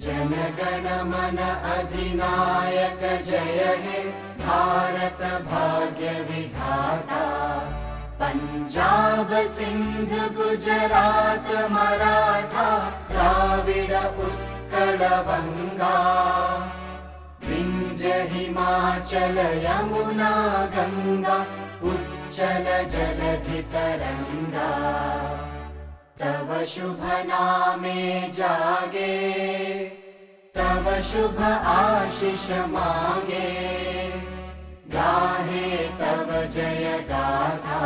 जनगण मन अधिनायक जय हे भारत भाग्य विधाता। पंजाब सिंध गुजरात मराठा द्राविड उत्कल बंगा। विंध्य हिमाचल यमुना गंगा उच्चल जलधि तरंगा। तव शुभ नामे जागे तव शुभ आशीष मागे। गाहे तव जय गाथा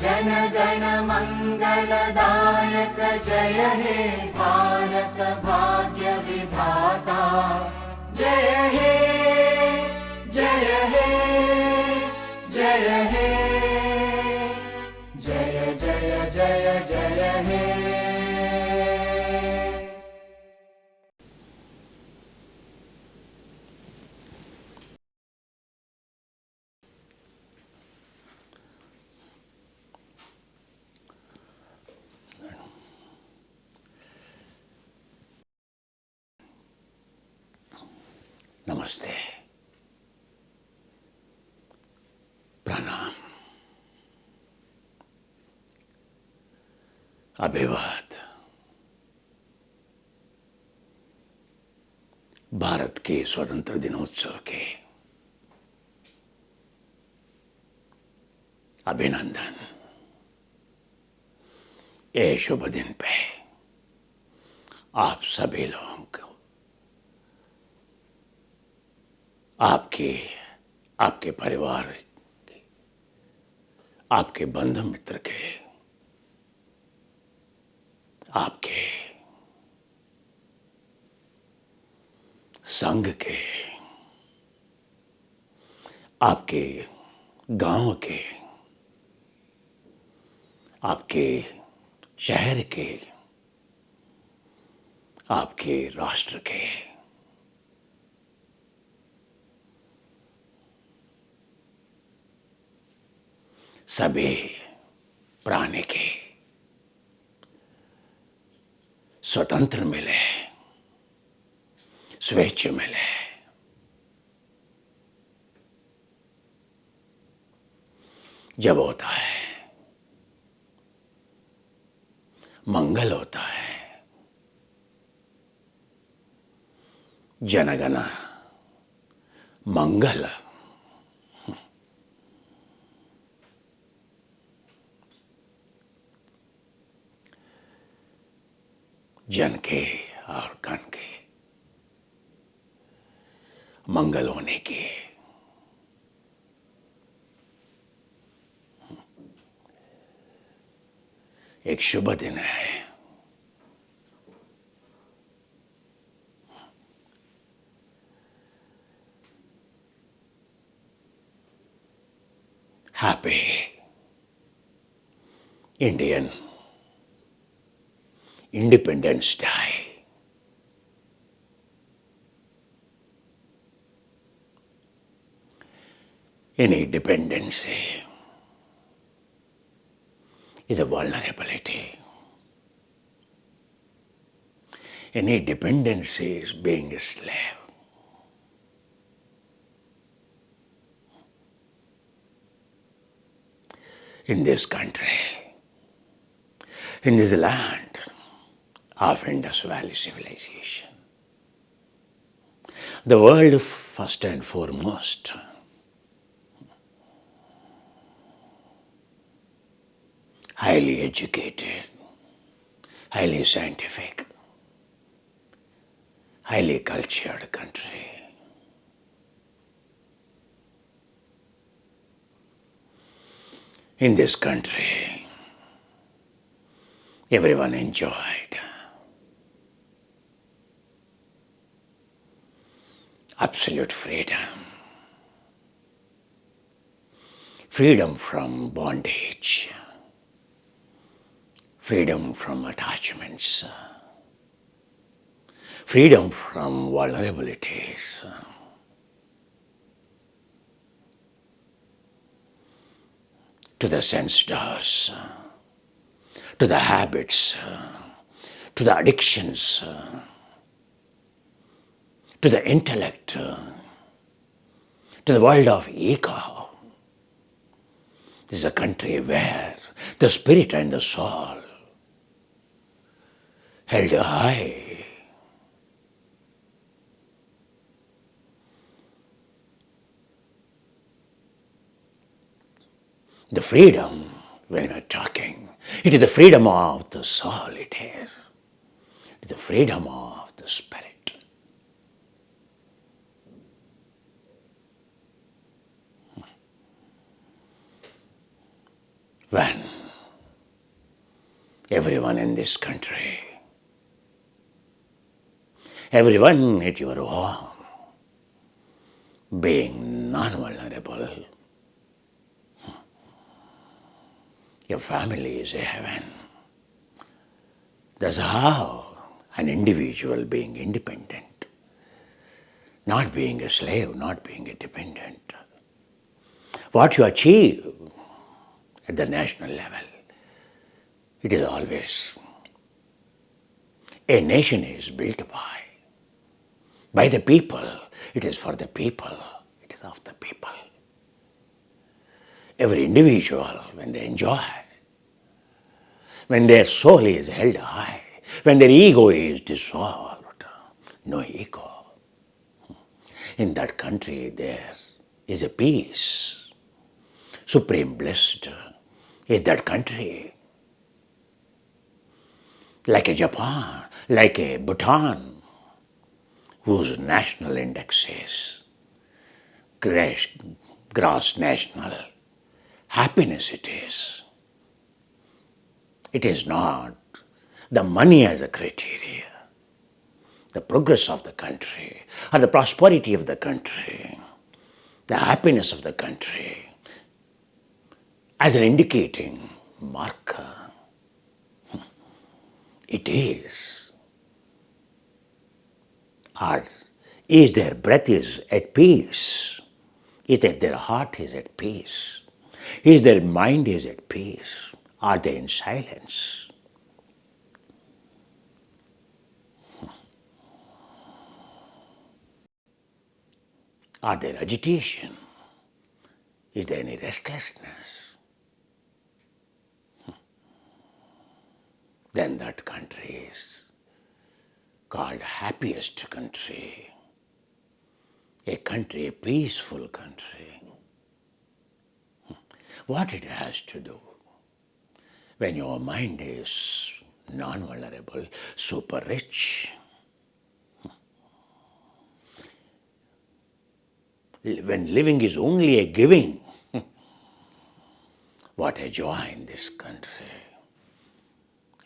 जन गण मंगलदायक जय हे भारत भाग्य विधाता। जय हे जय हे जय हे जय जय जय जय हे। नमस्ते, प्रणाम, अभिवाद। भारत के स्वतंत्र दिनोत्सव के अभिनंदन। ये शुभ दिन पे आप सभी लोगों को आपके परिवार के, आपके बंधु मित्र के, आपके संघ के, आपके गांव के, आपके शहर के, आपके राष्ट्र के, सभी प्राणी के स्वतंत्र मिले, स्वेच्छ मिले। जब होता है मंगल होता है, जनगण मंगल। जन के और गण के मंगल होने की एक शुभ दिन है। Happy Indian Independence Day. Any dependency is a vulnerability. Any dependency is being a slave. In this country, in this land of Indus Valley civilization, the world first and foremost highly educated, highly scientific, highly cultured country. In this country, everyone enjoyed absolute freedom. Freedom from bondage, freedom from attachments, freedom from vulnerabilities, to the sense doors, to the habits, to the addictions, to the intellect, to the world of ego. This is a country where the spirit and the soul held high. The freedom, when we are talking, it is the freedom of the soul, it is. It is the freedom of the spirit. When everyone in this country, everyone at your home, being non-vulnerable, your family is a heaven. That's how an individual being independent, not being a slave, not being a dependent. What you achieve at the national level, it is always a nation is built by the people. It is for the people. It is of the people. Every individual, when they enjoy, when their soul is held high, when their ego is dissolved, no ego, in that country there is a peace. Supreme blessed is that country. Like a Japan, like a Bhutan, whose national index is gross national happiness it is. It is not the money as a criteria, the progress of the country, or the prosperity of the country, the happiness of the country, as an indicating marker. It is. Or is their breath is at peace? Is that their heart is at peace? Is their mind is at peace? Are they in silence? Are there agitation? Is there any restlessness? Then that country is called happiest country, a peaceful country. What it has to do when your mind is non-vulnerable, super rich, when living is only a giving, what a joy in this country.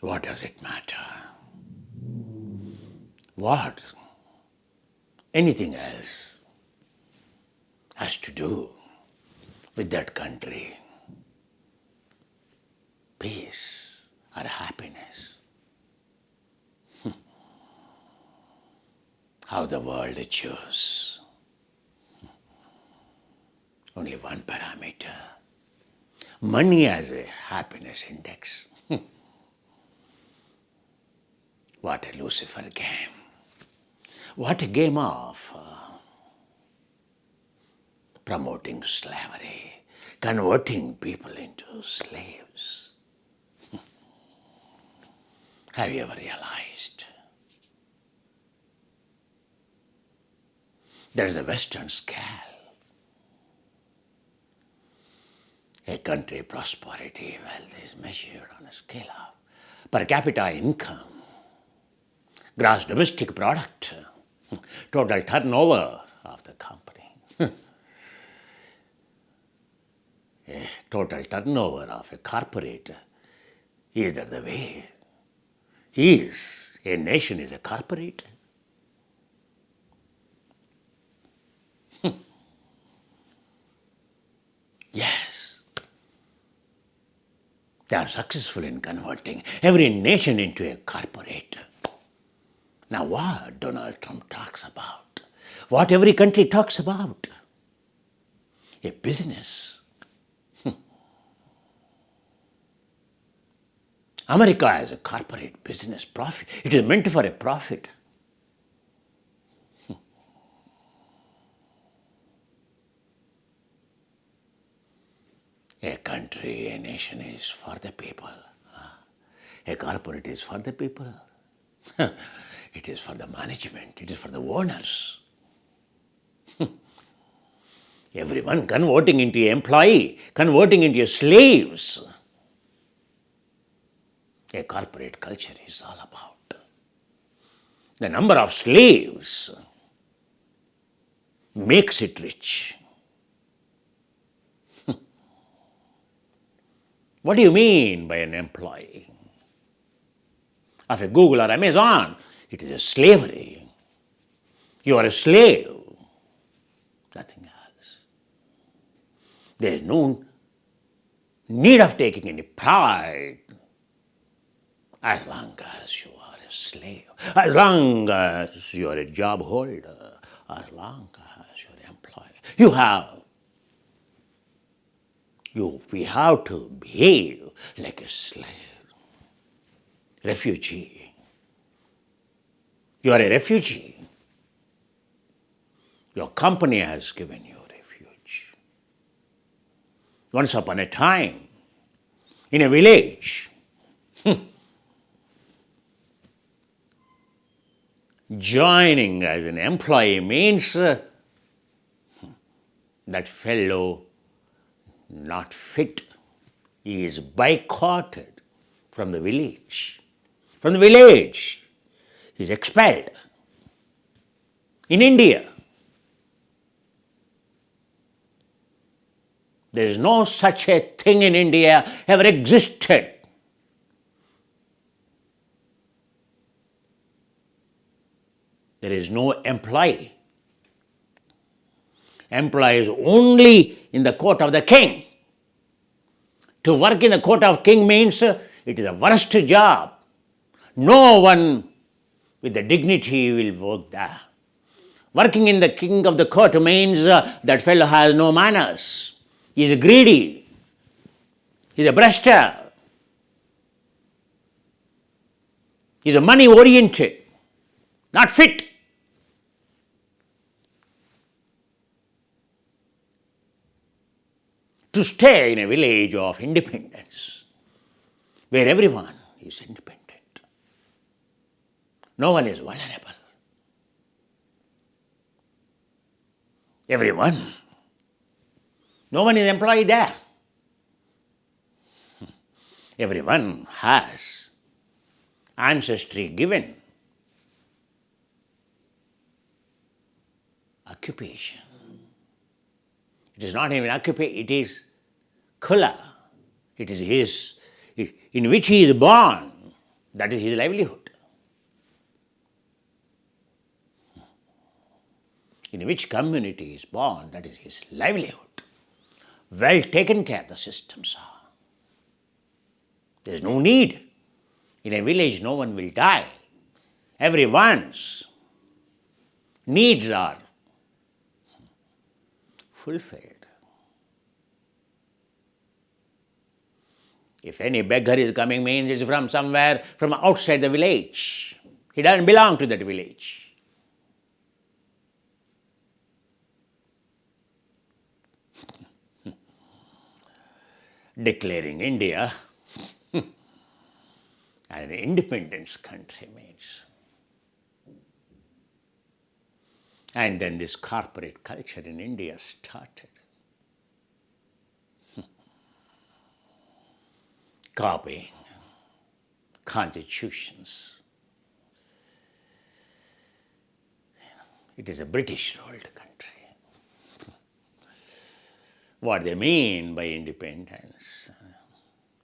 What does it matter? What anything else has to do with that country? Peace or happiness? How the world chooses only one parameter. Money as a happiness index. What a Lucifer game. What a game of promoting slavery, converting people into slaves. Have you ever realized? There is a Western scale. A country prosperity, wealth is measured on a scale of per capita income, gross domestic product, total turnover of the company, a total turnover of a corporate. Is that the way? Is a nation is a corporate? Yes. They are successful in converting every nation into a corporate. Now what Donald Trump talks about, what every country talks about, a business. America has a corporate business profit. It is meant for a profit. A country, a nation is for the people. A corporate is for the people. It is for the management. It is for the owners. Everyone converting into employee, converting into slaves. A corporate culture is all about the number of slaves makes it rich. What do you mean by an employee of a Google or Amazon? It is a slavery. You are a slave, nothing else. There is no need of taking any pride as long as you are a slave, as long as you are a job holder, as long as you are an employee. We have to behave like a slave, refugee. You are a refugee. Your company has given you refuge. Once upon a time, in a village, joining as an employee means that fellow not fit. He is boycotted from the village. From the village, he is expelled. In India, there is no such a thing in India ever existed. There is no employee. Employee is only in the court of the king. To work in the court of king means it is the worst job. No one with the dignity will work there. Working in the king of the court means that fellow has no manners. He is greedy. He is a brashster. He is money oriented, not fit. To stay in a village of independence, where everyone is independent. No one is vulnerable. Everyone. No one is employed there. Everyone has ancestry given occupation. It is not even occupation, it is kula. It is his, in which he is born. That is his livelihood. In which community he is born, that is his livelihood. Well taken care the systems are. There is no need. In a village, no one will die. Everyone's needs are fulfilled. If any beggar is coming, means it's from somewhere, from outside the village. He doesn't belong to that village. Declaring India as an independence country means. And then this corporate culture in India started. Copying constitutions. It is a British-ruled country. What they mean by independence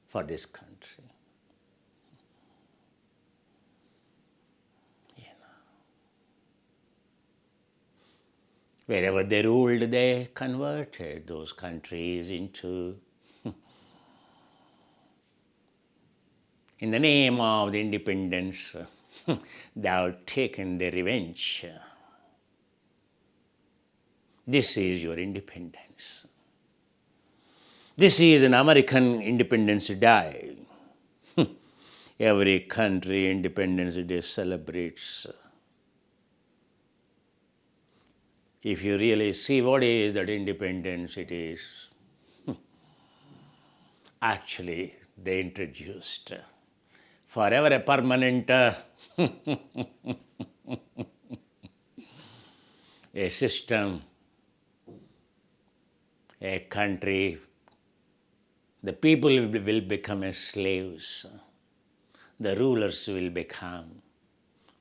for this country. Wherever they ruled, they converted those countries into, in the name of the independence, they have taken their revenge. This is your independence. This is an American Independence Day. Every country Independence Day celebrates. If you really see what is that independence, it is Actually, they introduced forever a permanent a system, a country. The people will become as slaves. The rulers will become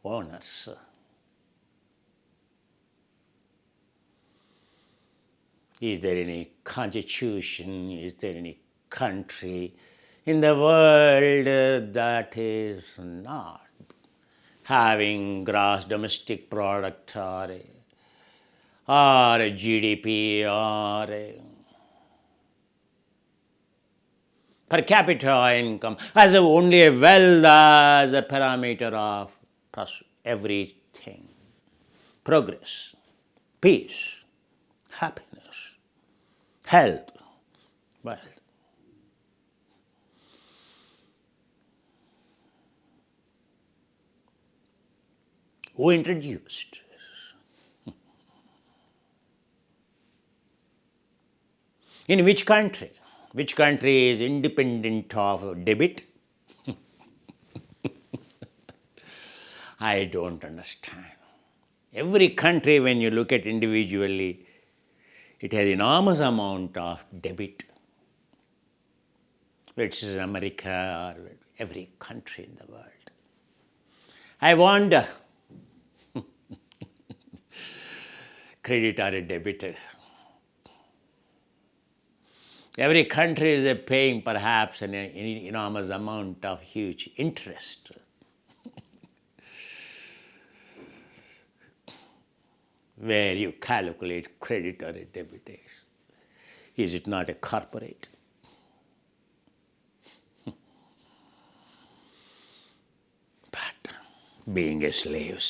owners. Is there any constitution? Is there any country in the world that is not having gross domestic product or a GDP or a per capita income as only a wealth as a parameter of everything? Progress, peace, happiness, health, wealth. Who introduced this? In which country? Which country is independent of debit? I don't understand. Every country, when you look at individually, it has enormous amount of debit. Which is America or every country in the world. I wonder, credit or a debit. Every country is paying perhaps an enormous amount of huge interest. Where you calculate credit or a debit is it not a corporate? But being a slave,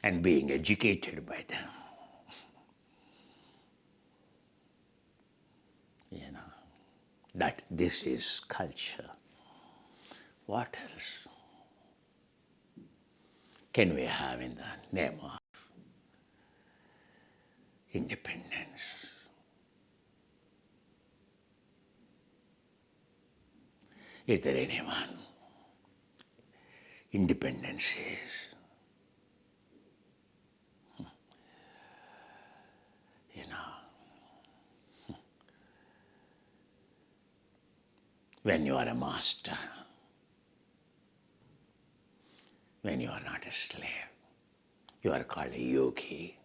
and being educated by them, that this is culture. What else can we have in the name of independence? Is there anyone? Independence is, when you are a master, when you are not a slave, you are called a yogi,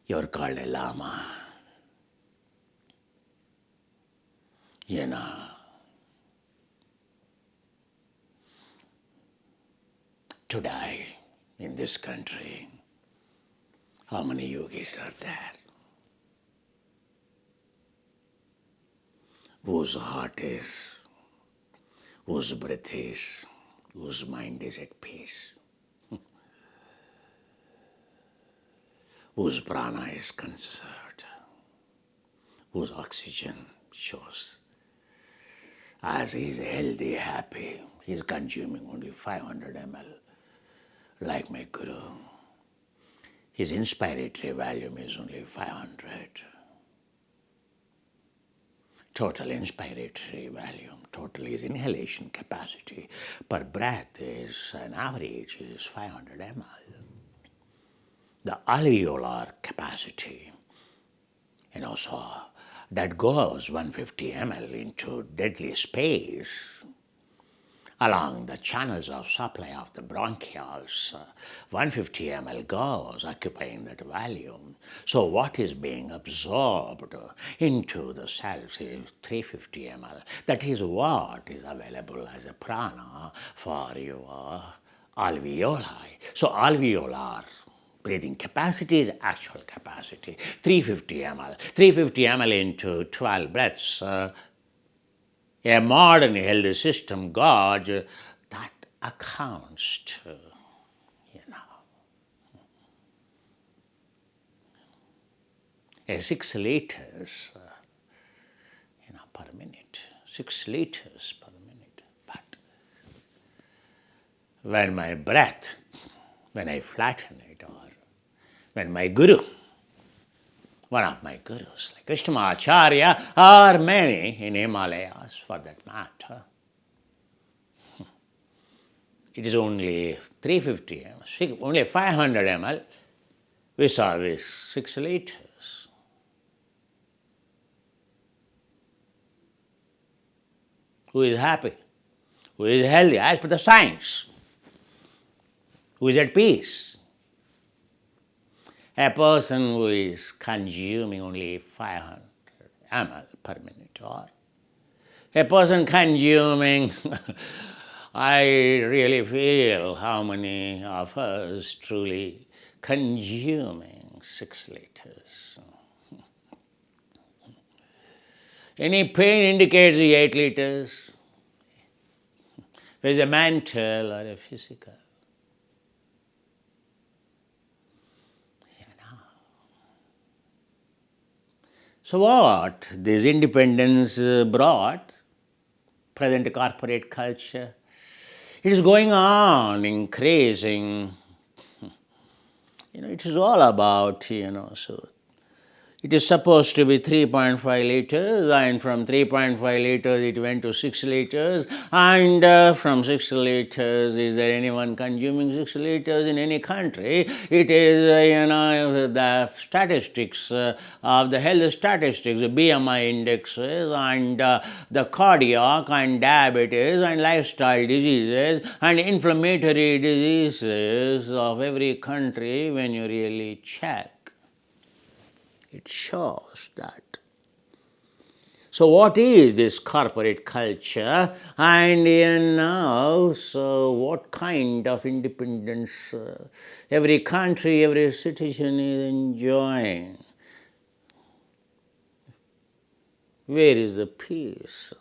you are called a lama. Today, in this country, how many yogis are there? Whose heart is, whose breath is, whose mind is at peace, whose prana is conserved, whose oxygen shows. As he is healthy, happy, he is consuming only 500 ml, like my guru. His inspiratory volume is only 500. Total inspiratory volume, total is inhalation capacity per breath is an average is 500 ml. The alveolar capacity, so that goes 150 ml into deadly space along the channels of supply of the bronchioles. 150 ml goes occupying that volume. So what is being absorbed into the cells is 350 ml. That is what is available as a prana for your alveoli. So alveolar breathing capacity is actual capacity, 350 ml. 350 ml into 12 breaths. A modern health system gauge that accounts to, a 6 liters, per minute. 6 liters per minute. But when my breath, when I flatten it or When my guru, one of my gurus, like Krishnamacharya, or many in Himalayas for that matter, it is only 350 ml, only 500 ml, we service 6 liters. Who is happy? Who is healthy? As per the science. Who is at peace? A person who is consuming only 500 ml per minute, or a person consuming, I really feel how many of us truly consuming 6 liters. Any pain indicates the 8 liters. Whether it's a mental or a physical. So what this independence brought, present corporate culture, it is going on increasing. It is all about, so it is supposed to be 3.5 liters, and from 3.5 liters it went to 6 liters, and from 6 liters, is there anyone consuming 6 liters in any country? It is, the statistics of the health statistics, the BMI indexes, and the cardiac and diabetes and lifestyle diseases and inflammatory diseases of every country, when you really check, it shows that. So what is this corporate culture? And so what kind of independence every country, every citizen is enjoying? Where is the peace?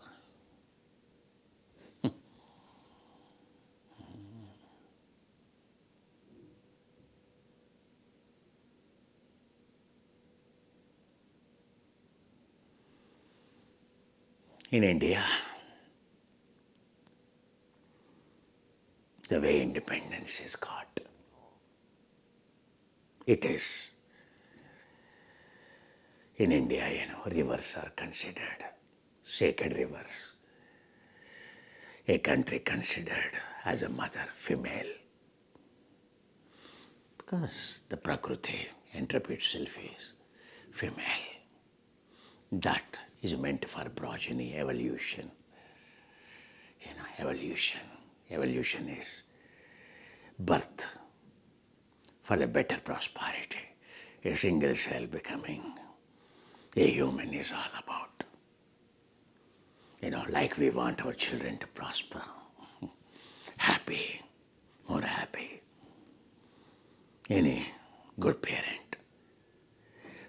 In India, the way independence is got, it is, in India, rivers are considered sacred rivers. A country considered as a mother, female. Because the Prakriti, Entropy itself is female. That is meant for progeny, evolution. Evolution. Evolution is birth for the better prosperity. A single cell becoming a human is all about. Like we want our children to prosper, happy, more happy. Any good parent.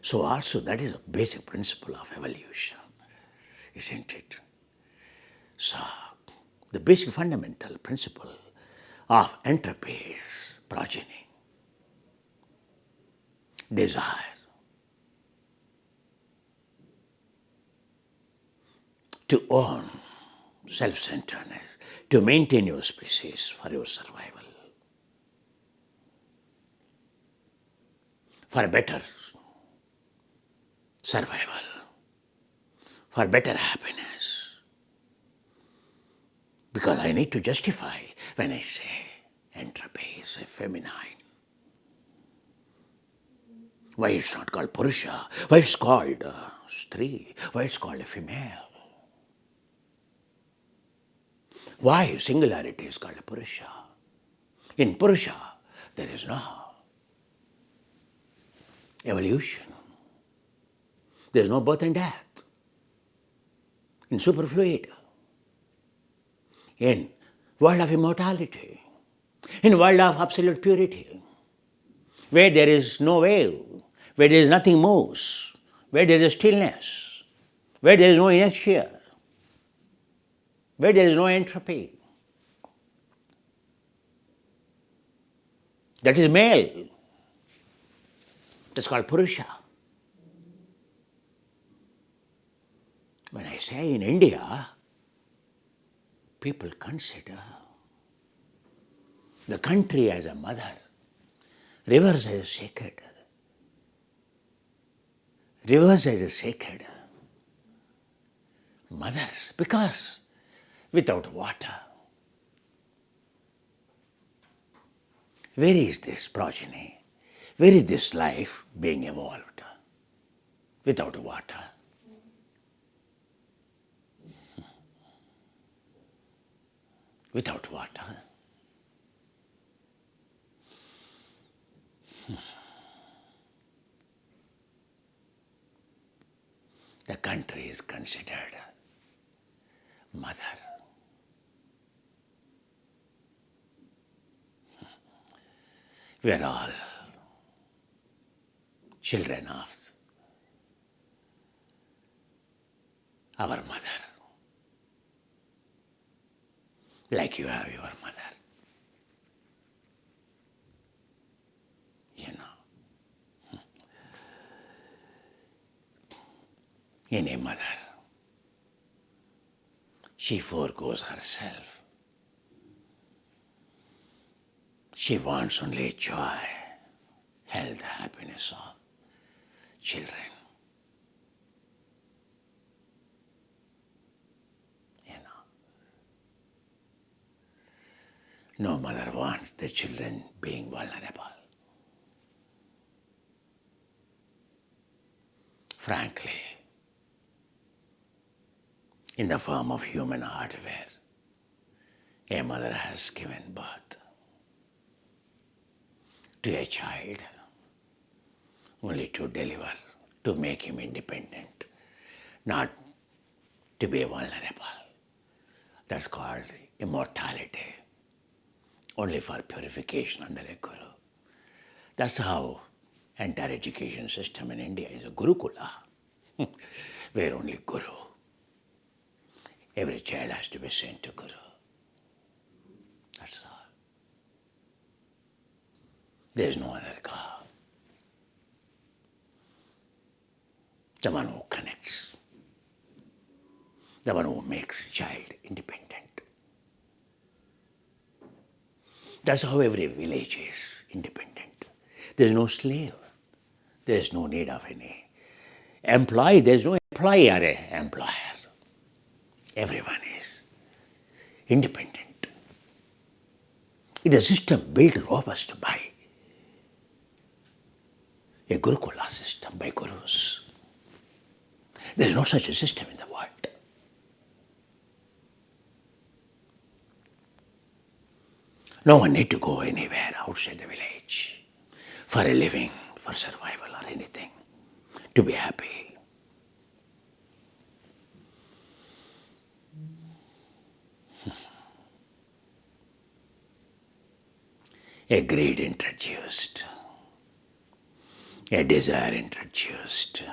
So also that is a basic principle of evolution, isn't it? So the basic fundamental principle of entropy is progeny, desire, to own, self-centeredness, to maintain your species for your survival, for better survival, for better happiness. Because I need to justify when I say entropy is a feminine. Why it's not called Purusha? Why it's called Stri? Why it's called a female? Why singularity is called a Purusha? In Purusha, there is no evolution. There is no birth and death. In superfluid. In world of immortality. In world of absolute purity. Where there is no wave. Where there is nothing moves. Where there is stillness. Where there is no inertia. Where there is no entropy. That is male. That's called Purusha. When I say in India, people consider the country as a mother, rivers as sacred, rivers as sacred, mothers, because without water, where is this progeny? Where is this life being evolved without water? Without water. The country is considered mother. We are all children of our mother. Like you have your mother. You know. Any mother, she foregoes herself. She wants only joy, health, happiness of children. You know. No mother wants the children being vulnerable. Frankly, in the form of human hardware, a mother has given birth to a child only to deliver, to make him independent, not to be vulnerable. That's called immortality, only for purification under a guru. That's how entire education system in India is a Gurukula, where only Guru. Every child has to be sent to Guru. That's all. There is no other God. The one who connects, the one who makes child independent. That's how every village is independent. There is no slave. There is no need of any employee. There is no employee or an employer. Everyone is independent. It is a system built robust by a Gurukula system, by gurus. There is no such a system in the world. No one need to go anywhere outside the village for a living, for survival or anything, to be happy. A greed introduced, a desire introduced,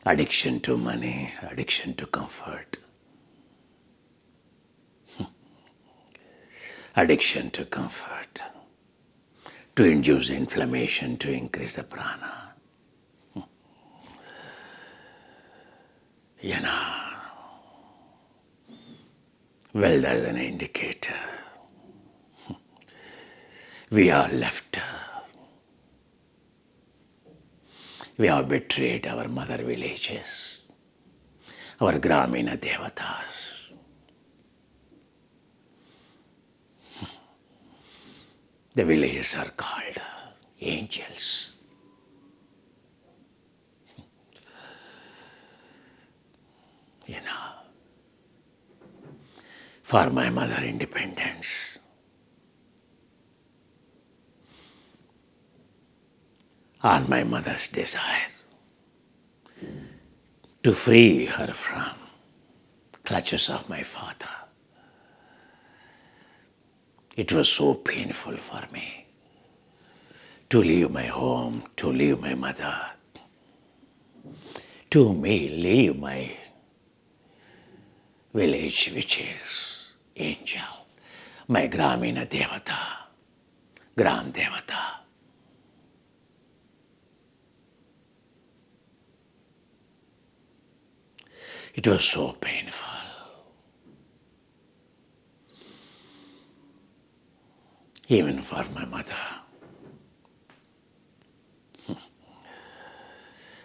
addiction to money, addiction to comfort, addiction to comfort, to induce inflammation, to increase the prana. You know, wealth as an indicator. We are left. We have betrayed our mother villages, our Gramina Devatas. The villages are called angels. You know, for my mother independence, on my mother's desire to free her from clutches of my father. It was so painful for me to leave my home, to leave my mother, to me leave my village, which is angel, my Gramina Devata, Gram Devata. It was so painful. Even for my mother.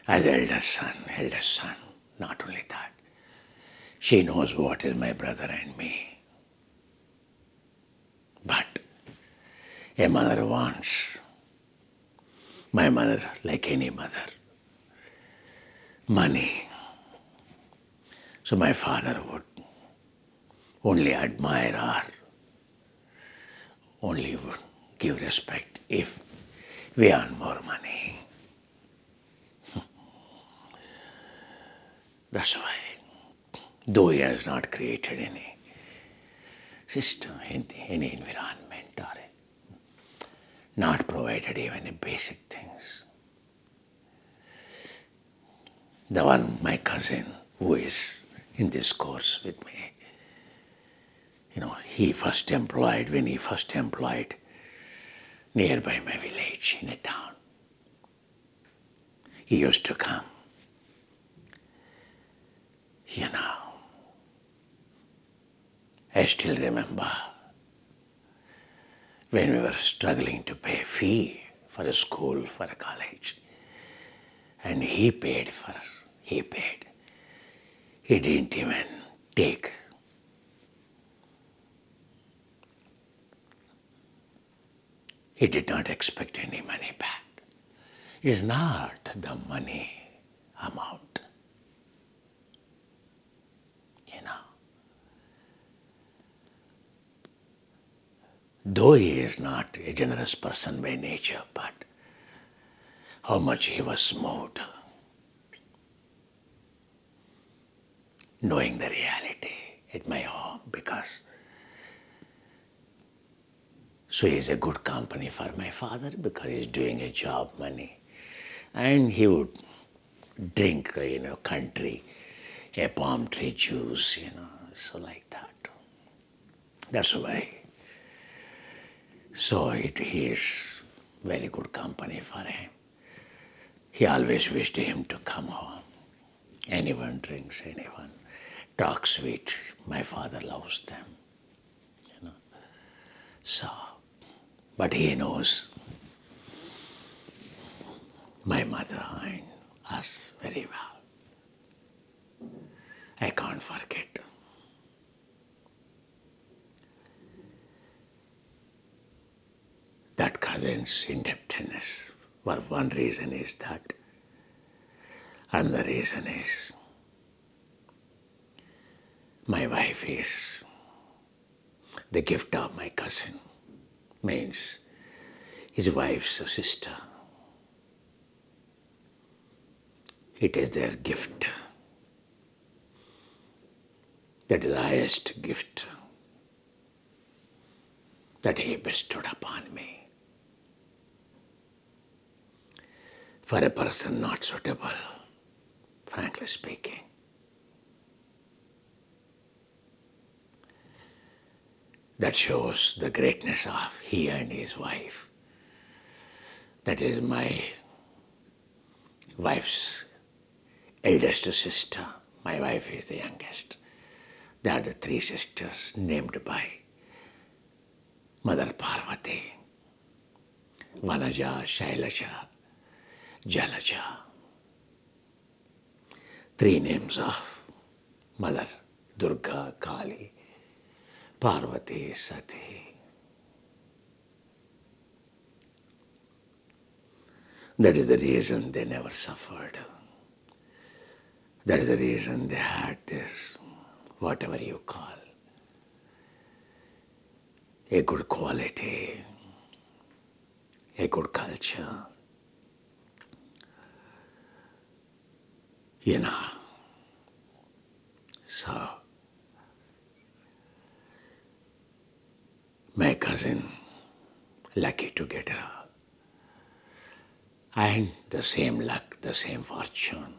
as eldest son, not only that. She knows what is my brother and me. But a mother wants, my mother, like any mother, money. So my father would only admire her, only would give respect if we earn more money. That's why, though he has not created any system, any environment, or not provided even a basic things. The one, my cousin, who is in this course with me, when he first employed nearby my village in a town, he used to come. I still remember when we were struggling to pay fee for a school, for a college, and he paid. He didn't even take. He did not expect any money back. It is not the money amount. Though he is not a generous person by nature, but how much he was moved, knowing the reality at my home, because so he is a good company for my father because he is doing a job, money, and he would drink, country, a palm tree juice, so like that. That's why. So he is very good company for him. He always wished him to come home. Anyone drinks, anyone talks sweet, my father loves them. So, but he knows my mother and us very well. I can't forget. That cousin's indebtedness. Well, one reason is that. Another reason is my wife is the gift of my cousin, means his wife's sister. It is their gift. That is the highest gift that he bestowed upon me. For a person not suitable, frankly speaking. That shows the greatness of he and his wife. That is my wife's eldest sister. My wife is the youngest. They are the three sisters named by Mother Parvati, Vanaja, Shailaja, Jalaja. Three names of Mother Durga, Kali, Parvati, Sati. That is the reason they never suffered. That is the reason they had this, whatever you call, a good quality, a good culture. So my cousin, lucky to get her, and the same luck, the same fortune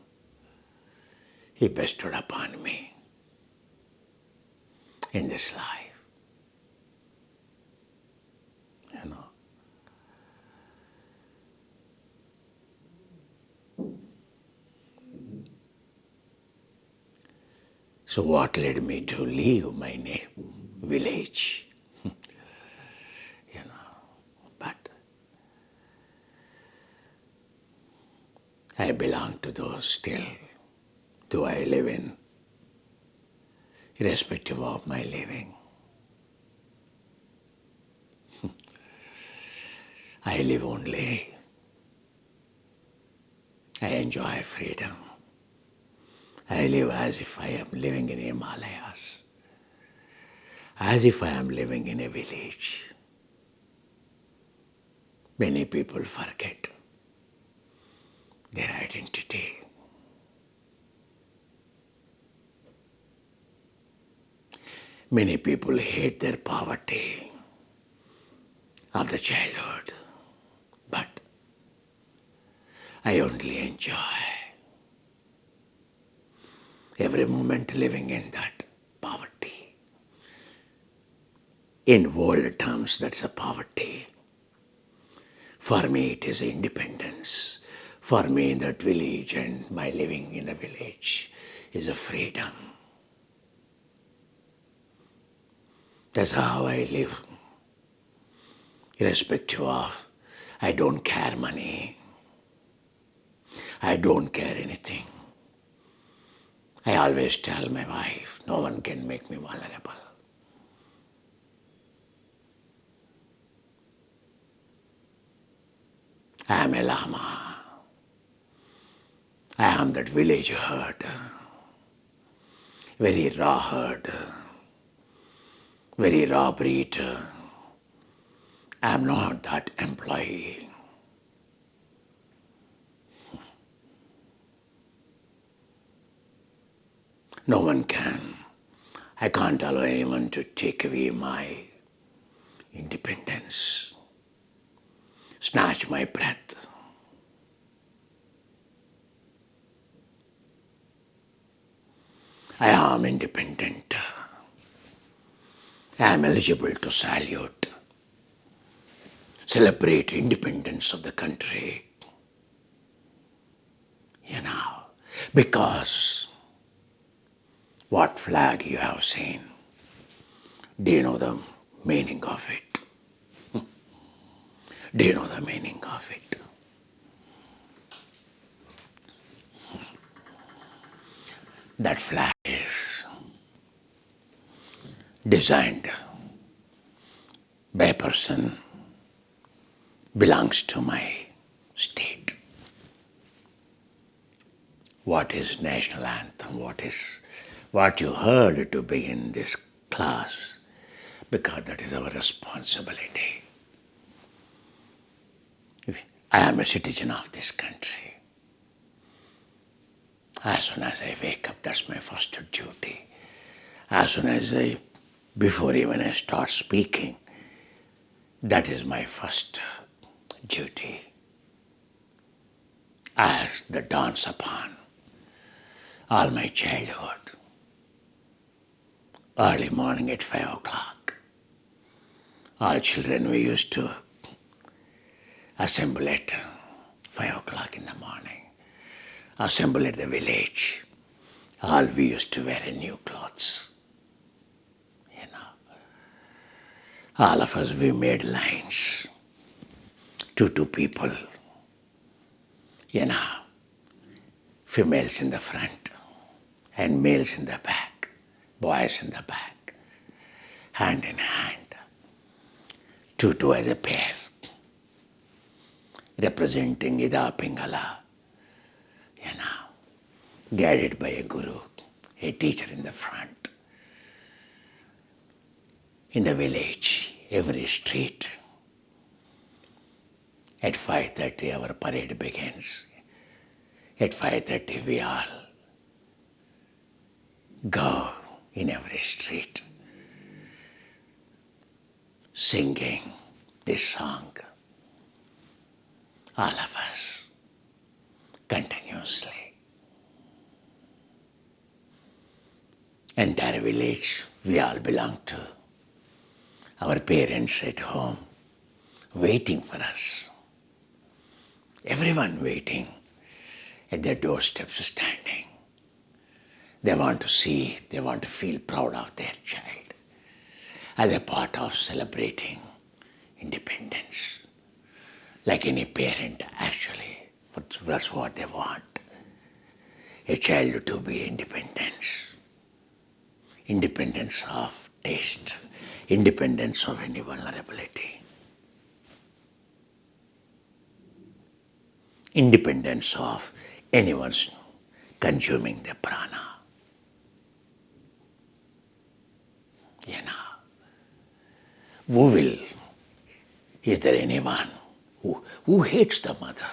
he bestowed upon me in this life. So what led me to leave my village? But I belong to those still, though I live in, irrespective of my living. I live only. I enjoy freedom. I live as if I am living in Himalayas, as if I am living in a village. Many people forget their identity. Many people hate their poverty of the childhood, but I only enjoy every moment living in that poverty. In world terms, that's a poverty. For me, it is independence. For me, in that village and my living in the village is a freedom. That's how I live. Irrespective of, I don't care money. I don't care anything. I always tell my wife, no one can make me vulnerable. I am a Lama. I am that village herd, very raw herd, very raw breed. I am not that employee. No one can. I can't allow anyone to take away my independence, snatch my breath. I am independent. I am eligible to salute, celebrate independence of the country. Because what flag you have seen, do you know the meaning of it? Do you know the meaning of it? That flag is designed by a person belongs to my state. What is National Anthem? What you heard to begin this class? Because that is our responsibility. I am a citizen of this country. As soon as I wake up, that's my first duty. As soon as before even I start speaking, that is my first duty. As the dawns upon all my childhood, early morning at 5 o'clock, all children we used to assemble at 5 o'clock in the morning. Assemble at the village. All we used to wear new clothes. All of us, we made lines. Two people. Females in the front and males in the back. Boys in the back. Hand in hand. Two as a pair. Representing Ida Pingala. Guided by a guru, a teacher in the front. In the village, every street, at 5:30 our parade begins. At 5:30 we all go in every street, singing this song. All of us, continuously. Entire village, we all belong to. Our parents at home, waiting for us. Everyone waiting at their doorsteps standing. They want to see, they want to feel proud of their child as a part of celebrating independence. Like any parent actually But that's what they want. A child to be independence. Independence of taste. Independence of any vulnerability. Independence of anyone's consuming the prana. Is there anyone who hates the mother?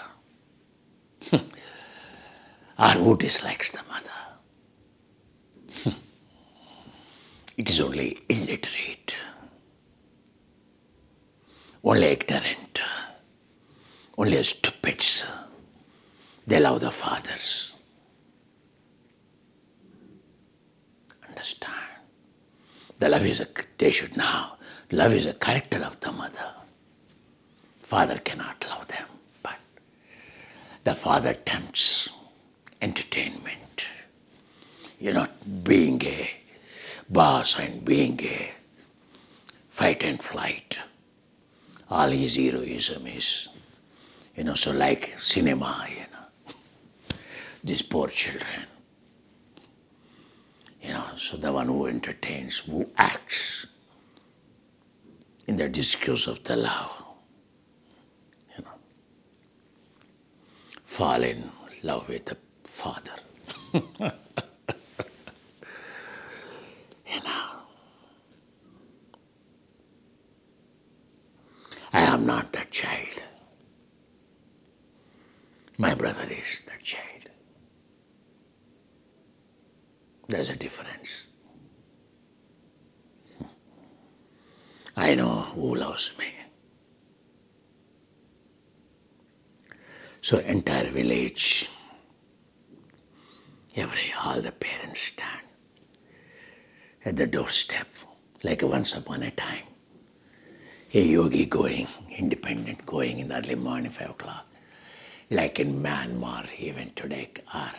Or who dislikes the mother? It is only illiterate, only ignorant, only stupids. They love the fathers. Understand? Love is a character of the mother. Father cannot love them, but the father tempts entertainment. Being a boss and being a fight and flight. All his heroism is, so like cinema, these poor children. So the one who entertains, who acts in the discourse of the love, fall in love with the father. I am not that child. My brother is that child. There's a difference. I know who loves me. So entire village, all the parents stand at the doorstep, like once upon a time. A yogi going, independent, going in the early morning, 5 o'clock, like in Myanmar even today, or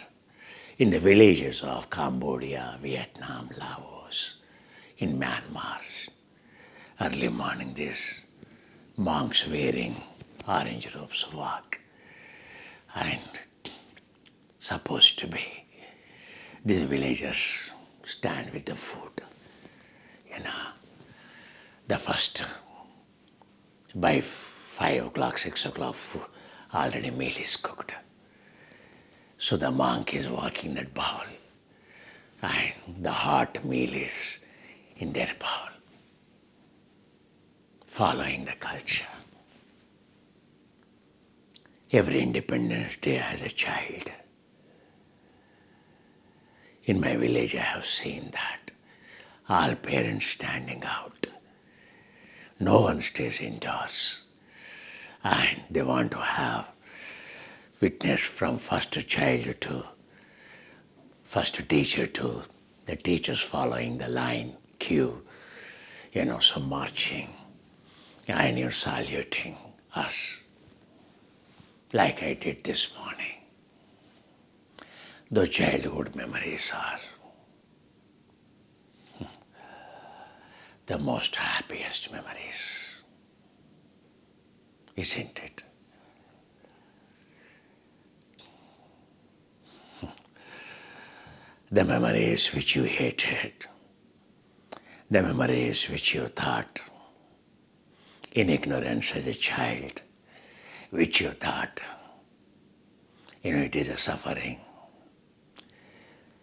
in the villages of Cambodia, Vietnam, Laos, in Myanmar. Early morning, these monks wearing orange robes walk, and supposed to be these villagers stand with the food. The first, by 5 o'clock, 6 o'clock, already meal is cooked. So the monk is walking that bowl, and the hot meal is in their bowl, following the culture. Every Independence Day as a child, in my village I have seen that. All parents standing out. No one stays indoors. And they want to have witness from first child to first teacher to the teachers following the line, queue, so marching, and you're saluting us, like I did this morning. Those childhood memories are the most happiest memories, isn't it? The memories which you hated, the memories which you thought in ignorance as a child, which you thought, it is a suffering.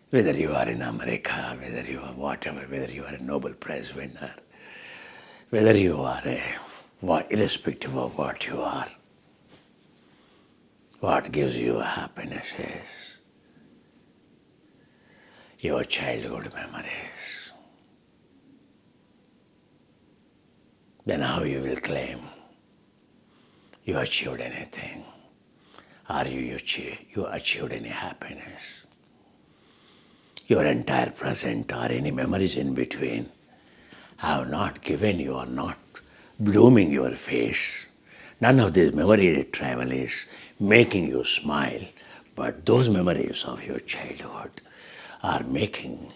Whether you are in America, whether you are whatever, whether you are a Nobel Prize winner, whether you are irrespective of what you are, what gives you happiness is your childhood memories. Then how you will claim you achieved anything, or you achieved any happiness. Your entire present or any memories in between have not given you or not blooming your face. None of this memory travel is making you smile, but those memories of your childhood are making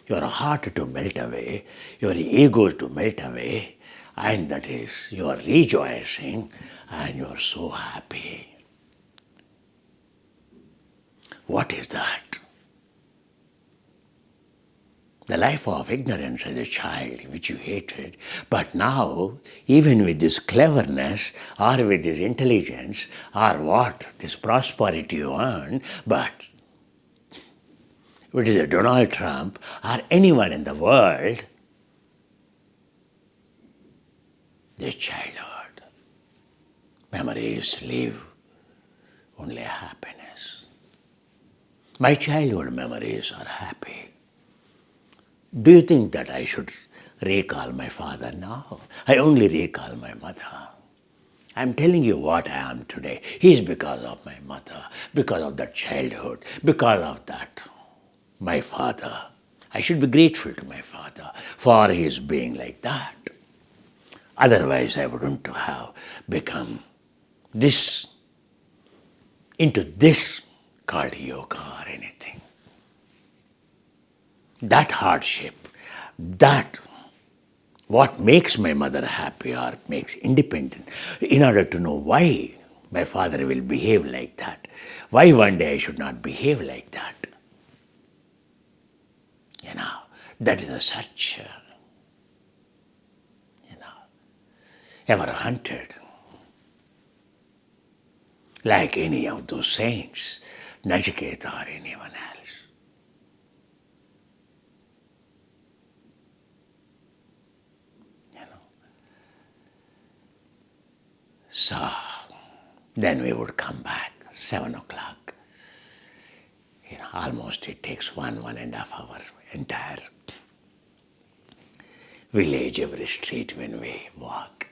your heart to melt away, your ego to melt away, and that is you are rejoicing and you are so happy. What is that? The life of ignorance as a child, which you hated. But now, even with this cleverness, or with this intelligence, or what, this prosperity you earn, but it is a Donald Trump or anyone in the world, their childhood memories leave only happiness. My childhood memories are happy. Do you think that I should recall my father? No. I only recall my mother. I'm telling you what I am today. He is because of my mother, because of that childhood, because of that. My father. I should be grateful to my father for his being like that. Otherwise, I wouldn't have become this, into this called yoga or anything. That hardship, that what makes my mother happy or makes independent, in order to know why my father will behave like that, why one day I should not behave like that. That is such, ever hunted. Like any of those saints, Nachiket or anyone else. So, then we would come back, 7 o'clock. Almost it takes 1.5 hours, entire village, every street when we walk.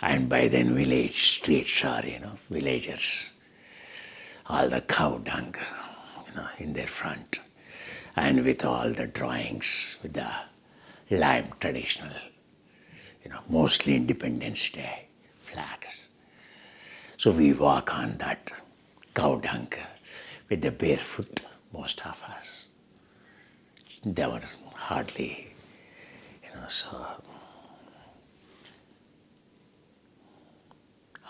And by then village streets are, villagers, all the cow dung, in their front. And with all the drawings, with the lime traditional, mostly Independence Day flags. So we walk on that cow dung with the barefoot, most of us. There were hardly,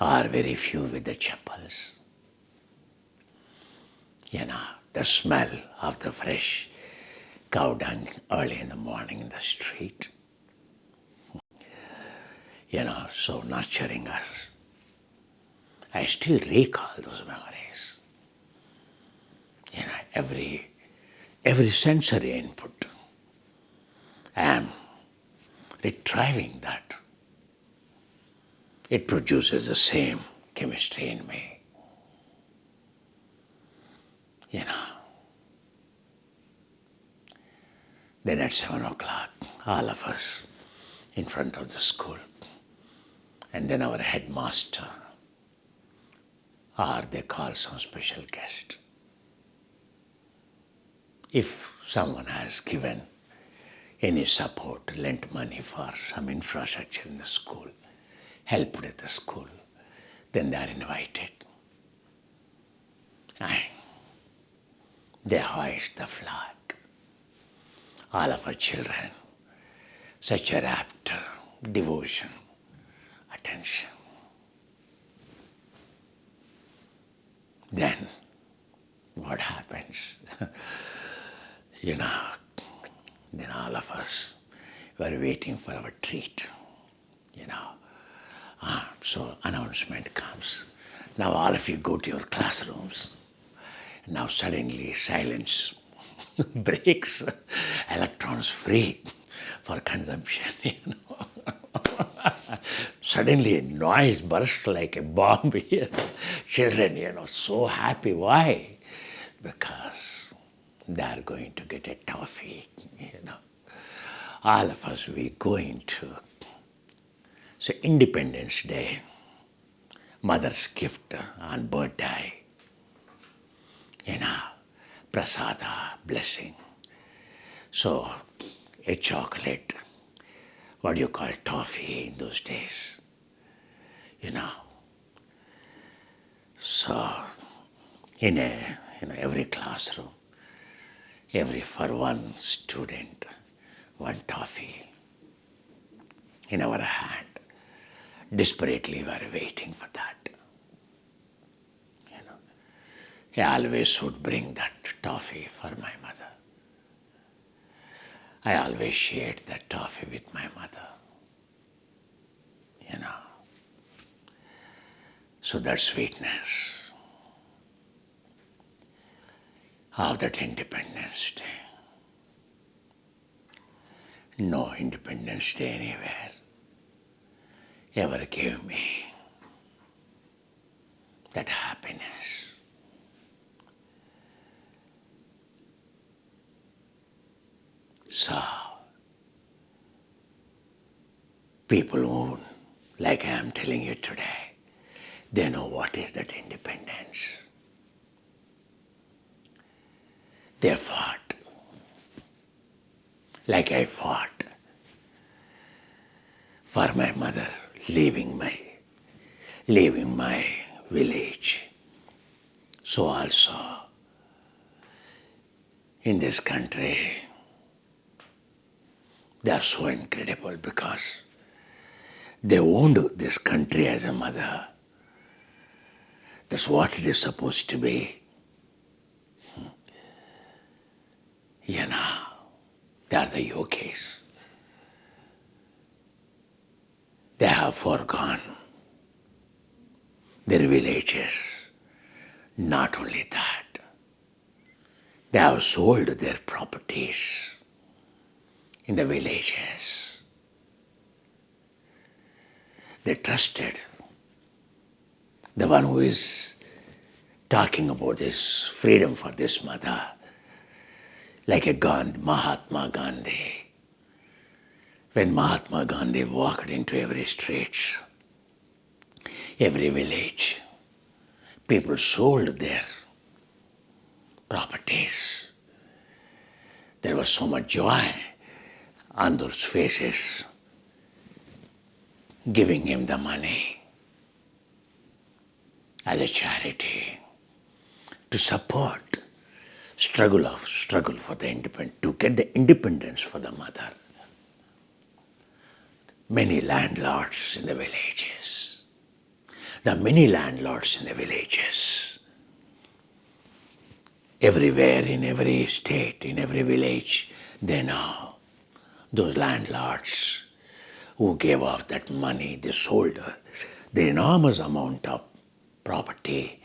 or very few with the chappals. The smell of the fresh cow dung early in the morning in the street. So nurturing us. I still recall those memories. Every sensory input, I am retrieving that. It produces the same chemistry in me. Then at 7 o'clock, all of us in front of the school, and then our headmaster, or they call some special guest. If someone has given any support, lent money for some infrastructure in the school, helped at the school, then they are invited. And they hoist the flag. All of our children, such a rapt devotion, attention. Then what happens? Then all of us were waiting for our treat. So announcement comes. Now all of you go to your classrooms. Now suddenly silence breaks, electrons free for consumption. Suddenly noise burst like a bomb here. Children, so happy. Why? Because they are going to get a toffee. All of us, we going to. So Independence Day, mother's gift on birthday, prasada, blessing. So a chocolate, what do you call toffee in those days, So in every classroom, for one student, one toffee in our hand. Desperately we are waiting for that. I always would bring that toffee for my mother. I always shared that toffee with my mother. So that sweetness of that Independence Day. No Independence Day anywhere ever gave me that happiness. So, people who, like I am telling you today, they know what is that independence. They fought, like I fought, for my mother leaving my village. So also, in this country, they are so incredible because they owned this country as a mother. That's what it is supposed to be. They are the yogis. They have forgone their villages. Not only that, they have sold their properties in the villages. They trusted the one who is talking about this freedom for this mother, like a Mahatma Gandhi. When Mahatma Gandhi walked into every street, every village, people sold their properties. There was so much joy on those faces, giving him the money as a charity to support struggle for the independence, to get the independence for the mother. Many landlords in the villages. There are many landlords in the villages. Everywhere, in every state, in every village, they know those landlords who gave off that money, they sold the enormous amount of property,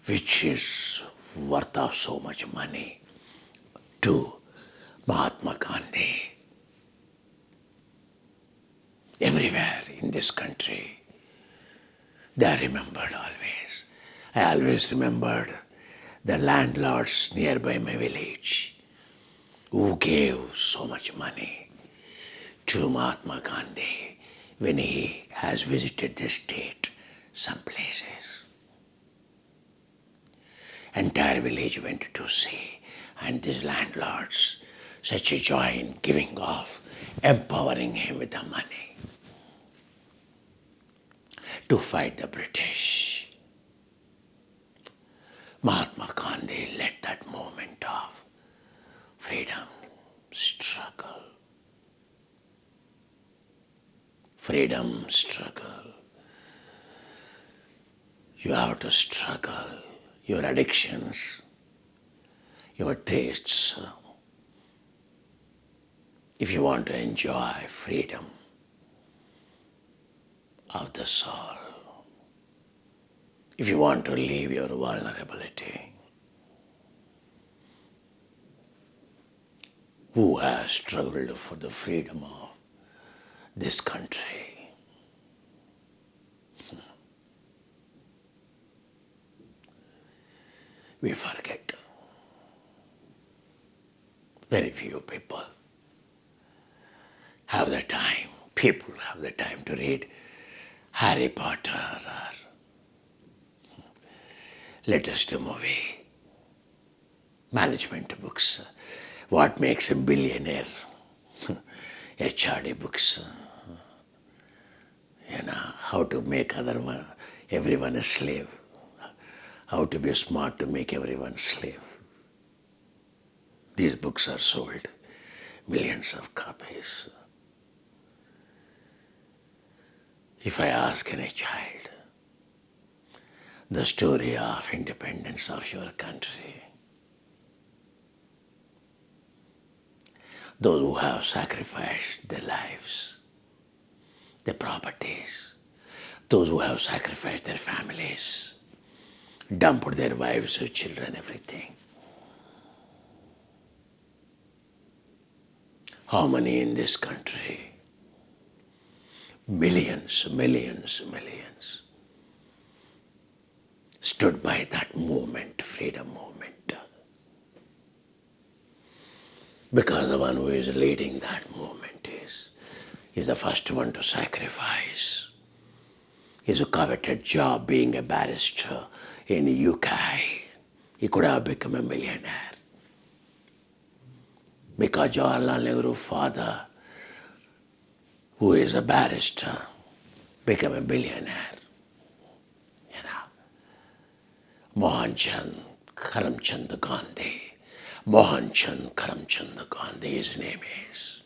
which is worth of so much money, to Mahatma Gandhi. Everywhere in this country, they are remembered always. I always remembered the landlords nearby my village who gave so much money to Mahatma Gandhi when he has visited the state, some places. Entire village went to see, and these landlords, such a joy in giving off, empowering him with the money to fight the British. Mahatma Gandhi led that movement of freedom struggle. Freedom struggle. You have to struggle your addictions, your tastes, if you want to enjoy freedom of the soul, if you want to leave your vulnerability. Who has struggled for the freedom of this country? We forget. Very few people have the time. People have the time to read Harry Potter or latest movie, management books, what makes a billionaire, HRD books, how to make everyone a slave, how to be smart to make everyone a slave. These books are sold, millions of copies. If I ask any child, the story of independence of your country. Those who have sacrificed their lives, their properties, those who have sacrificed their families, dumped their wives, their children, everything. How many in this country? Millions, millions, millions stood by that movement, freedom movement. Because the one who is leading that movement is the first one to sacrifice. He's a coveted job being a barrister in the UK. He could have become a millionaire. Because Jawaharlal Nehru's father, who is a barrister, became a billionaire. Mohanchand Karamchand Gandhi. Mohanchand Karamchand Gandhi, his name is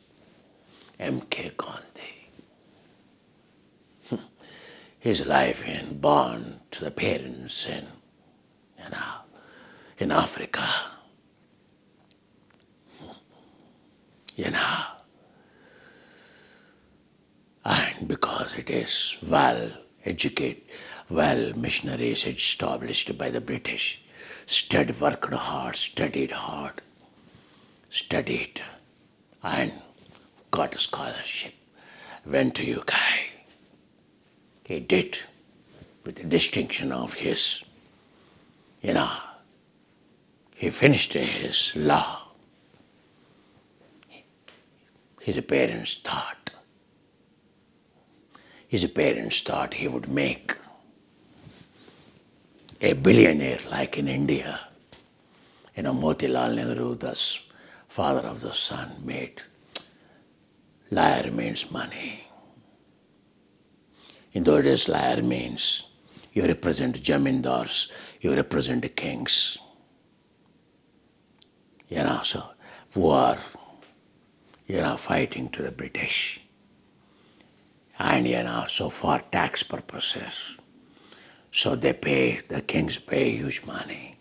M.K. Gandhi. His life in born to the parents in Africa. And because it is well educated, well missionaries established by the British, worked hard, studied and got a scholarship, went to UK. He did with the distinction of his, he finished his law. His parents thought he would make a billionaire like in India. Motilal Nehru, the father of the son, made lyre means money. In those days, lyre means you represent jamindars, you represent kings. So who are fighting to the British. And so for tax purposes. So the kings pay huge money.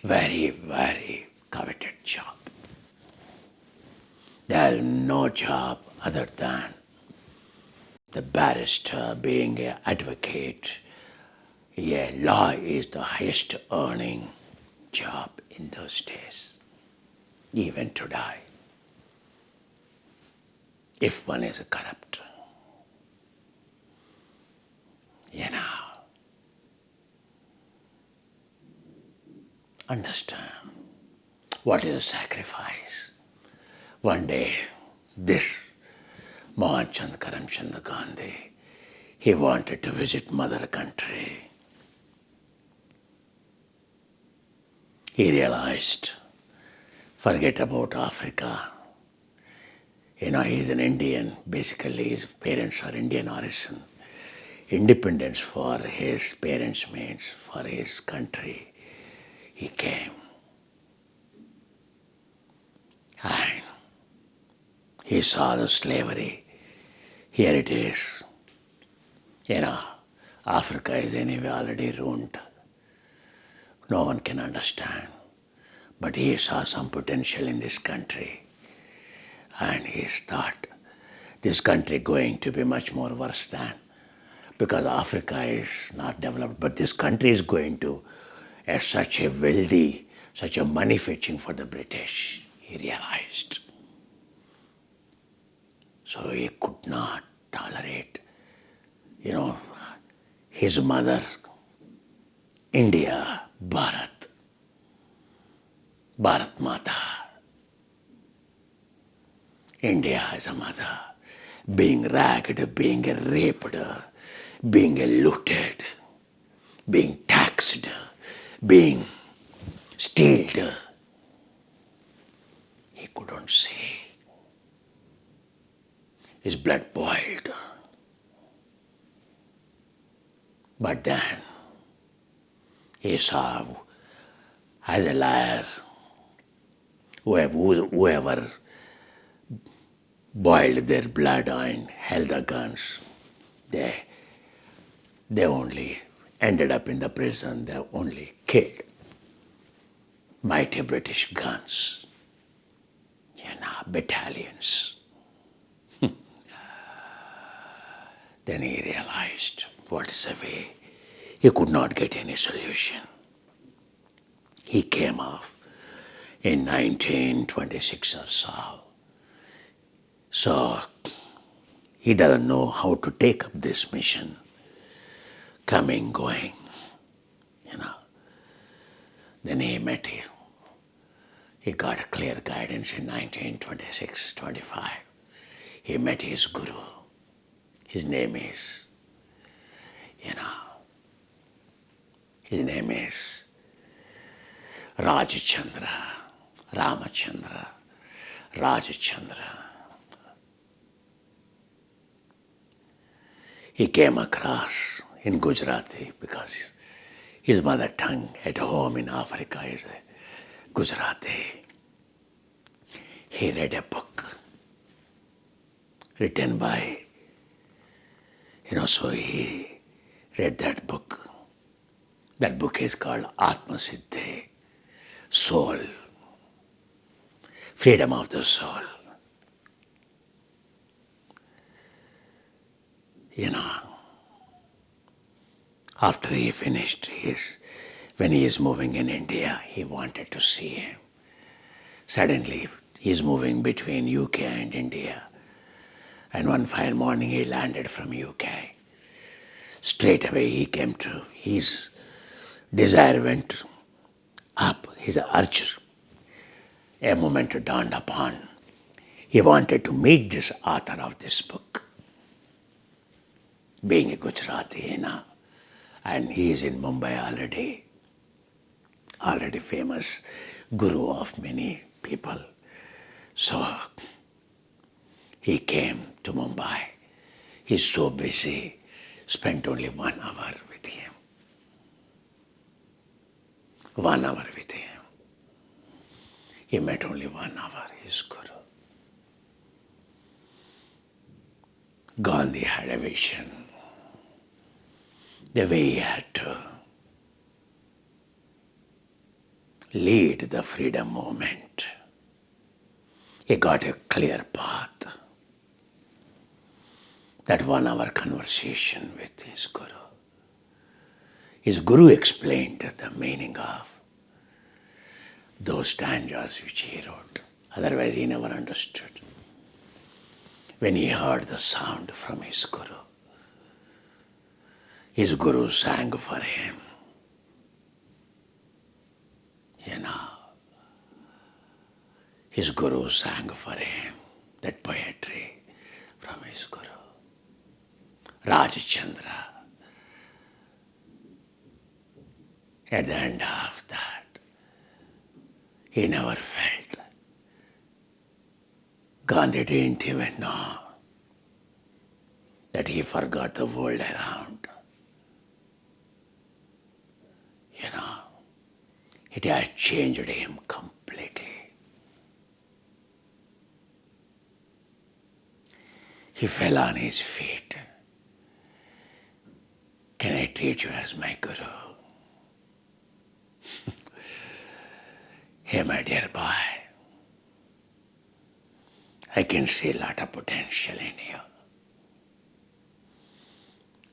Very, very coveted job. There is no job other than the barrister being an advocate. Law is the highest earning job in those days, even today, if one is corrupt. Understand what is a sacrifice. One day, this Mohanchand Karamchand Gandhi, he wanted to visit mother country. He realized, forget about Africa. He's an Indian. Basically, his parents are Indian origin. Independence for his parents means for his country. He came. And he saw the slavery. Here it is. Africa is anyway already ruined. No one can understand. But he saw some potential in this country. And he thought, this country going to be much more worse than, because Africa is not developed, but this country is going to as such a wealthy, such a money fetching for the British, he realized. So he could not tolerate, his mother, India, Bharat Mata. India as a mother, being ragged, being raped, being looted, being taxed, being stealed. He couldn't see. His blood boiled. But then he saw, as a liar, whoever boiled their blood and held the guns, They only ended up in the prison. They only killed mighty British guns, battalions. Then he realized what is the way. He could not get any solution. He came off in 1926 or so. So he doesn't know how to take up this mission, coming, going, Then he met him. He got a clear guidance in 1926-25. He met his guru. His name is, Ramachandra. He came across in Gujarati because his mother tongue at home in Africa is Gujarati. He read a book written by, so he read that book. That book is called Atma Siddhi, Soul, Freedom of the Soul. After he finished when he is moving in India, he wanted to see him. Suddenly, he is moving between UK and India. And one fine morning, he landed from UK. Straight away, he came to, his desire went up, his urge. A moment dawned upon. He wanted to meet this author of this book. Being a Gujarati, and he is in Mumbai already famous guru of many people. So he came to Mumbai. He's so busy, spent only 1 hour with him. 1 hour with him. He met only 1 hour, his guru. Gandhi had a vision. The way he had to lead the freedom movement. He got a clear path. That 1 hour conversation with his guru. His guru explained the meaning of those stanzas which he wrote. Otherwise he never understood. When he heard the sound from his guru sang for him. His guru sang for him that poetry from his guru. Rajchandra. At the end of that, he never felt. Gandhi didn't even know that he forgot the world around. It had changed him completely. He fell on his feet. Can I treat you as my guru? Hey, my dear boy, I can see a lot of potential in you.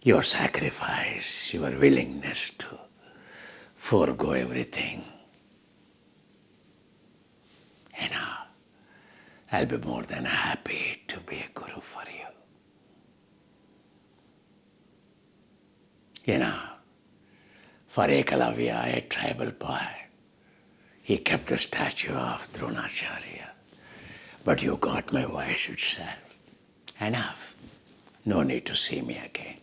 Your sacrifice, your willingness to forego everything. I'll be more than happy to be a guru for you. For Ekalavya, a tribal boy, he kept the statue of Dronacharya. But you got my voice itself. Enough. No need to see me again.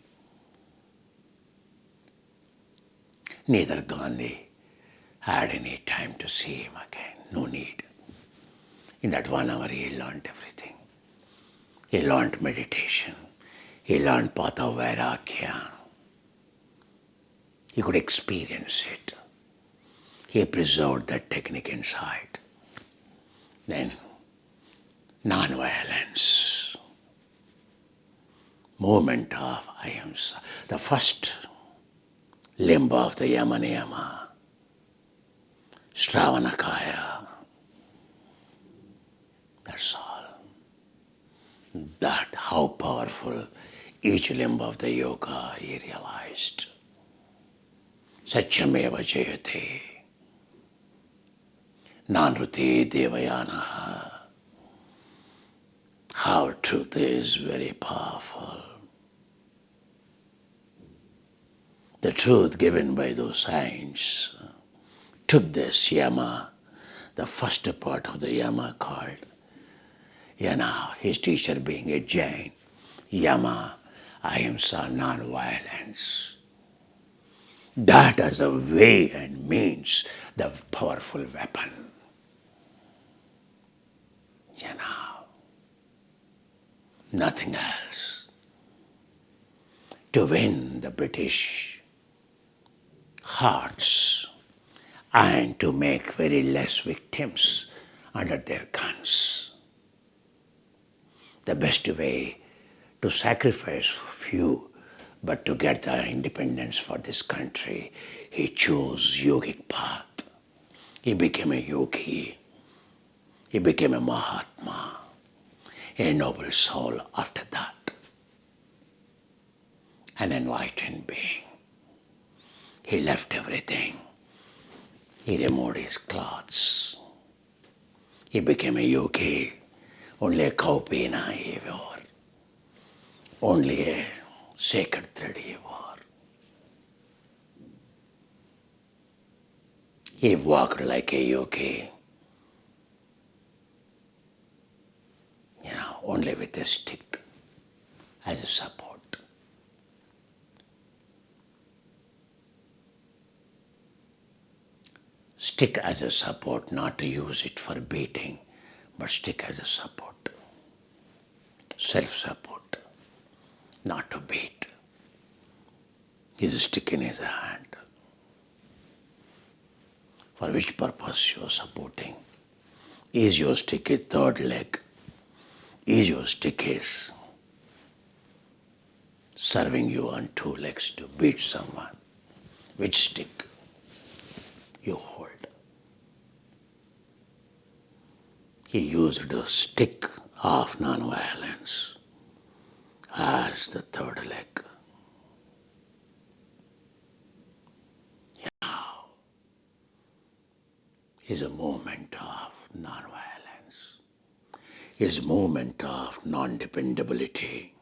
Neither Gandhi had any time to see him again. No need. In that 1 hour, he learned everything. He learned meditation. He learned Path of Vairagya. He could experience it. He preserved that technique inside. Then, non-violence, movement of ahimsa, the first limb of the Yamaniyama, Shravanakaya. That's all. That how powerful each limb of the yoga he realized. Satyameva jayate, nanruti devayanaha. How truth is very powerful. The truth given by those saints took this yama, the first part of the yama called Yana, his teacher being a Jain, Yama, ahimsa, non-violence. That as a way and means, the powerful weapon. Yana, nothing else. To win the British hearts and to make very less victims under their guns. The best way to sacrifice few, but to get the independence for this country, he chose Yogic Path. He became a yogi. He became a Mahatma, a noble soul after that, an enlightened being. He left everything. He removed his clothes. He became a yogi. Only a kaupina he wore. Only a sacred thread he wore. He walked like a yogi, only with a stick as a support. Stick as a support, not to use it for beating, but stick as a support. Self-support, not to beat. His stick in his hand. For which purpose you are supporting? Is your stick a third leg? Is your stick is serving you on two legs to beat someone? Which stick you hold? He used the stick of non-violence as the third leg. Now is a movement of non-violence. Is a movement of non-dependability.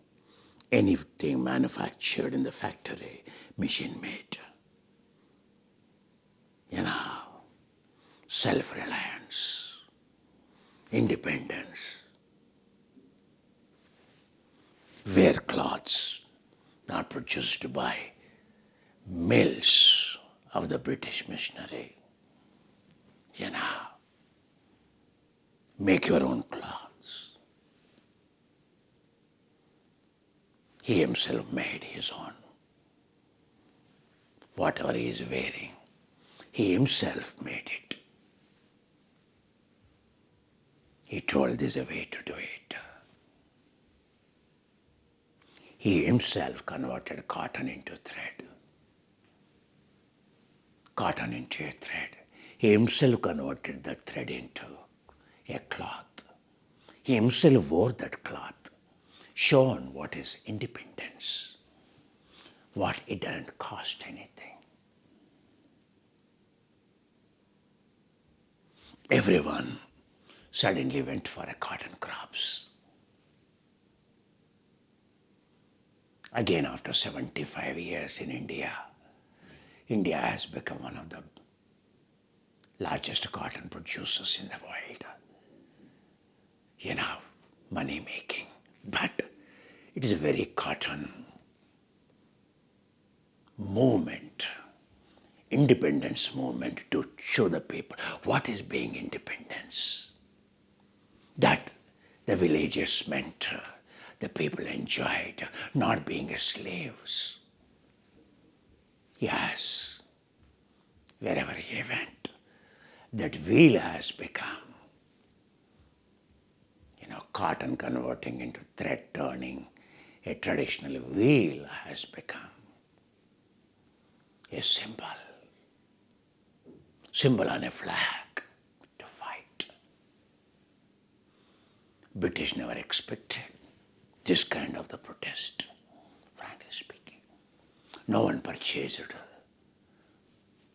Anything manufactured in the factory, machine made. Self-reliance, independence. Wear clothes not produced by mills of the British missionary. Make your own clothes. He himself made his own. Whatever he is wearing, he himself made it. He told this is a way to do it. He himself converted cotton into thread. Cotton into a thread. He himself converted that thread into a cloth. He himself wore that cloth, shown what is independence, what it doesn't cost anything. Everyone suddenly went for a cotton crops. Again, after 75 years in India, India has become one of the largest cotton producers in the world. Money making. But it is a very cotton movement, independence movement to show the people what is being independence. That the villagers meant, the people enjoyed not being slaves. Yes, wherever he went, that wheel has become, cotton converting into thread turning a traditional wheel has become a symbol on a flag to fight. British never expected this kind of the protest, frankly speaking. No one purchased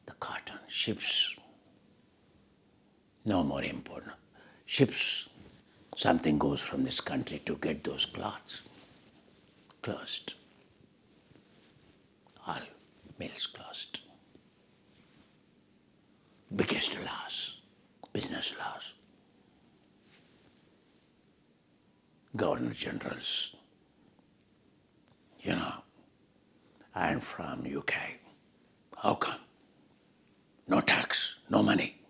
the cotton, ships, no more important. Ships, something goes from this country to get those cloths closed. All mills closed. Biggest loss, business loss. Governor Generals, I am from UK. How come? No tax, no money.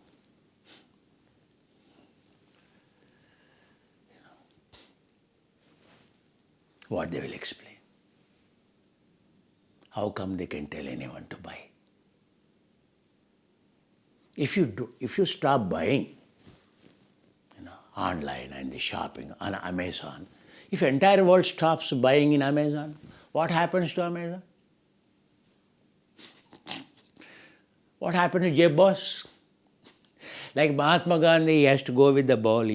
What they will explain? How come they can tell anyone to buy? If you stop buying, online and the shopping on Amazon, if the entire world stops buying in Amazon, what happens to Amazon? What happened to Jeb Boss? Like Mahatma Gandhi, he has to go with the ball,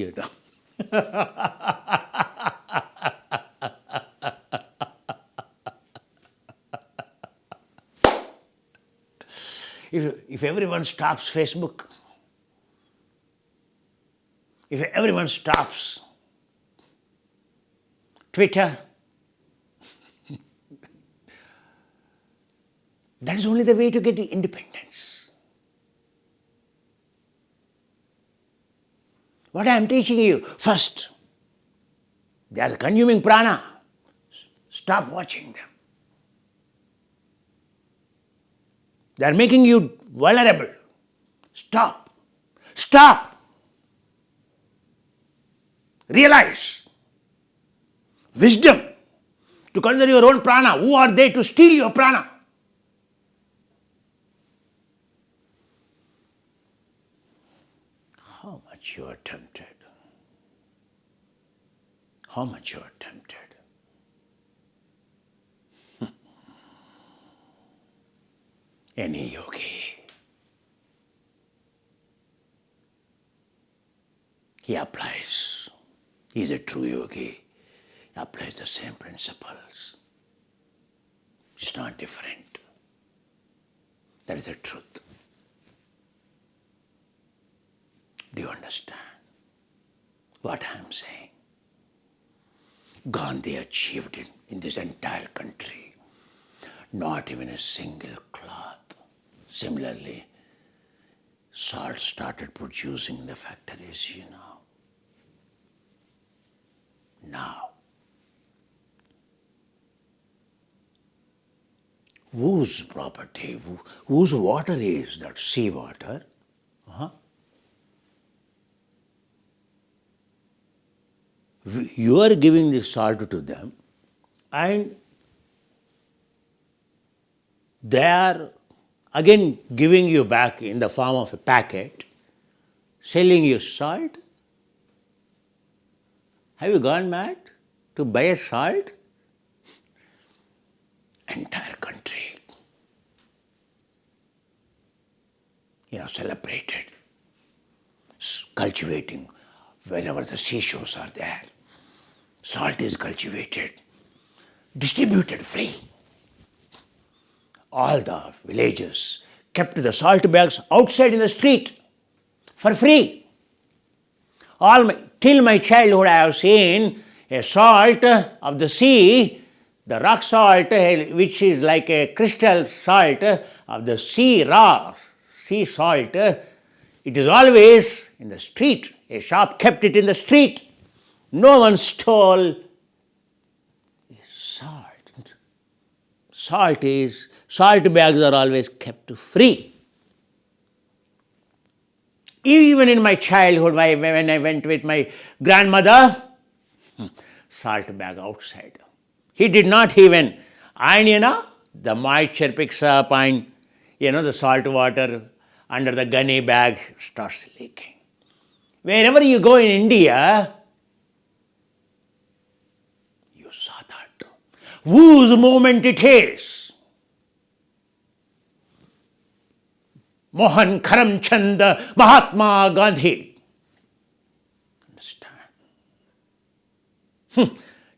If everyone stops Facebook, if everyone stops Twitter, that is only the way to get the independence. What I am teaching you, first, they are consuming prana. Stop watching them. They are making you vulnerable. Stop. Stop. Realize. Wisdom to control your own prana. Who are they to steal your prana? How much you are tempted. How much you are tempted. Any yogi, he applies, he is a true yogi, he applies the same principles. It's not different. That is the truth. Do you understand what I am saying? Gandhi achieved it in this entire country. Not even a single cloth. Similarly, salt started producing in the factories, Now, whose property, whose water is that? Sea water? You are giving the salt to them, and they are again giving you back in the form of a packet, selling you salt. Have you gone mad to buy a salt? Entire country, celebrated, cultivating wherever the seashores are there. Salt is cultivated, distributed free. All the villagers kept the salt bags outside in the street for free. Till my childhood I have seen a salt of the sea, the rock salt, which is like a crystal salt of the sea, raw sea salt. It is always in the street. A shop kept it in the street. No one stole salt. Salt bags are always kept free. Even in my childhood, when I went with my grandmother, salt bag outside. He did not even, and the moisture picks up and, the salt water under the gunny bag starts leaking. Wherever you go in India, you saw that. whose movement it is. Mohan Karamchand Mahatma Gandhi. Understand?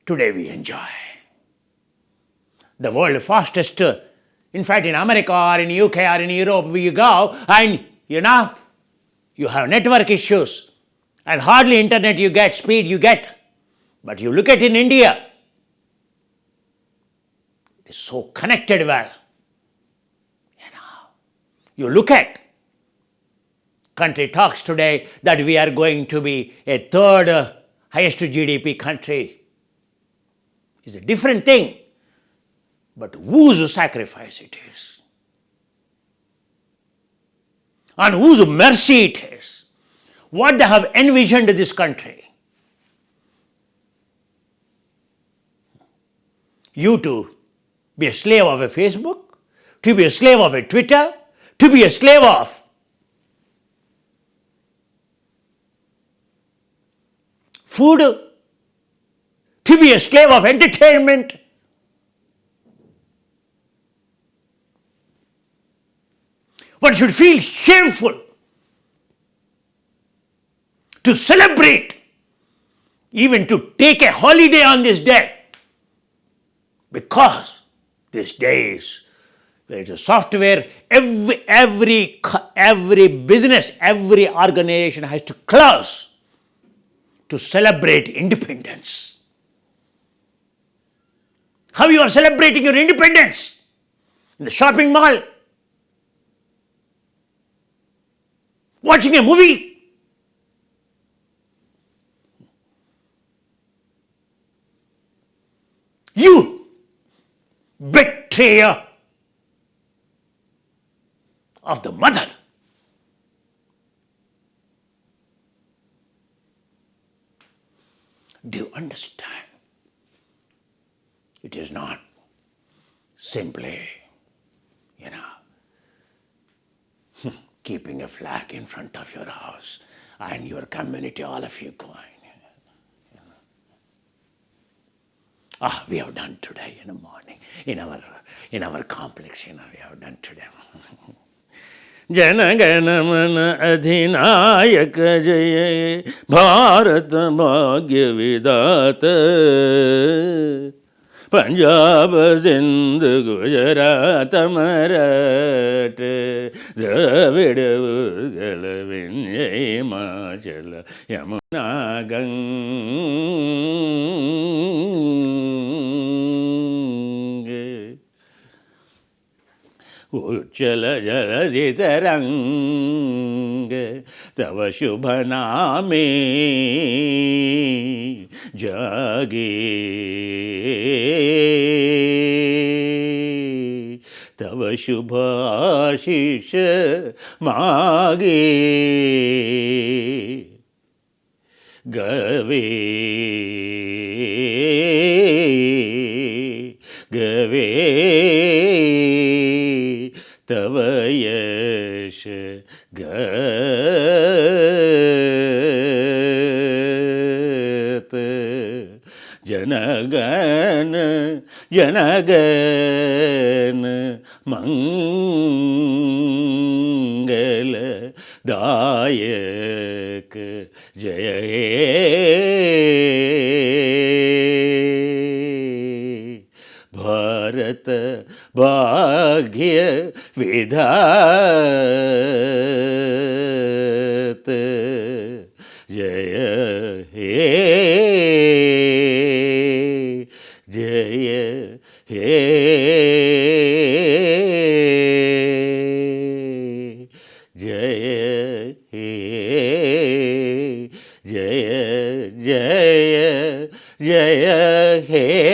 Today we enjoy. The world fastest, in fact in America or in UK or in Europe, we go and you have network issues and hardly internet you get, speed you get. But you look at in India, it is so connected well. You look at, country talks today that we are going to be a third highest GDP country. It's a different thing. But whose sacrifice it is? And whose mercy it is? What they have envisioned this country? You to be a slave of a Facebook, to be a slave of a Twitter, to be a slave of food, to be a slave of entertainment. One should feel shameful to celebrate, even to take a holiday on this day, because this day is, there is a software, every business, every organization has to close to celebrate independence. How you are celebrating your independence? In the shopping mall? Watching a movie? You betrayer of the mother. Do you understand? It is not simply, keeping a flag in front of your house and your community, all of you going. We have done today in the morning, in our complex, we have done today. Janagana mana adhinayaka jaya Bharat bhagya vidata Punjab Sindh Gujarat Maratha Dravid Ugal Vindhya Himachal Yamuna Ganga Uchala Jaladi Taranga Tava Shubha Name Jage Tava Shubha Ashish Mage Gave Tava Yash Gat Janagana Mangala Dayak Jaya Bharat Bhagya Vidhat Jaya He Jaya He Jaya He Jaya Jaya Jaya He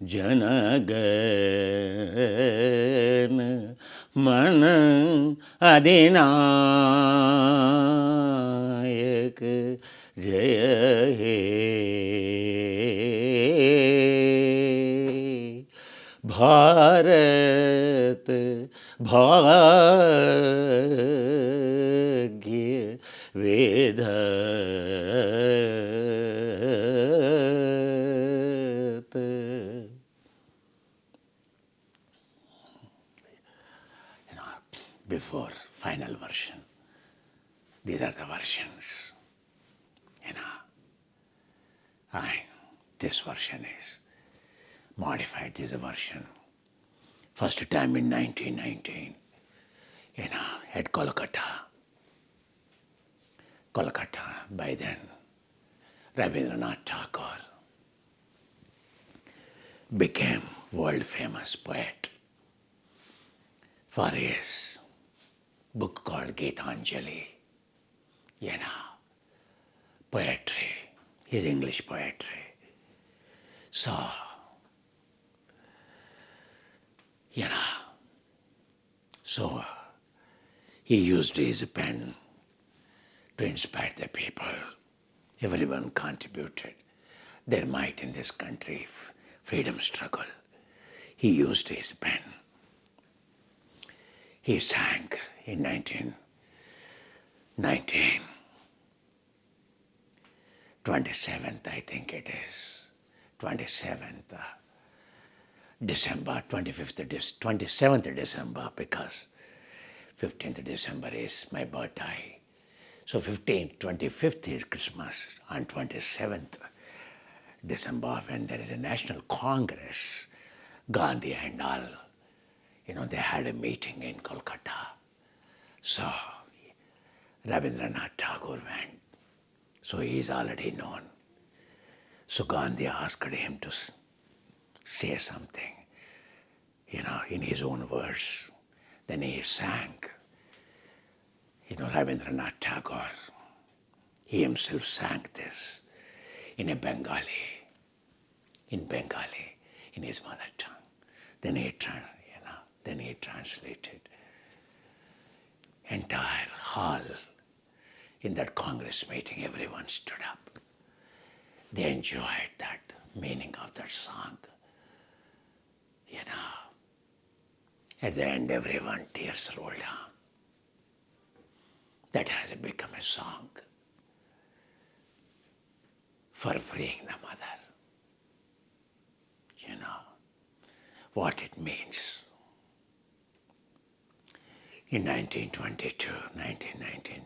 Janagana Mana Adinayak Jaya He Bharat Bhagya Vedha before final version. These are the versions, And this version is modified. This version, first time in 1919, at Kolkata, by then, Rabindranath Tagore became world famous poet for his book called Gitanjali, poetry, his English poetry. So, he used his pen to inspire the people. Everyone contributed their might in this country, freedom struggle. He used his pen. He sang in 1919, 27th, I think it is, 27th December, 27th December, because 15th December is my birthday. So 15th, 25th is Christmas. On 27th December, when there is a National Congress, Gandhi and all, they had a meeting in Kolkata. So Rabindranath Tagore went. So he is already known. So Gandhi asked him to say something, in his own words. Then he sang, Rabindranath Tagore. He himself sang this in Bengali, in his mother tongue. Then he translated. Entire hall in that Congress meeting, everyone stood up. They enjoyed that meaning of that song. At the end, everyone, tears rolled down. That has become a song for freeing the mother. What it means. In 1922, 1919,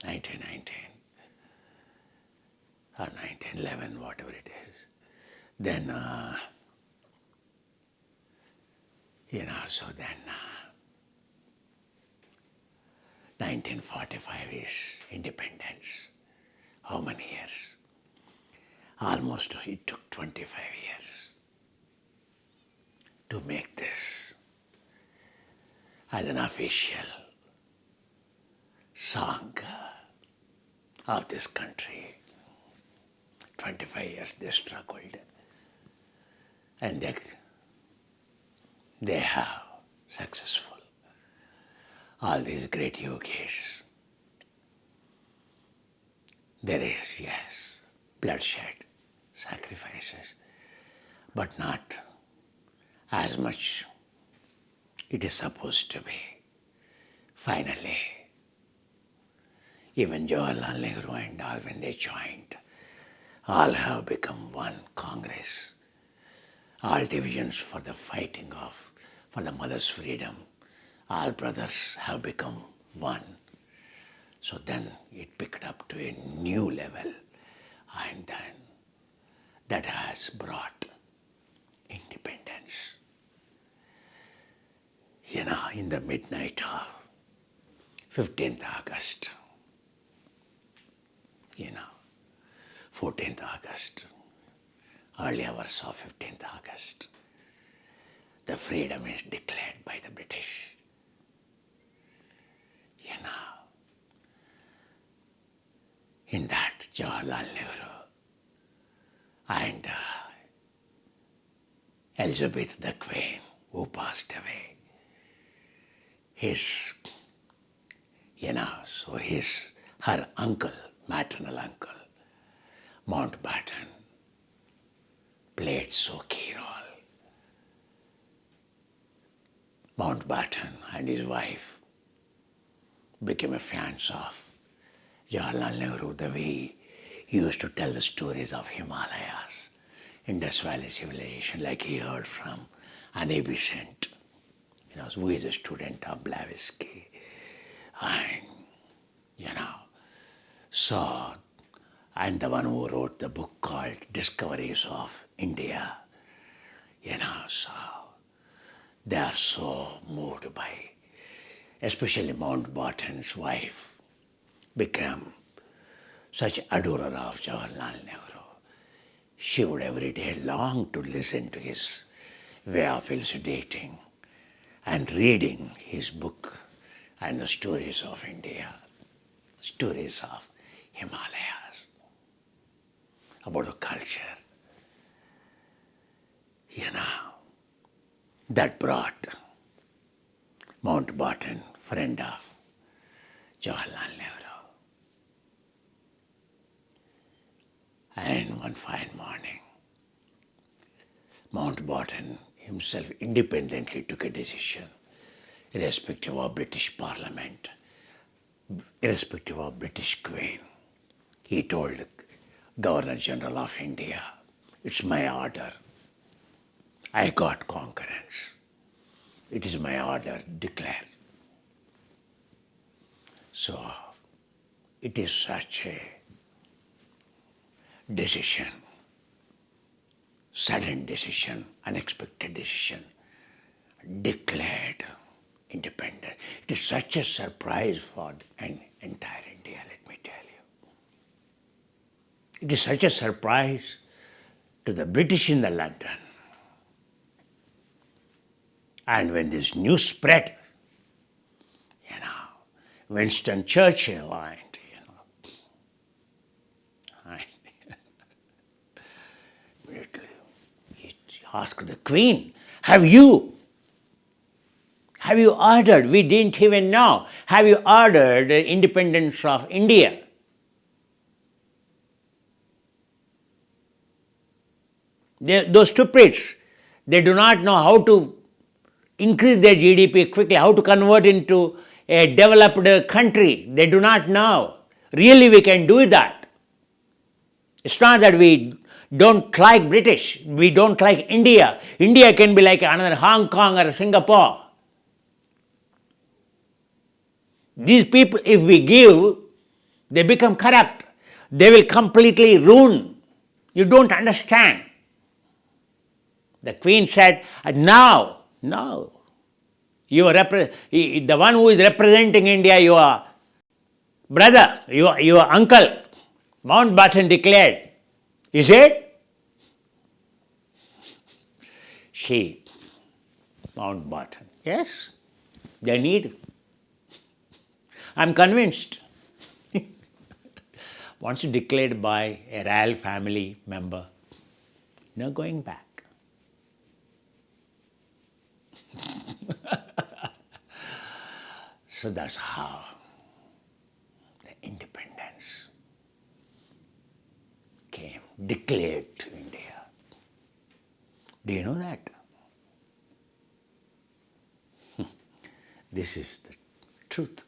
1919 or 1911, whatever it is. Then, so then 1945 is independence. How many years? Almost it took 25 years to make this as an official song of this country. 25 years they struggled, and they have successful. All these great yogis, there is, yes, bloodshed, sacrifices, but not as much it is supposed to be. Finally, even Jawaharlal Nehru and all, when they joined, all have become one Congress. All divisions for the fighting for the mother's freedom, all brothers have become one. So then it picked up to a new level, and then that has brought independence. In the midnight of 15th August, 14th August, early hours of 15th August, the freedom is declared by the British. In that, Jawaharlal Nehru and Elizabeth the Queen, who passed away, her uncle, maternal uncle, Mountbatten, played so key role. Mountbatten and his wife became a fans of Jawaharlal Nehru, the way he used to tell the stories of Himalayas. Indus Valley civilization, like he heard from an Absent, who is a student of Blavatsky. And, so, and the one who wrote the book called Discoveries of India, so they are so moved by, especially Mountbatten's wife became such adorer of Jawaharlal Nehru. She would every day long to listen to his way of elucidating and reading his book and the stories of India, stories of Himalayas, about the culture, that brought Mountbatten, friend of Jawaharlal Nehru. And one fine morning, Mountbatten himself independently took a decision, irrespective of British Parliament, irrespective of British Queen. He told the Governor General of India, "It's my order. I got concurrence. It is my order, declare." So, it is such a decision, sudden decision, unexpected decision, declared independent. It is such a surprise for an entire India, let me tell you. It is such a surprise to the British in the London. And when this news spread, Winston Churchill and, immediately he asked the Queen, have you ordered, we didn't even know, have you ordered the independence of India? Those stupids, they do not know how to increase their GDP quickly, how to convert into a developed country. They do not know. Really, we can do that. It's not that we don't like British, we don't like India. India can be like another Hong Kong or Singapore. These people, if we give, they become corrupt. They will completely ruin. You don't understand. The Queen said, no. The one who is representing India, your brother, your uncle, Mountbatten declared. He said, she, Mountbatten, yes, they need. I'm convinced. Once declared by a royal family member, no going back. So that's how the independence came, declared to India. Do you know that? This is the truth.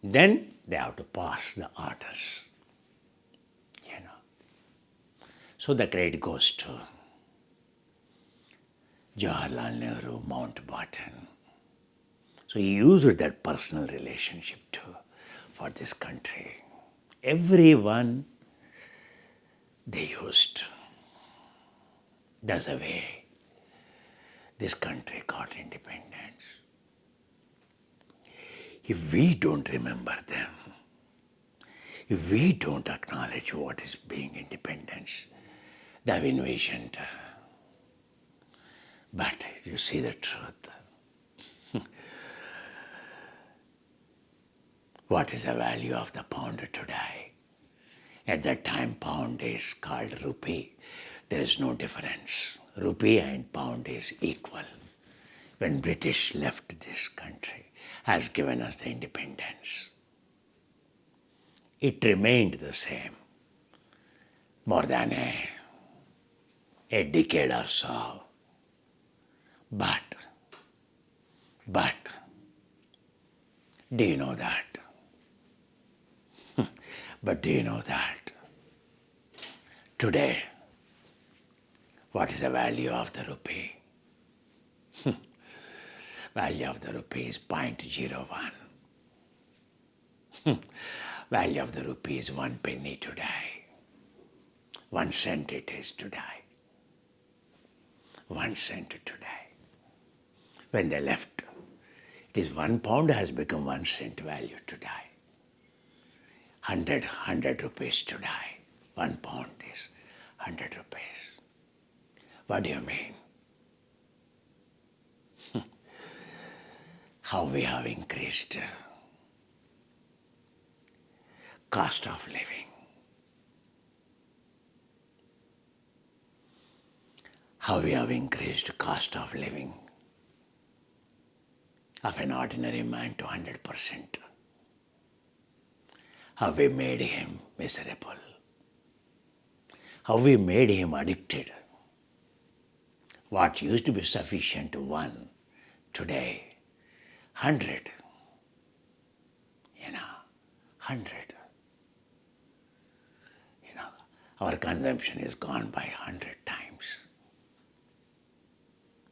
Then they have to pass the orders. So the credit goes to Jawaharlal Nehru, Mountbatten. So he used that personal relationship too for this country. Everyone they used. That's the way this country got independence. If we don't remember them, if we don't acknowledge what is being independence, they have envisioned. But you see the truth. What is the value of the pound today? At that time, pound is called rupee. There is no difference. Rupee and pound is equal. When British left this country, has given us the independence, it remained the same more than a decade or so. But, do you know that? But do you know that Today, what is the value of the rupee? Value of the rupee is 0.01. Value of the rupee is 1 penny today. 1 cent it is today. 1 cent today. When they left, it is 1 pound has become 1 cent value today. 100 rupees today. 1 pound is 100 rupees. What do you mean? How we have increased cost of living. How we have increased cost of living of an ordinary man to 100%. How we made him miserable. How we made him addicted. What used to be sufficient to 1, today 100. 100. Our consumption is gone by 100 times.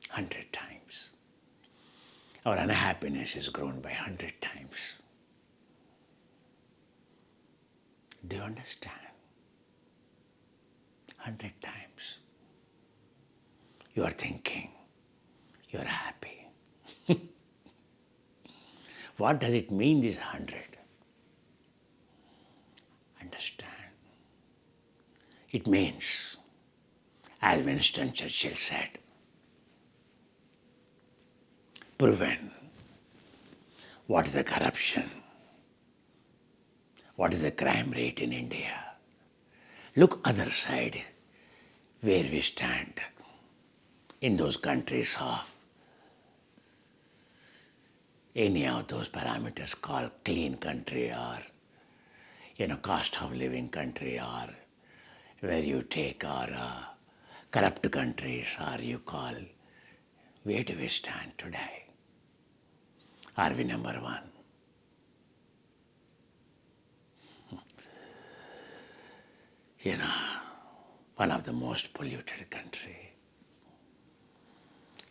100 times. Our unhappiness is grown by 100 times. Do you understand? 100 times. You are thinking, you are happy. What does it mean, this 100? Understand. It means, as Winston Churchill said, proven what is the corruption, what is the crime rate in India. Look other side where we stand in those countries of any of those parameters called clean country or cost of living country, or where you take or corrupt countries, or you call, where do we stand today? Are we number 1? One of the most polluted country,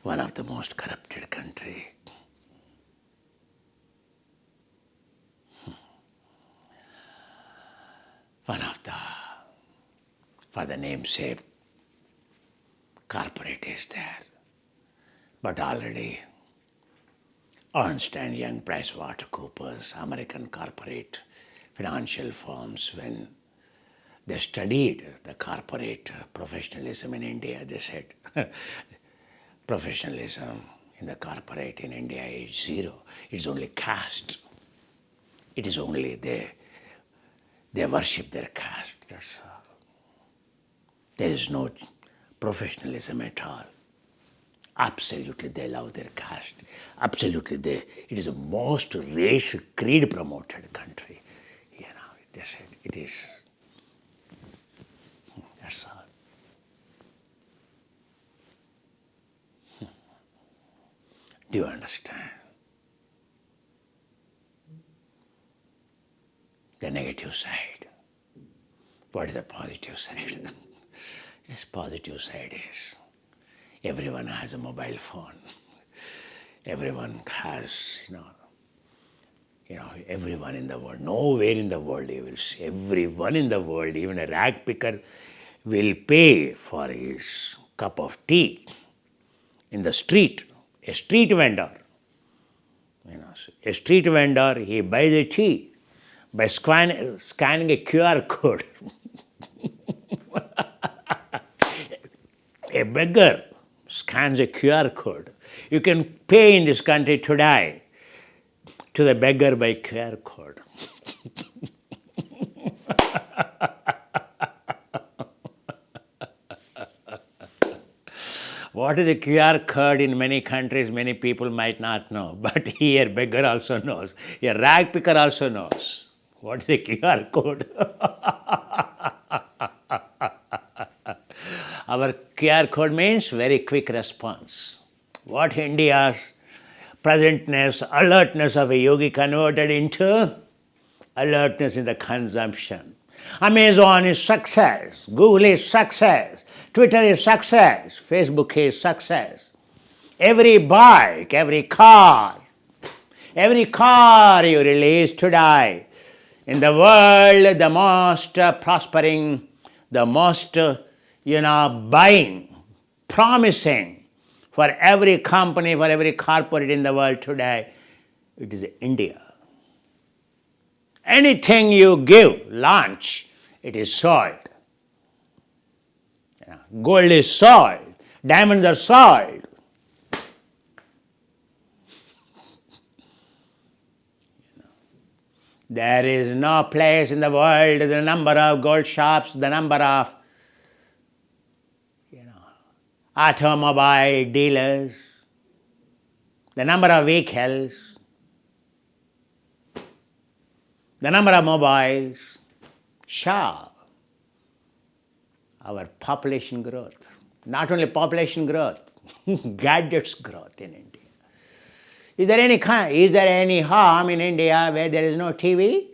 one of the most corrupted country. One of the, for the namesake, corporate is there. But already Ernst & Young, PricewaterhouseCoopers, American corporate financial firms, when they studied the corporate professionalism in India, they said professionalism in the corporate in India is 0. It's only caste. It is only they worship their caste, that's all. There is no professionalism at all. Absolutely, they love their caste. Absolutely, it is the most race, creed promoted country. They said it is. That's all. Do you understand? The negative side. What is the positive side? Yes, positive side is everyone has a mobile phone. Everyone has, everyone in the world, nowhere in the world you will see, everyone in the world, even a rag picker will pay for his cup of tea in the street, a street vendor. A street vendor, he buys a tea by scanning a QR code. A beggar scans a QR code. You can pay in this country today to the beggar by QR code. What is a QR code in many countries, many people might not know. But here, beggar also knows. A rag picker also knows. What is a QR code? Our QR code means very quick response. What India's presentness, alertness of a yogi converted into alertness in the consumption. Amazon is success, Google is success, Twitter is success, Facebook is success. Every bike, every car you release today, in the world, the most prospering, the most, buying, promising for every company, for every corporate in the world today, it is India. Anything you give, launch, it is sold. Gold is sold, diamonds are sold. There is no place in the world, the number of gold shops, the number of automobile dealers, the number of vehicles, the number of mobiles, show our population growth. Not only population growth, gadgets growth in India. Is there any home in India where there is no TV?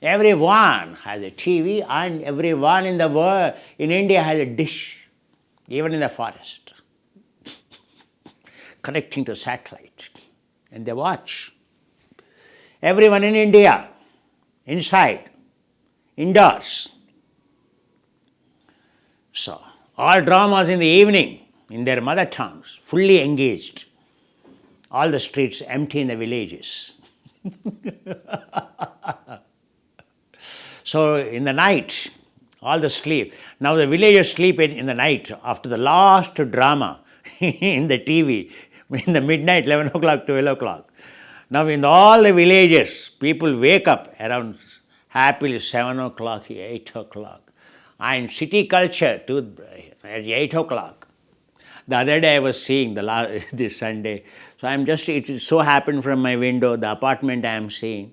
Everyone has a TV, and everyone in the world, in India, has a dish, even in the forest, connecting to satellite, and they watch. Everyone in India, inside, indoors. So, all dramas in the evening, in their mother tongues, fully engaged. All the streets empty in the villages. So in the night, all the sleep. Now the villagers sleep in the night after the last drama in the TV, in the midnight, 11 o'clock, 12 o'clock. Now in all the villages, people wake up around happily 7 o'clock, 8 o'clock. And city culture, at 8 o'clock. The other day I was seeing this Sunday, so it so happened from my window, the apartment I am seeing.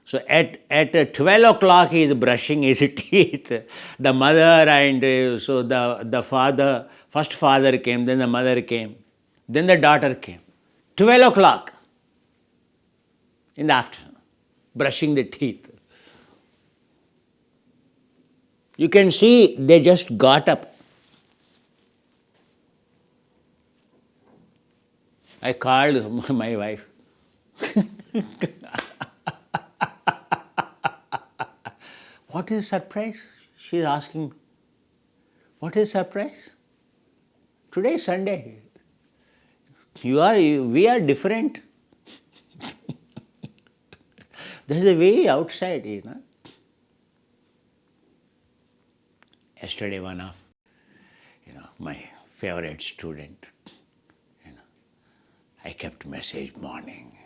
So at 12 o'clock he is brushing his teeth. The mother and so the father, first father came, then the mother came, then the daughter came. 12 o'clock in the afternoon, brushing the teeth. You can see they just got up. I called my wife. What is surprise? She is asking, what is surprise? Today is Sunday. We are different. There is a way outside, Yesterday one of, my favorite student, I kept message morning,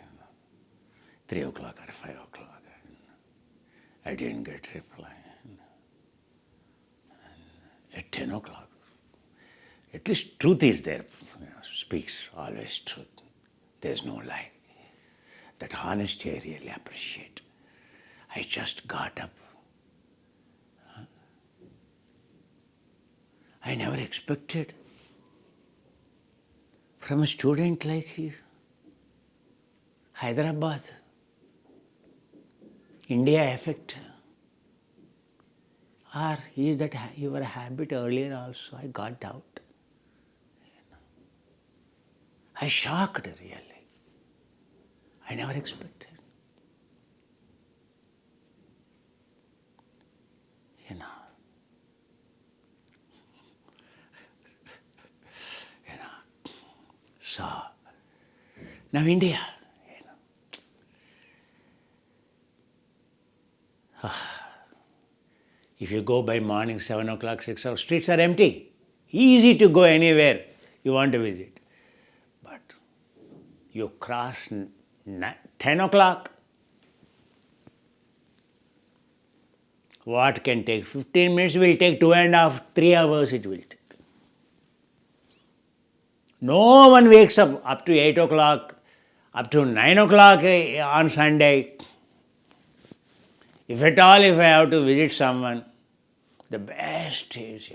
3 o'clock or 5 o'clock. I didn't get reply. At 10 o'clock, at least truth is there, speaks always truth. There's no lie. That honesty I really appreciate. I just got up. I never expected from a student like here, Hyderabad, India effect. Or is that your habit earlier also? I got doubt. I shocked really. I never expected. So, now India, if you go by morning 7 o'clock, 6 o'clock, streets are empty. Easy to go anywhere you want to visit. But you cross 10 o'clock, what can take 15 minutes will take 2.5, 3 hours it will take. No one wakes up to 8 o'clock, up to 9 o'clock on Sunday. If at all, if I have to visit someone, the best is,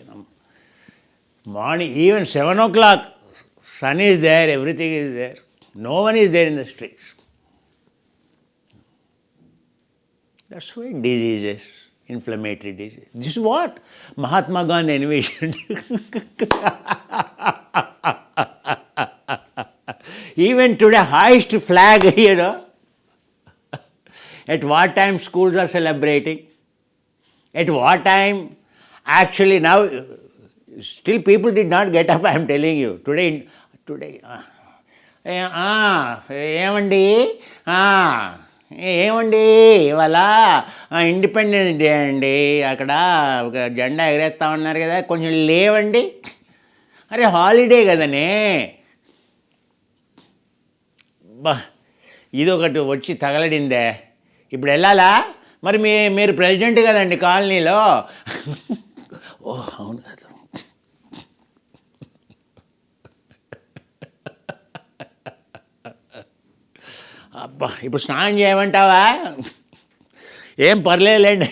morning, even 7 o'clock, sun is there, everything is there. No one is there in the streets. That's why diseases, inflammatory disease. This is what Mahatma Gandhi envisioned. Even today, highest flag, at what time schools are celebrating? At what time? Actually, now, still people did not get up, I am telling you. Today, ఏమండి ఏమండి ఇవాళ independence day అండి, అక్కడ ఒక జెండా ఎగరేస్తా ఉన్నారు కదా, కొంచెం లేవండి. అరే హాలిడే కదనే. బా, ఇది ఒకటి వచ్చి తగలడిందే. ఇప్పుడు వెళ్ళాలా? మరి మీరు ప్రెసిడెంట్ కదండి కాలనీలో. ఓ అవును కదా. అబ్బా, ఇప్పుడు స్నానం చేయమంటావా? ఏం పర్లేదులేండి,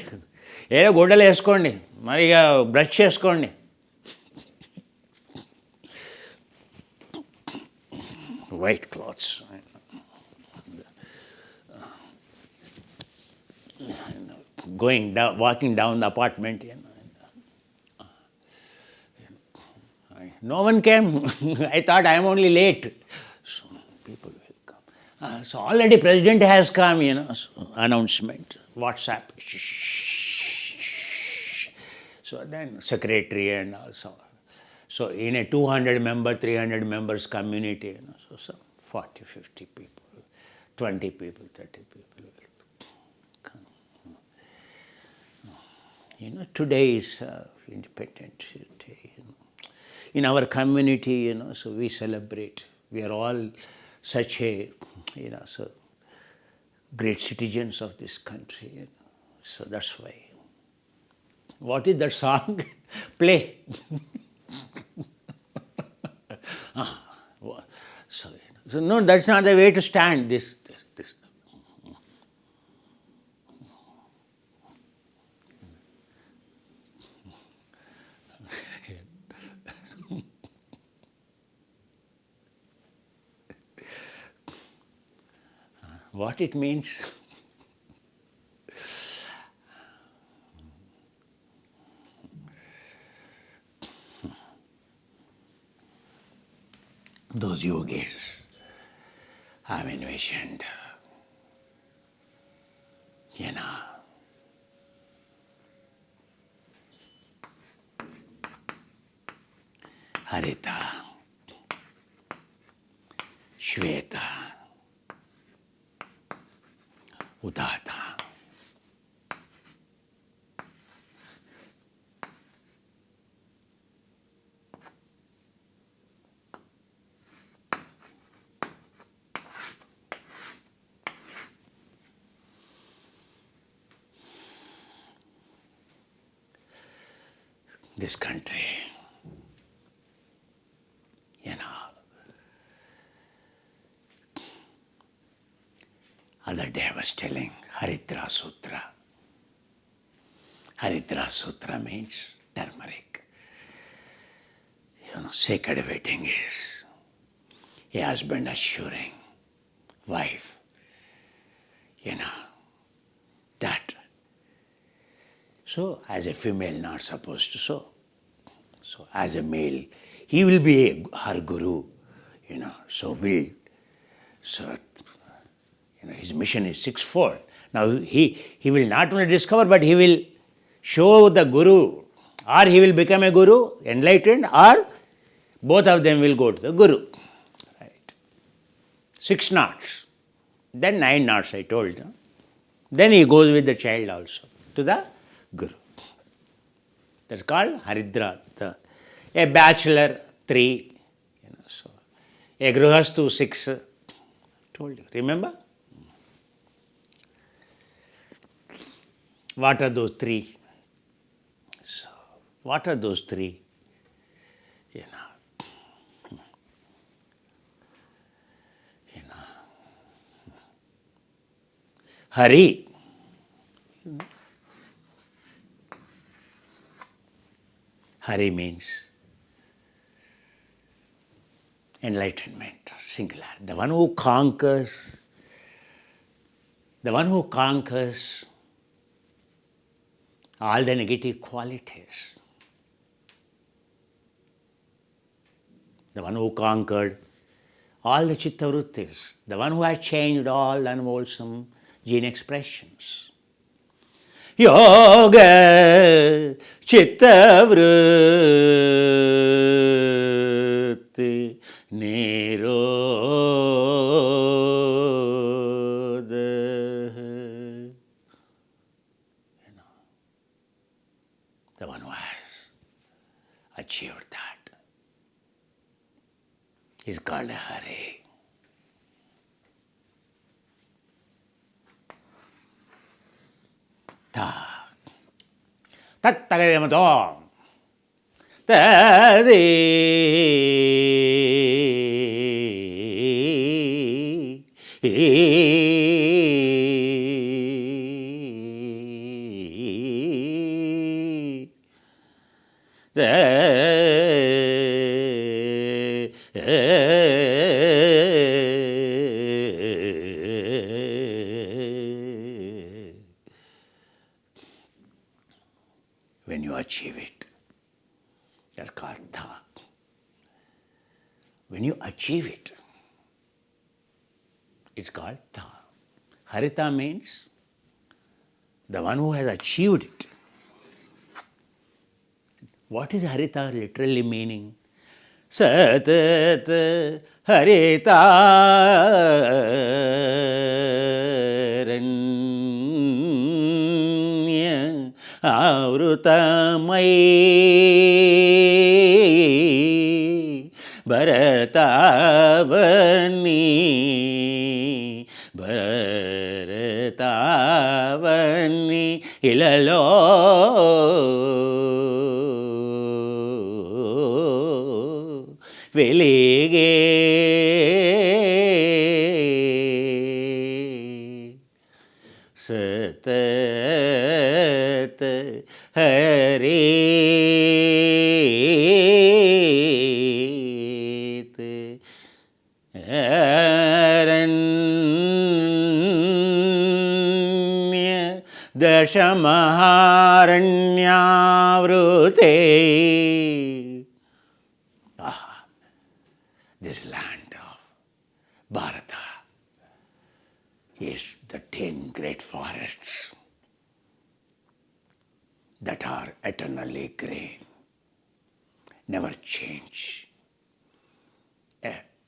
ఏదో గుడ్డలు వేసుకోండి, మరి ఇక బ్రష్ చేసుకోండి. White clothes, walking down the apartment. No one came. I thought I am only late. So people will come. So already President has come, so announcement, WhatsApp. So then secretary and also. So in a 200 member, 300 members community, so some 40, 50 people, 20 people, 30 people will come. Today is Independence Day. In our community, so we celebrate. We are all such a, so great citizens of this country. So that's why. What is that song? Play. So no, that's not the way to stand. This. What it means? Those yogis have envisioned, Harita, Shweta, Udata. This country, other day I was telling Haritra Sutra. Haritra Sutra means turmeric. Sacred wedding is a husband assuring wife, that. So, as a female not supposed to so. So, as a male, he will be her guru, so will. So, his mission is sixfold. Now, he will not only discover, but he will show the guru, or he will become a guru, enlightened, or both of them will go to the guru. Right? 6 knots. Then 9 knots, I told. Then he goes with the child also to the guru. That's called Haridra. A bachelor, 3. So a Gruhastu, 6. Told you. Remember? What are those 3? So, what are those 3? Hari. Hari means enlightenment, singular. The one who conquers all the negative qualities. The one who conquered all the chitta vrittis, the one who had changed all unwholesome gene expressions. Yoga chitta vritti nirodha. The one who has achieved that is called Hare. Tattagayamato Tadi when you achieve it, that's called Tha. When you achieve it, it's called Tha. Harita means the one who has achieved it. What is Harita literally meaning? Satat Harita Avrutamai Bharatavani Bharatavani Ilalo Velige Satat Harit Aranya Dashamaharanyavruti. This land of Bharata is the 10 great forests that are eternally green, never change,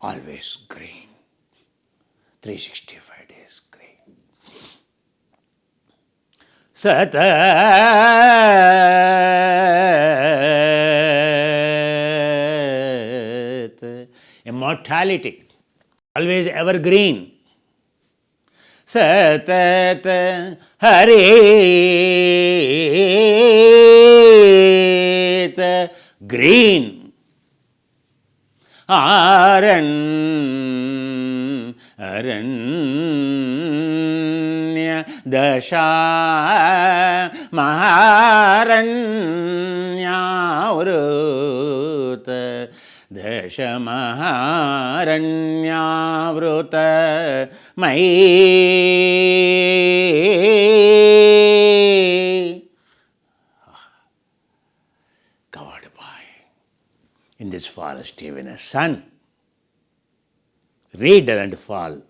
always green, 365 days green. Satat, immortality, always evergreen. Satat Harit green. Aranya Dasha Maharanyavruta Dasha Maharanyavruta Mai covered by in this forest even a sun ray doesn't fall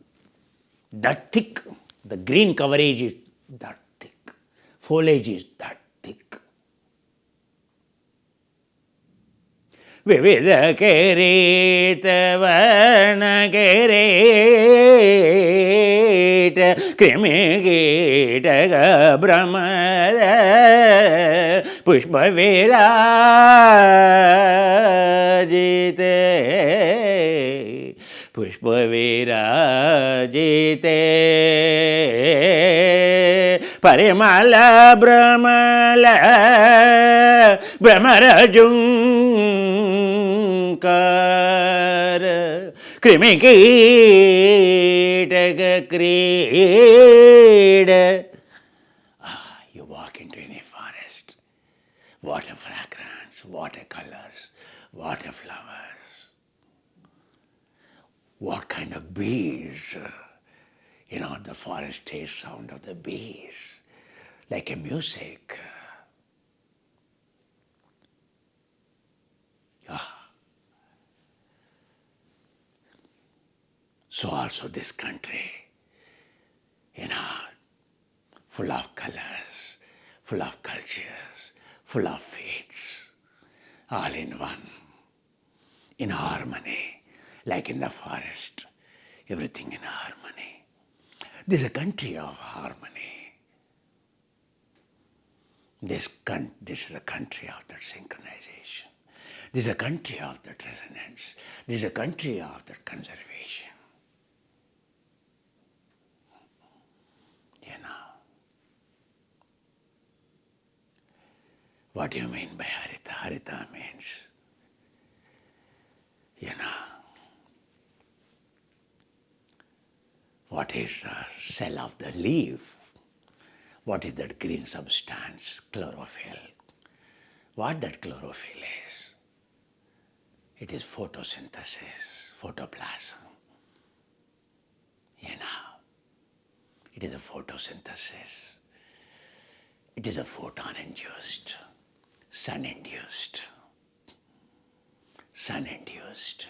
that thick. The green coverage is that thick. Foliage is that thick. Vividha kereta varna kereta krimi keta brahmara pushpa virajite pushpa virajite parimala brahmala brahmarajunkara krimi kitaka krida. You walk into any forest, what a fragrance, what a colors, what a flowers. What kind of bees? The forest taste sound of the bees, like a music. So also this country, full of colors, full of cultures, full of faiths, all in one, in harmony, like in the forest, everything in harmony. This is a country of harmony. This is a country of that synchronization. This is a country of that resonance. This is a country of that conservation. What do you mean by Harita? Harita means, what is the cell of the leaf? What is that green substance? Chlorophyll. What that chlorophyll is? It is photosynthesis, photoplasm. It is a photosynthesis. It is a photon-induced, sun-induced, sun-induced.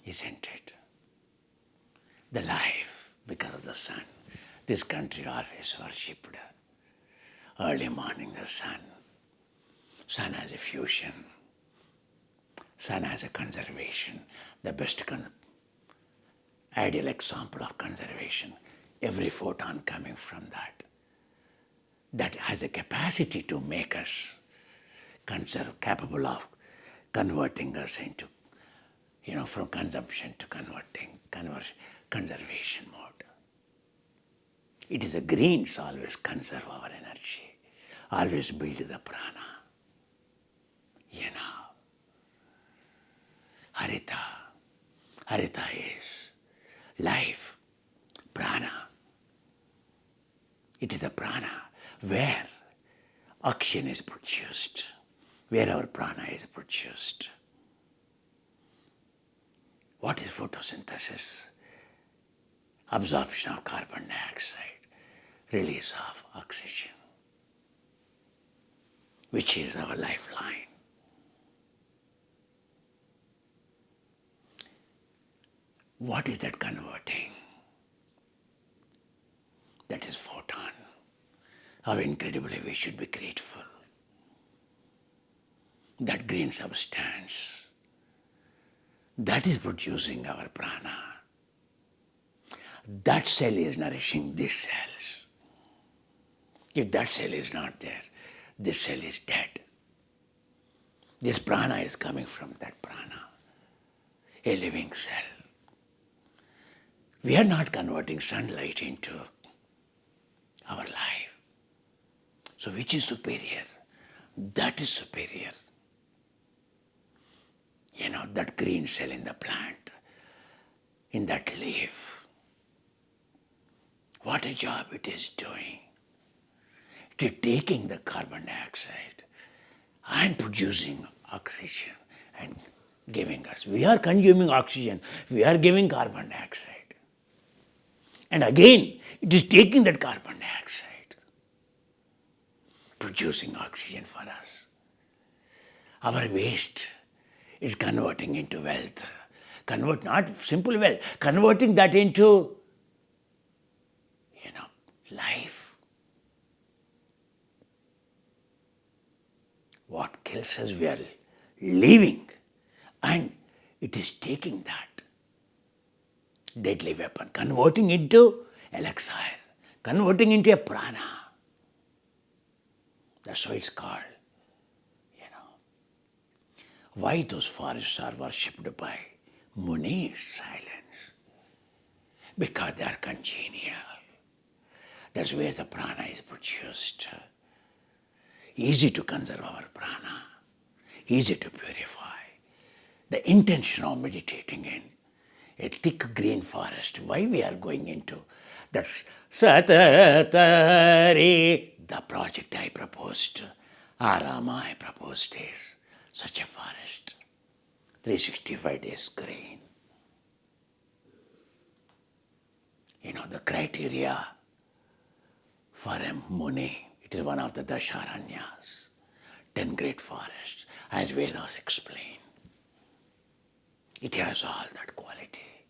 Isn't it? The life, because of the sun. This country always worshipped. Early morning, the sun. Sun has a fusion. Sun has a conservation. The best ideal example of conservation. Every photon coming from that has a capacity to make us capable of converting us into, from consumption to conservation mode. It is the greens always conserve our energy, always build the prana. Harita is life, prana. It is a prana where oxygen is produced, where our prana is produced. What is photosynthesis? Absorption of carbon dioxide, release of oxygen, which is our lifeline. What is that converting? That is photon. How incredibly we should be grateful. That green substance, that is producing our prana. That cell is nourishing these cells. If that cell is not there, this cell is dead. This prana is coming from that prana, a living cell. We are not converting sunlight into our life. So which is superior? That is superior. That green cell in the plant, in that leaf. What a job it is doing. It is taking the carbon dioxide and producing oxygen and giving us. We are consuming oxygen, we are giving carbon dioxide. And again, it is taking that carbon dioxide, producing oxygen for us. Our waste is converting into wealth. Not simple wealth, converting that into, life. What kills us, we are leaving, and it is taking that deadly weapon, converting into elixir, converting into a prana. That's why it's called. Why those forests are worshipped by Munis, silence? Because they are congenial. That's where the prana is produced. Easy to conserve our prana, easy to purify. The intention of meditating in a thick green forest, why we are going into that Satyagraha, the project I proposed, Arama I proposed is such a forest, 365 days green. The criteria for a Muni, it is one of the Dasharanyas, 10 great forests, as Vedas explain. It has all that quality.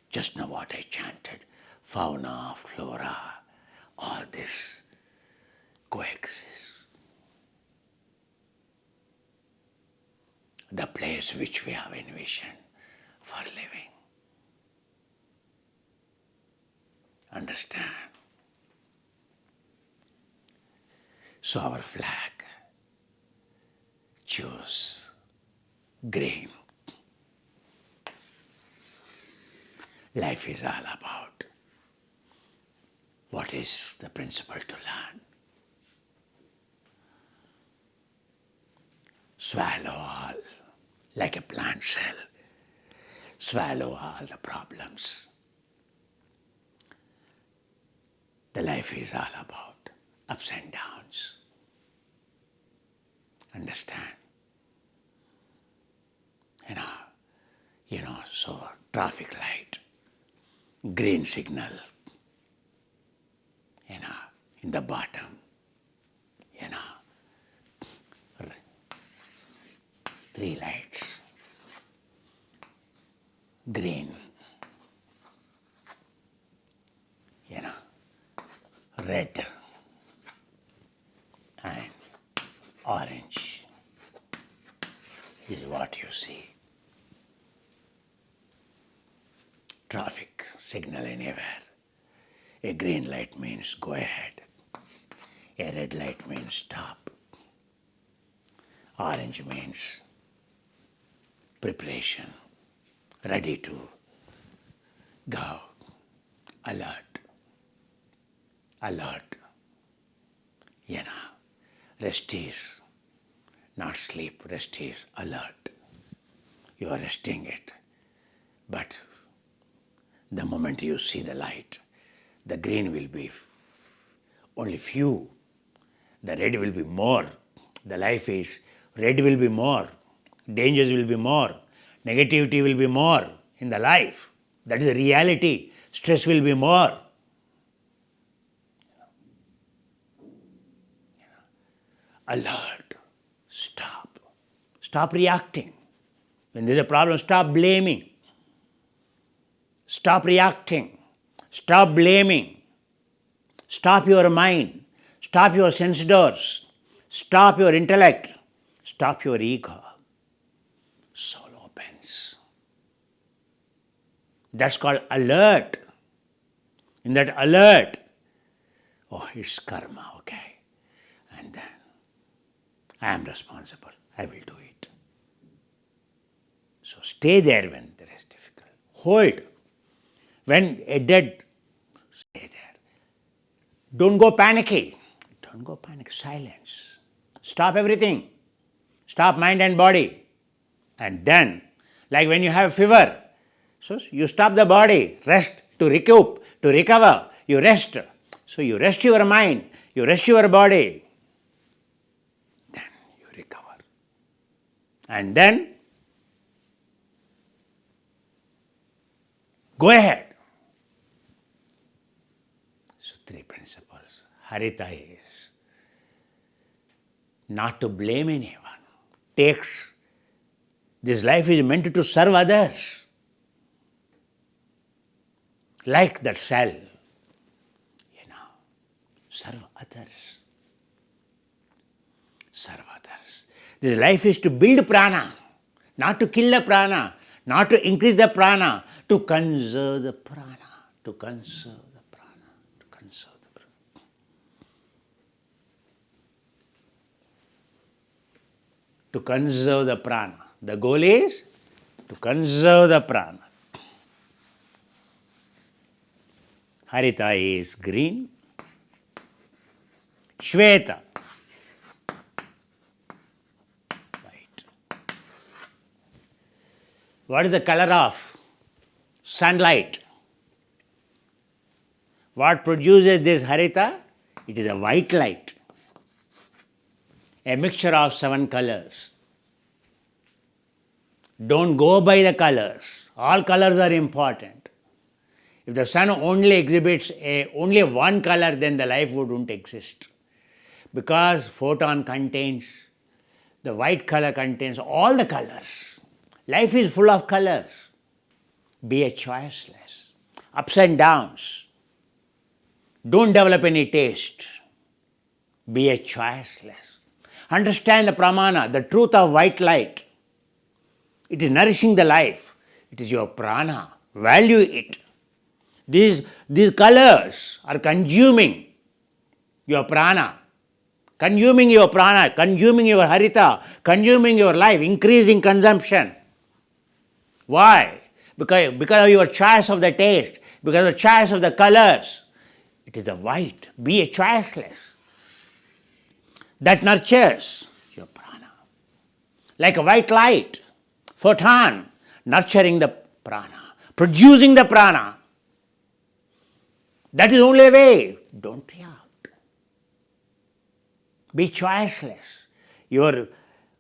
Just now what I chanted, fauna, flora, all this coexist. The place which we have envisioned for living. Understand? So our flag, choose green. Life is all about what is the principle to learn. Swallow all like a plant cell. Swallow all the problems. The life is all about ups and downs. Understand? So traffic light, green signal, in the bottom, three lights, green, red, and orange. This is what you see. Traffic signal anywhere. A green light means go ahead. A red light means stop. Orange means preparation, ready to go. Alert. Alert. Rest is not sleep, rest is alert. You are resting it. But the moment you see the light, the green will be only few, the red will be more. The life is red will be more, dangers will be more, negativity will be more in the life. That is the reality. Stress will be more. Alert. Stop. Stop reacting. When there is a problem, stop blaming. Stop reacting. Stop blaming. Stop your mind. Stop your sense doors. Stop your intellect. Stop your ego. Soul opens. That's called alert. In that alert, it's karma, okay. And then, I am responsible. I will do it. So stay there when there is difficult. Hold. When a dead, stay there. Don't go panicky. Don't go panic. Silence. Stop everything. Stop mind and body. And then, like when you have fever, so you stop the body, rest to recoup, to recover. You rest. So you rest your mind, you rest your body. Then you recover. And then, go ahead. So three principles. Harita is not to blame anyone. This life is meant to serve others. Like that cell, serve others. Serve others. This life is to build prana, not to kill the prana, not to increase the prana, to conserve the prana, to conserve the prana, to conserve the prana. To conserve the prana. The goal is to conserve the prana. Harita is green. Shveta, white. What is the color of sunlight? What produces this harita? It is a white light, a mixture of 7 colors. Don't go by the colors. All colors are important. If the sun only exhibits only one color, then the life wouldn't exist. Because photon contains, the white color contains all the colors. Life is full of colors. Be a choiceless. Ups and downs. Don't develop any taste. Be a choiceless. Understand the pramana, the truth of white light. It is nourishing the life. It is your prana. Value it. These colors are consuming your prana, consuming your prana, consuming your harita, consuming your life, increasing consumption. Why? Because of your choice of the taste, because of the choice of the colors. It is the white. Be a choiceless. That nurtures your prana. Like a white light, photon, nurturing the prana, producing the prana. That is the only way. Don't react. Be choiceless.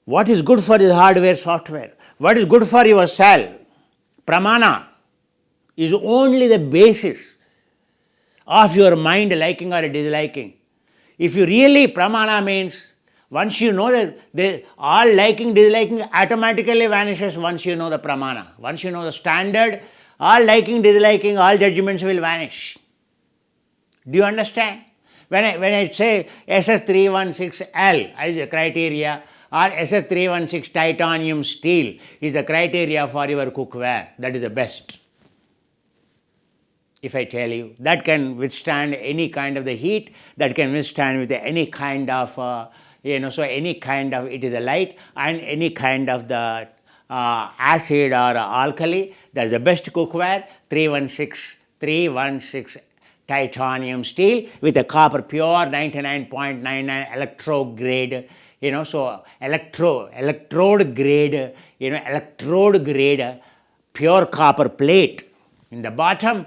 What is good for the hardware, software, what is good for your cell, pramana, is only the basis of your mind liking or disliking. If you really, pramana means, once you know that all liking, disliking automatically vanishes once you know the pramana. Once you know the standard, all liking, disliking, all judgments will vanish. Do you understand? When I say SS316L as a criteria, or SS316 titanium steel is a criteria for your cookware, that is the best. If I tell you, that can withstand any kind of the heat, that can withstand with any kind of, so any kind of, it is a light, and any kind of the acid or alkali, that is the best cookware, 316 titanium steel with a copper pure 99.99 electrode grade, so electrode grade pure copper plate in the bottom.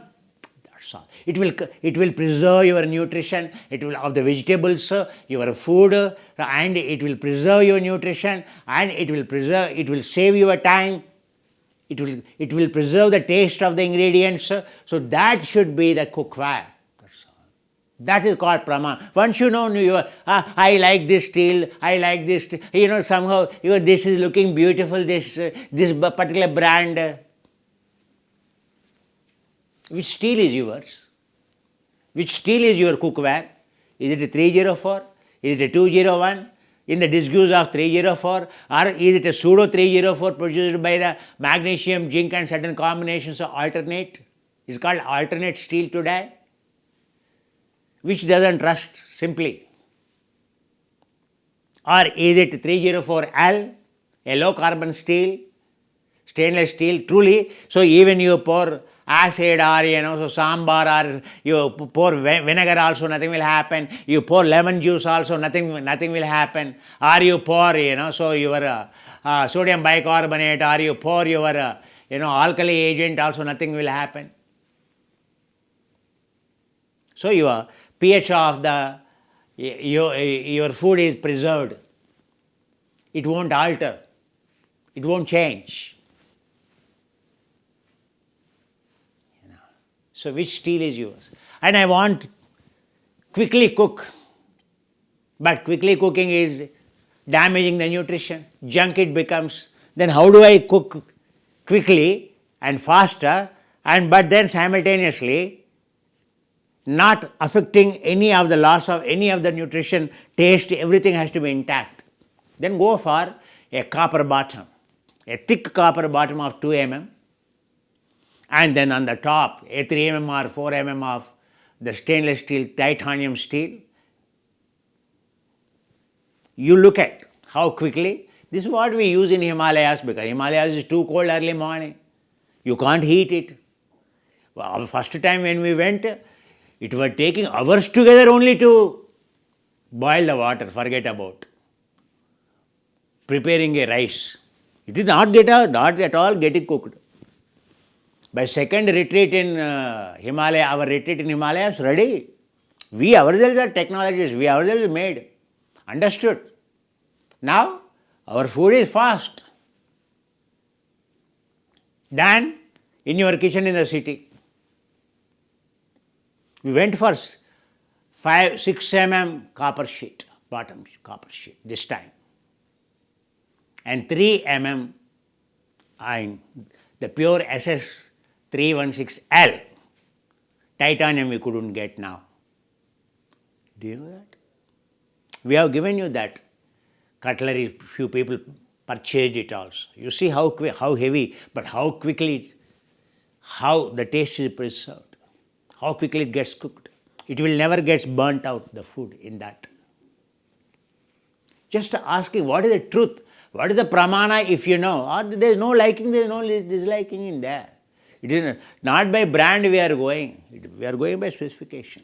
That's all. It will preserve your nutrition, it will of the vegetables, your food, and it will preserve your nutrition, and it will save your time. It will preserve the taste of the ingredients. So that should be the cookware. That's all. That is called pramana. Once you know, I like this steel, I like this, somehow this is looking beautiful, this particular brand. Which steel is yours? Which steel is your cookware? Is it a 304? Is it a 201? In the disuse of 304, or is it a pseudo 304 produced by the magnesium, zinc and certain combinations of alternate? It's called alternate steel today, which doesn't rust simply. Or is it 304L, a low carbon steel, stainless steel, truly? So even you pour acid or so sambar, or you pour vinegar also, nothing will happen. You pour lemon juice also, nothing will happen. Or you pour so your sodium bicarbonate, or you pour your alkali agent also, nothing will happen. So your pH of your food is preserved. It won't alter. It won't change. So which steel is yours? And I want quickly cook. But quickly cooking is damaging the nutrition. Junk it becomes. Then how do I cook quickly and faster, but then simultaneously not affecting any of the loss of any of the nutrition, taste, everything has to be intact. Then go for a copper bottom, a thick copper bottom of 2 mm. And then on the top, a 3 mm or 4 mm of the stainless steel, titanium steel. You look at how quickly. This is what we use in Himalayas, because Himalayas is too cold early morning. You can't heat it. Well, first time when we went, it was taking hours together only to boil the water, forget about preparing a rice. It is not at all getting cooked. By second retreat in Himalaya, our retreat in Himalaya is ready. We ourselves are technologists, we ourselves made, understood. Now, our food is fast than in your kitchen in the city. We went for 6 mm copper sheet, bottom copper sheet this time, and 3 mm And the pure SS316L, titanium we couldn't get now. Do you know that? We have given you that cutlery, few people purchased it also. You see how heavy, but how quickly, how the taste is preserved, how quickly it gets cooked. It will never get burnt out, the food in that. Just asking what is the truth, what is the pramana if you know, or there is no liking, there is no disliking in there. It is not by brand we are going, we are going by specification.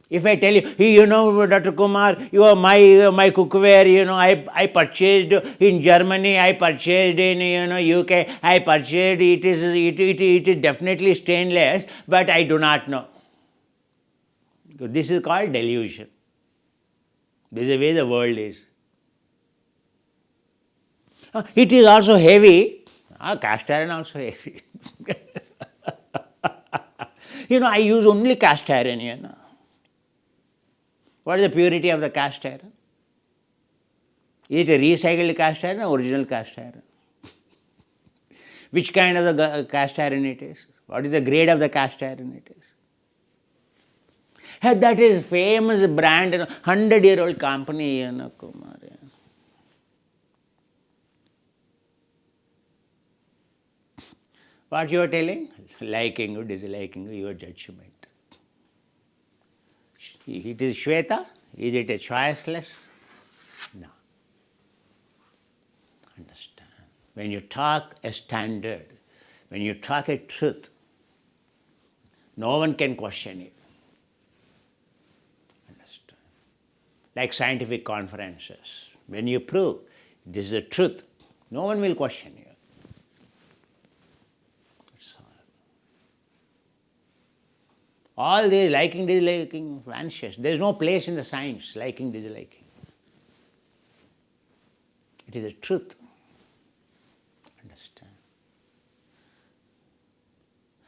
If I tell you, you know, Dr. Kumar, you are my cookware, you know, I purchased in Germany, I purchased in, you know, UK, I purchased, it is definitely stainless, but I do not know. This is called delusion. This is the way the world is. It is also heavy. Cast iron also heavy. You know, I use only cast iron, you know. What is the purity of the cast iron? Is it a recycled cast iron or original cast iron? Which kind of the cast iron it is? What is the grade of the cast iron it is? That is famous brand, 100-year-old company, you know, Kumar. What you are telling? Liking or disliking, your judgment. It is Shweta? Is it a choiceless? No. Understand. When you talk a standard, when you talk a truth, no one can question it. Understand. Like scientific conferences, when you prove this is the truth, no one will question you. All this liking, disliking vanishes. There is no place in the science, liking, disliking. It is the truth. Understand?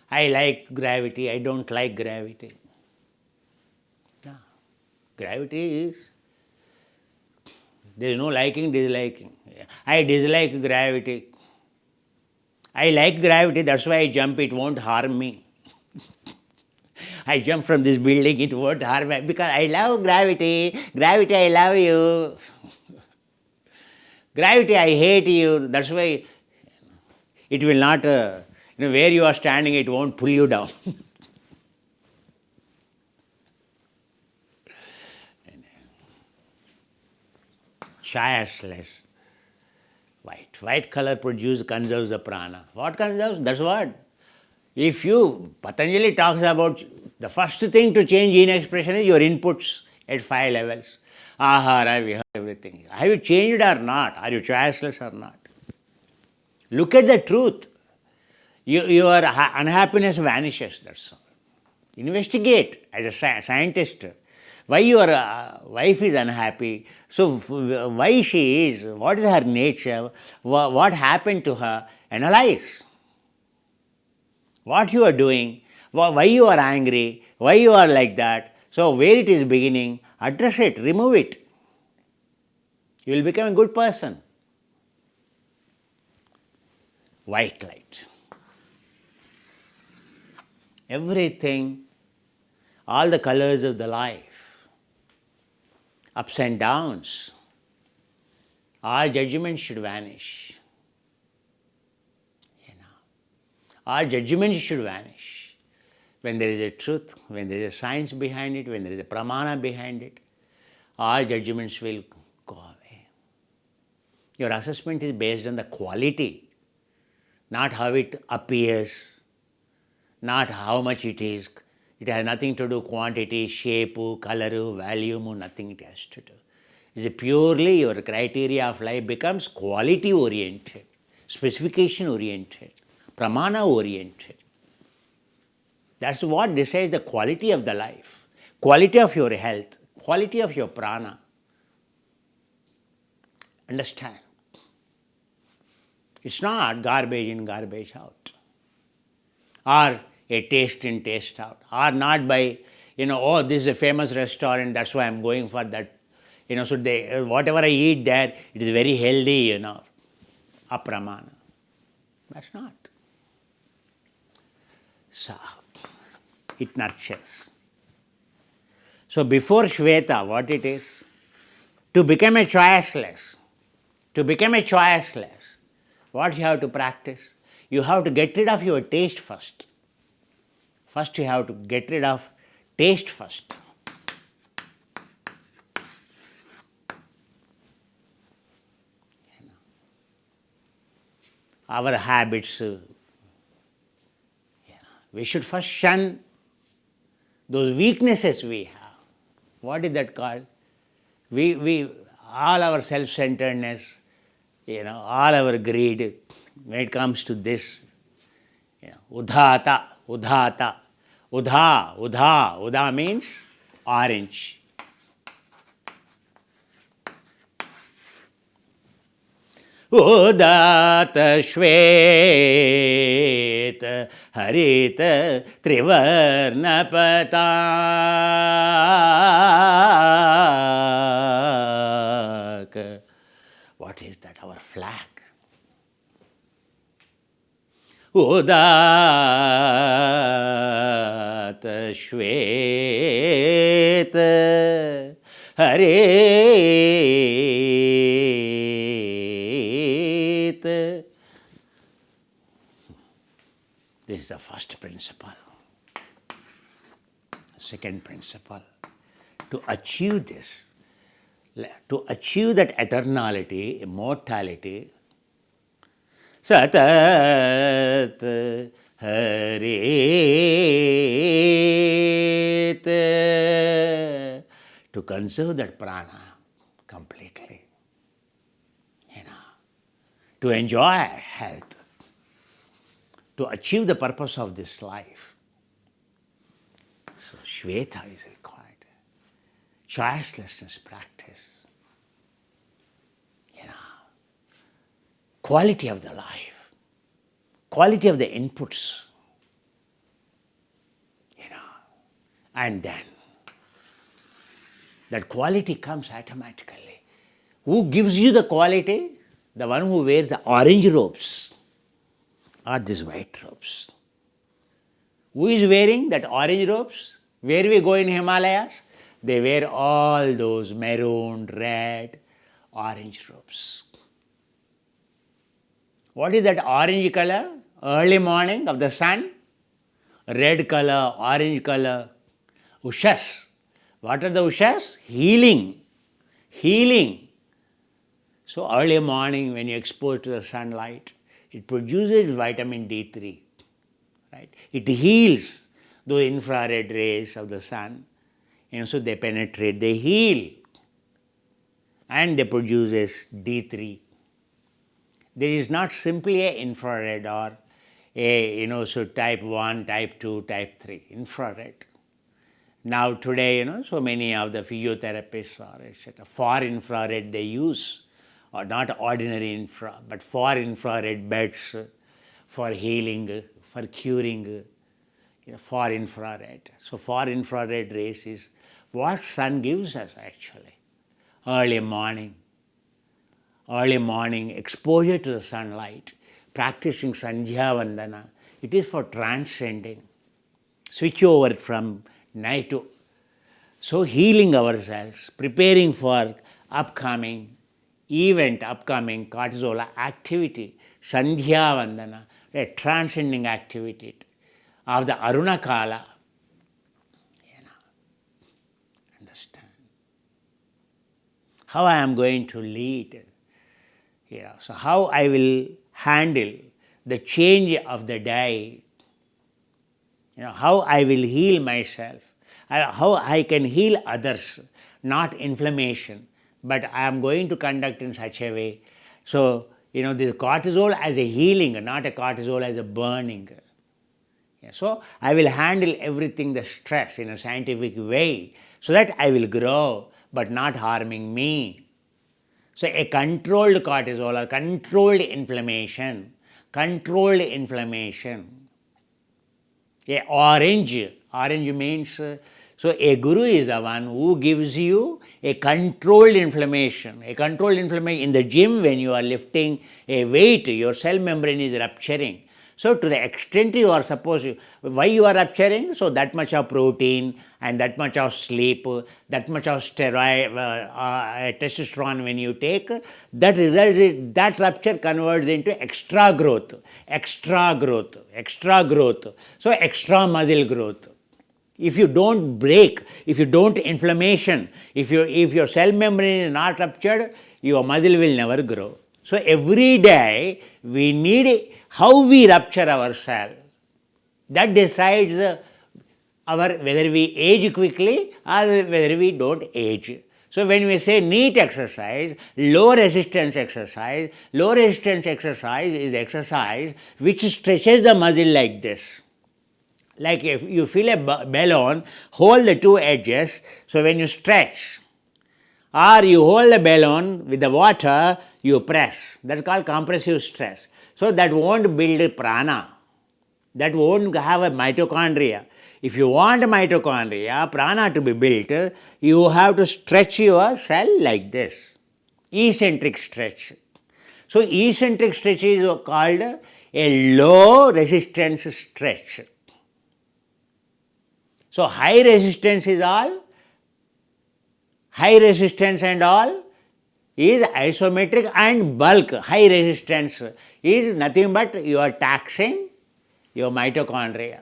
I like gravity, I don't like gravity. No. Gravity is, there is no liking, disliking. I dislike gravity. I like gravity, that's why I jump, it won't harm me. I jump from this building, it won't harm me because I love gravity. Gravity, I love you. Gravity, I hate you. That's why it will not, where you are standing, it won't pull you down. Choiceless. White. White color conserves the prana. What conserves? That's what. If you, Patanjali talks about the first thing to change in expression is your inputs at 5 levels. Ahara, vihara, everything. Have you changed or not? Are you choiceless or not? Look at the truth. Your unhappiness vanishes, that's all. Investigate as a scientist. Why your wife is unhappy, so why she is, what is her nature, what happened to her, analyze. What you are doing, why you are angry, why you are like that. So where it is beginning, address it, remove it. You will become a good person. White light. Everything, all the colors of the life, ups and downs, all judgments should vanish. All judgments should vanish. When there is a truth, when there is a science behind it, when there is a pramana behind it, all judgments will go away. Your assessment is based on the quality, not how it appears, not how much it is. It has nothing to do quantity, shape, color, value, nothing it has to do. It is purely your criteria of life becomes quality oriented, specification oriented, pramana oriented. That's what decides the quality of the life, quality of your health, quality of your prana. Understand? It's not garbage in, garbage out. Or a taste in, taste out. Or not by, oh, this is a famous restaurant, that's why I'm going for that. So whatever I eat there, it is very healthy, apramana. That's not. So, it nurtures. So, before Shweta, what it is? To become a choiceless, what you have to practice? You have to get rid of your taste first. First, you have to get rid of taste first. Our habits, we should first shun those weaknesses we have. What is that called? We all our self-centeredness, all our greed, when it comes to this, udhata, udha means orange. उदात श्वेत हरित त्रिवर्ण पताक. What is that? Our flag. उदात श्वेत हरित. This is the first principle. Second principle, to achieve this, to achieve that eternality, immortality, Satat Harit, to conserve that prana completely, to enjoy health, to achieve the purpose of this life. So Shweta is required. Choicelessness practice. Quality of the life, quality of the inputs, and then that quality comes automatically. Who gives you the quality? The one who wears the orange robes or these white robes. Who is wearing that orange robes? Where we go in Himalayas? They wear all those maroon, red, orange robes. What is that orange color? Early morning of the sun. Red color, orange color. Ushas. What are the ushas? Healing. Healing. So early morning when you expose to the sunlight, it produces vitamin D3. Right? It heals those infrared rays of the sun. So they penetrate, they heal. And they produces D3. There is not simply an infrared or so type 1, type 2, type 3, infrared. Now today, so many of the physiotherapists or etc. far infrared they use, or not ordinary but far infrared beds for healing, for curing, far infrared. So far infrared rays is what sun gives us actually. Early morning exposure to the sunlight, practicing Sandhya Vandana, it is for transcending. Switch over from night to, so healing ourselves, preparing for upcoming event, upcoming cortisol activity, Sandhya Vandana, a transcending activity of the Aruna Kala. Understand? How I am going to lead. So how I will handle the change of the day, how I will heal myself, how I can heal others, not inflammation, but I am going to conduct in such a way. So, this cortisol as a healing, not a cortisol as a burning. So, I will handle everything, the stress in a scientific way, so that I will grow, but not harming me. So a controlled cortisol or controlled inflammation, a orange means So a guru is the one who gives you a controlled inflammation. A controlled inflammation in the gym when you are lifting a weight, your cell membrane is rupturing. So to the extent you are supposed, why you are rupturing? So that much of protein and that much of sleep, that much of steroid, testosterone when you take, that results in, that rupture converts into extra growth, extra growth, extra growth. So extra muscle growth. If you don't break, if you don't inflammation, if your cell membrane is not ruptured, your muscle will never grow. So every day we need how we rupture our cell. That decides whether we age quickly or whether we don't age. So when we say NEAT exercise, low resistance exercise is exercise which stretches the muscle like this. Like if you fill a balloon, hold the two edges, so when you stretch, or you hold the balloon with the water, you press. That's called compressive stress. So that won't build prana. That won't have a mitochondria. If you want mitochondria, prana to be built, you have to stretch your cell like this. Eccentric stretch. So eccentric stretch is called a low resistance stretch. So high resistance is all, high resistance and all is isometric, and bulk, high resistance is nothing but you are taxing your mitochondria,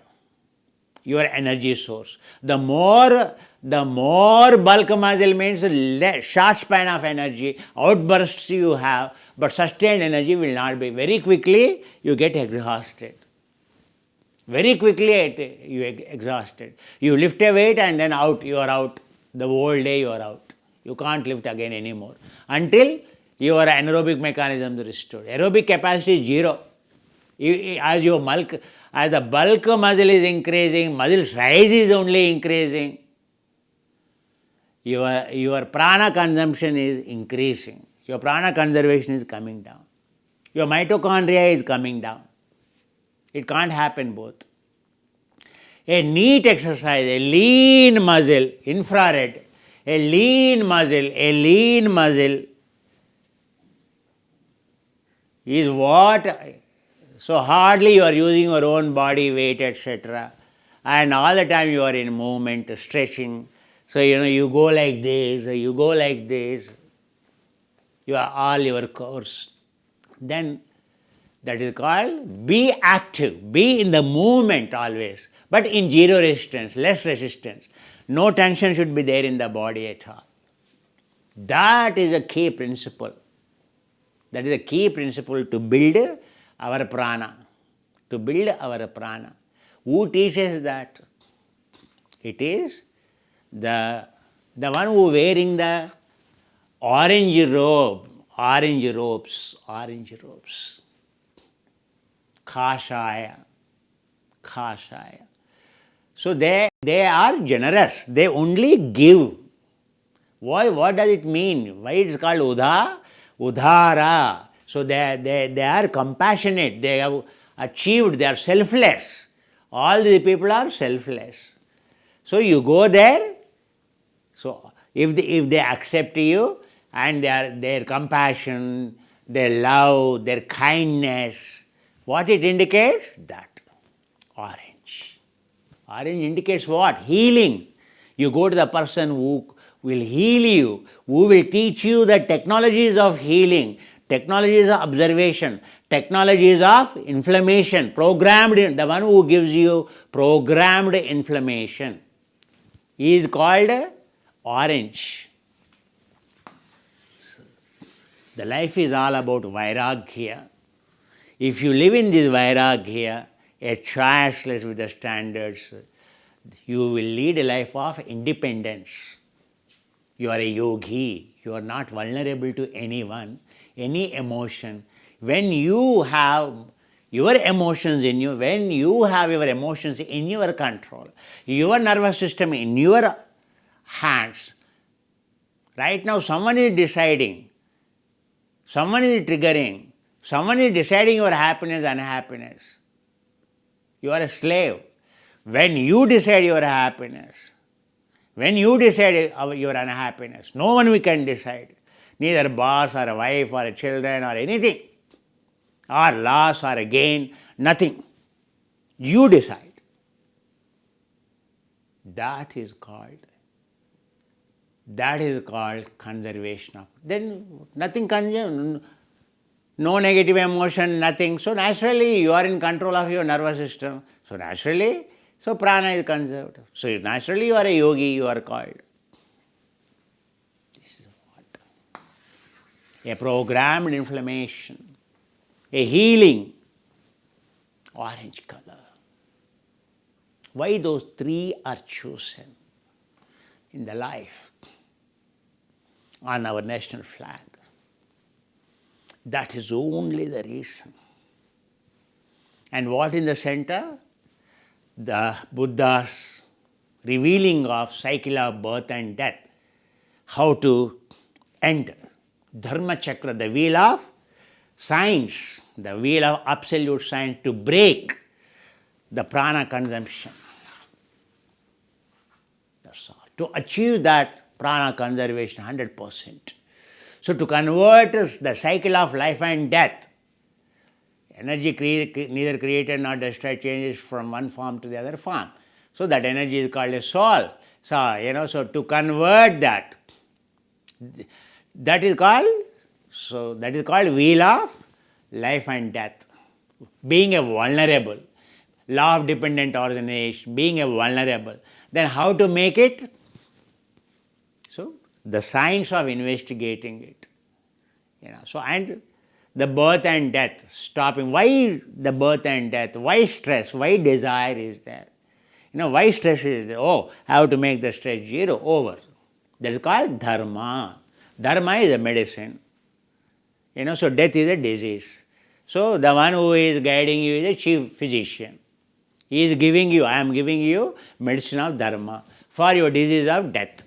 your energy source. The more bulk muscle means less, short span of energy, outbursts you have, but sustained energy will not be. Very quickly you get exhausted. Very quickly you exhausted. You lift a weight and then you are out. The whole day you are out. You can't lift again anymore until your anaerobic mechanism is restored. Aerobic capacity is zero. As the bulk muscle is increasing, muscle size is only increasing. Your prana consumption is increasing. Your prana conservation is coming down. Your mitochondria is coming down. It can't happen both. A NEAT exercise, a lean muscle, infrared, a lean muscle is what? So hardly you are using your own body weight, etc. And all the time you are in movement, stretching. So you go like this, you go like this. You are all your course. Then that is called be active, be in the movement always, but in zero resistance, less resistance. No tension should be there in the body at all. That is a key principle. That is a key principle to build our prana. To build our prana. Who teaches that? It is the one who wearing the orange robes. Kashaya. So they are generous. They only give. Why? What does it mean? Why it is called udhara? So they are compassionate. They have achieved. They are selfless. All these people are selfless. So you go there. So if they accept you and their compassion, their love, their kindness, what it indicates? That orange. Orange indicates what? Healing. You go to the person who will heal you, who will teach you the technologies of healing, technologies of observation, technologies of inflammation, programmed, the one who gives you programmed inflammation is called orange. The life is all about vairagya. If you live in this vairagya, a choiceless with the standards, you will lead a life of independence. You are a yogi. You are not vulnerable to anyone, any emotion. When you have your emotions in you, when you have your emotions in your control, your nervous system in your hands, right now someone is deciding, someone is triggering, someone is deciding your happiness and unhappiness. You are a slave. When you decide your happiness, When you decide your unhappiness, no one can decide, neither boss or a wife or a children or anything, or loss or a gain, nothing. You decide. That is called conservation of. Then nothing consumed, no negative emotion, nothing. So naturally you are in control of your nervous system. So naturally, so prana is conserved. So naturally you are a yogi, you are called. This is what? A programmed inflammation, a healing, orange color. Why those three are chosen in the life on our national flag? That is only the reason. And what in the center? The Buddha's revealing of cycle of birth and death. How to end Dharma Chakra, the wheel of science, the wheel of absolute science, to break the prana consumption. That's all. To achieve that prana conservation 100%. So to convert the cycle of life and death, energy neither created nor destroyed, changes from one form to the other form. So that energy is called a soul. So to convert that is called wheel of life and death. Being a vulnerable, law of dependent origination, being a vulnerable. Then how to make it? So the science of investigating it. So and the birth and death, stopping. Why the birth and death? Why stress? Why desire is there? Why stress is there? Oh, I have to make the stress zero, over. That is called dharma. Dharma is a medicine. So death is a disease. So the one who is guiding you is a chief physician. He is giving you, I am giving you medicine of dharma for your disease of death.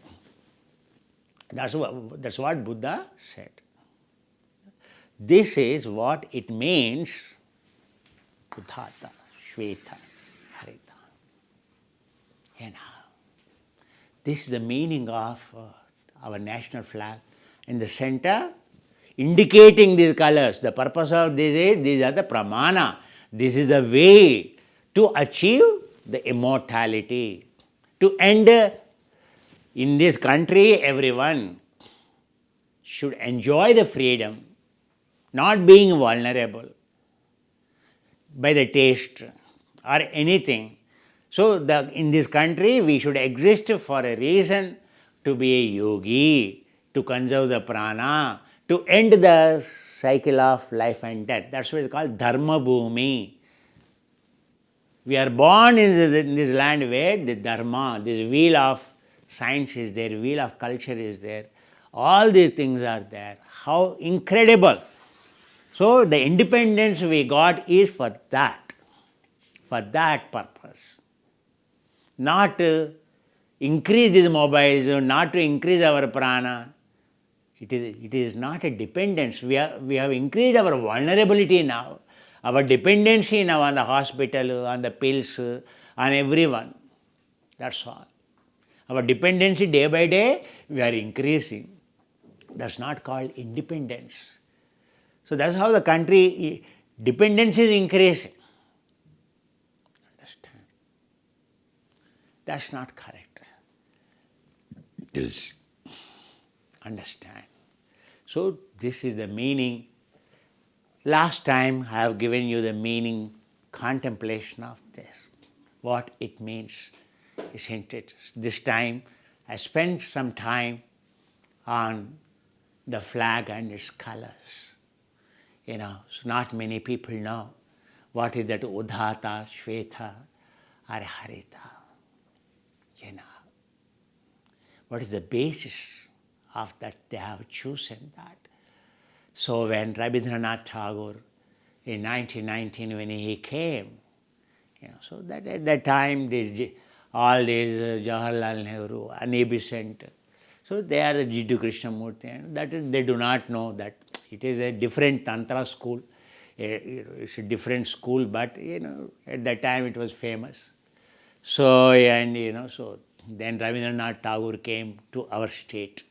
That's what Buddha said. This is what it means, Udhata, Shveta, Harita. This is the meaning of our national flag. In the center, indicating these colors. The purpose of this is, these are the pramana. This is the way to achieve the immortality. To end in this country, everyone should enjoy the freedom, not being vulnerable by the taste or anything. So in this country, we should exist for a reason, to be a yogi, to conserve the prana, to end the cycle of life and death. That's what it's called Dharma Bhumi. We are born in this land where the Dharma, this wheel of science is there, wheel of culture is there. All these things are there. How incredible. So the independence we got is for that purpose. Not to increase these mobiles, not to increase our prana. It is not a dependence. We have increased our vulnerability now. Our dependency now on the hospital, on the pills, on everyone. That's all. Our dependency day by day, we are increasing. That's not called independence. So that's how the country, dependence is increasing. Understand? That's not correct. Understand? So this is the meaning. Last time I have given you the meaning, contemplation of this, what it means, isn't it? This time I spent some time on the flag and its colors. So not many people know what is that Udhata, Shveta or Harita. What is the basis of that they have chosen that. So when Rabindranath Tagore in 1919 when he came, so that at that time all these Jawaharlal Nehru, Annie Besant, so they are the Jiddu Krishnamurti, and that is, they do not know that it is a different Tantra school. It's a different school, but at that time it was famous. So, and so Then Rabindranath Tagore came to our state,